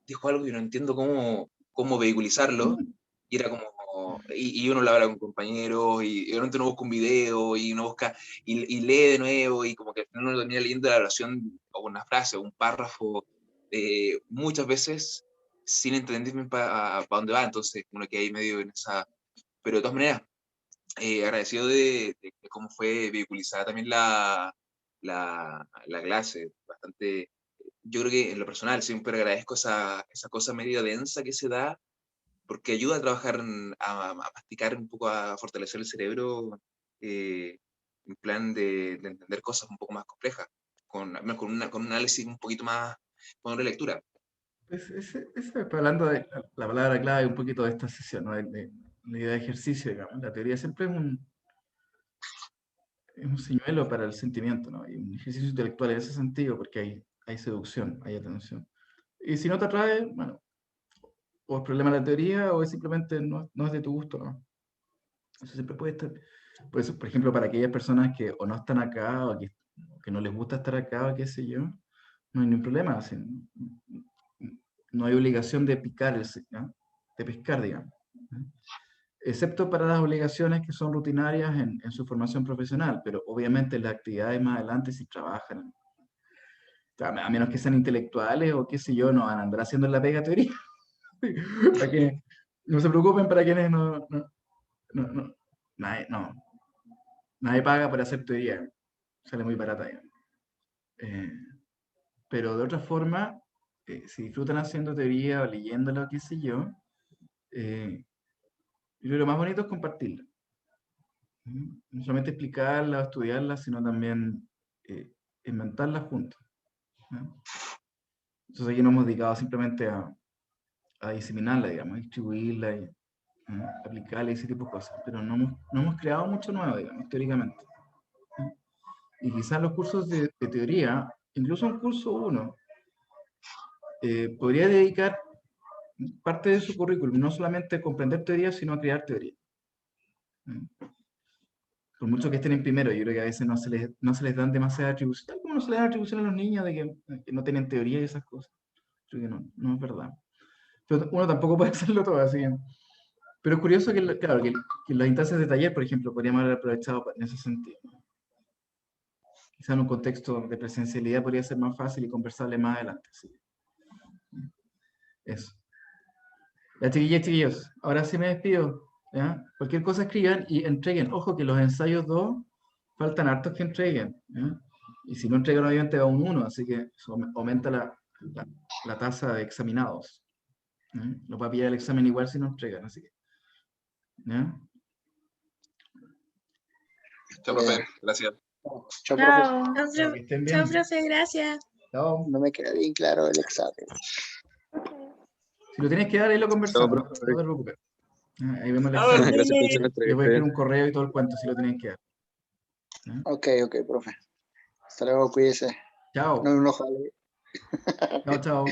dijo algo y no entiendo cómo vehiculizarlo, y era como, y uno lo habla con compañeros, y de repente uno busca un video, y uno busca, y lee de nuevo, y como que al final uno termina leyendo la oración, o una frase, o un párrafo, muchas veces sin entender bien para dónde va, entonces uno queda ahí medio en esa, pero de todas maneras, agradecido de cómo fue vehiculizada también la clase, bastante, yo creo que en lo personal siempre agradezco esa cosa medio densa que se da, porque ayuda a trabajar, a masticar un poco, a fortalecer el cerebro, en plan de entender cosas un poco más complejas, con un análisis un poquito más, con una lectura.
Hablando de la palabra clave un poquito de esta sesión, ¿no? La idea de ejercicio, digamos. La teoría siempre es un señuelo para el sentimiento, ¿no? Y un ejercicio intelectual en ese sentido, porque hay seducción, hay atención. Y si no te atrae, bueno, o es problema de la teoría o es simplemente no es de tu gusto, ¿no? Eso siempre puede estar. Pues, por ejemplo, para aquellas personas que o no están acá o que no les gusta estar acá o qué sé yo, no hay ningún problema. Así, no hay obligación de picar, ¿ya? De pescar, digamos. ¿Ya? Excepto para las obligaciones que son rutinarias en su formación profesional, pero obviamente las actividades más adelante si trabajan. A menos que sean intelectuales o qué sé yo, no van a andar haciendo la pega teoría. Para que no se preocupen para quienes nadie paga por hacer teoría. Sale muy barata. Pero de otra forma, si disfrutan haciendo teoría o leyéndola o qué sé yo, yo creo que lo más bonito es compartirla. No solamente explicarla o estudiarla, sino también inventarla juntos. ¿No? Entonces aquí nos hemos dedicado simplemente a diseminarla, digamos, distribuirla y aplicarla y ese tipo de cosas. Pero no hemos creado mucho nuevo, digamos, teóricamente. Y quizás los cursos de teoría, incluso un curso 1, podría dedicar parte de su currículum, no solamente a comprender teoría, sino a crear teoría. Por mucho que estén en primero, yo creo que a veces no se les dan demasiada atribución, tal como no se les dan atribución a los niños de que no tienen teoría y esas cosas. Creo que no es verdad. Pero uno tampoco puede hacerlo todo así. Pero es curioso que, claro, que las instancias de taller, por ejemplo, podríamos haber aprovechado en ese sentido. Quizá en un contexto de presencialidad podría ser más fácil y conversable más adelante. ¿Sí? Eso. Ya, chiquillos, ahora sí me despido. ¿Ya? Cualquier cosa escriban y entreguen. Ojo que los ensayos 2 faltan hartos que entreguen. ¿Ya? Y si no entregan, obviamente va un 1, así que eso aumenta la tasa de examinados. ¿Ya? Lo va a pillar el examen igual si no entregan, así que. ¿Ya?
Chao, profe. Gracias.
Chao, profe.
Chao.
Chao, que estén bien.
Chao, profe, gracias.
Chao.
No me queda bien claro el examen.
Si lo tienes que dar, ahí lo conversamos.
Chao,
No
profe.
te preocupes. ¿Ya? Ahí vemos el
Ah,
examen.
Gracias por el
dile.
semestre.
Les voy a escribir un correo y todo el cuento si lo tienen que dar. ¿Ya?
Ok, profe. Hasta luego, cuídese.
Chao.
No me enojo.
Chao, chao.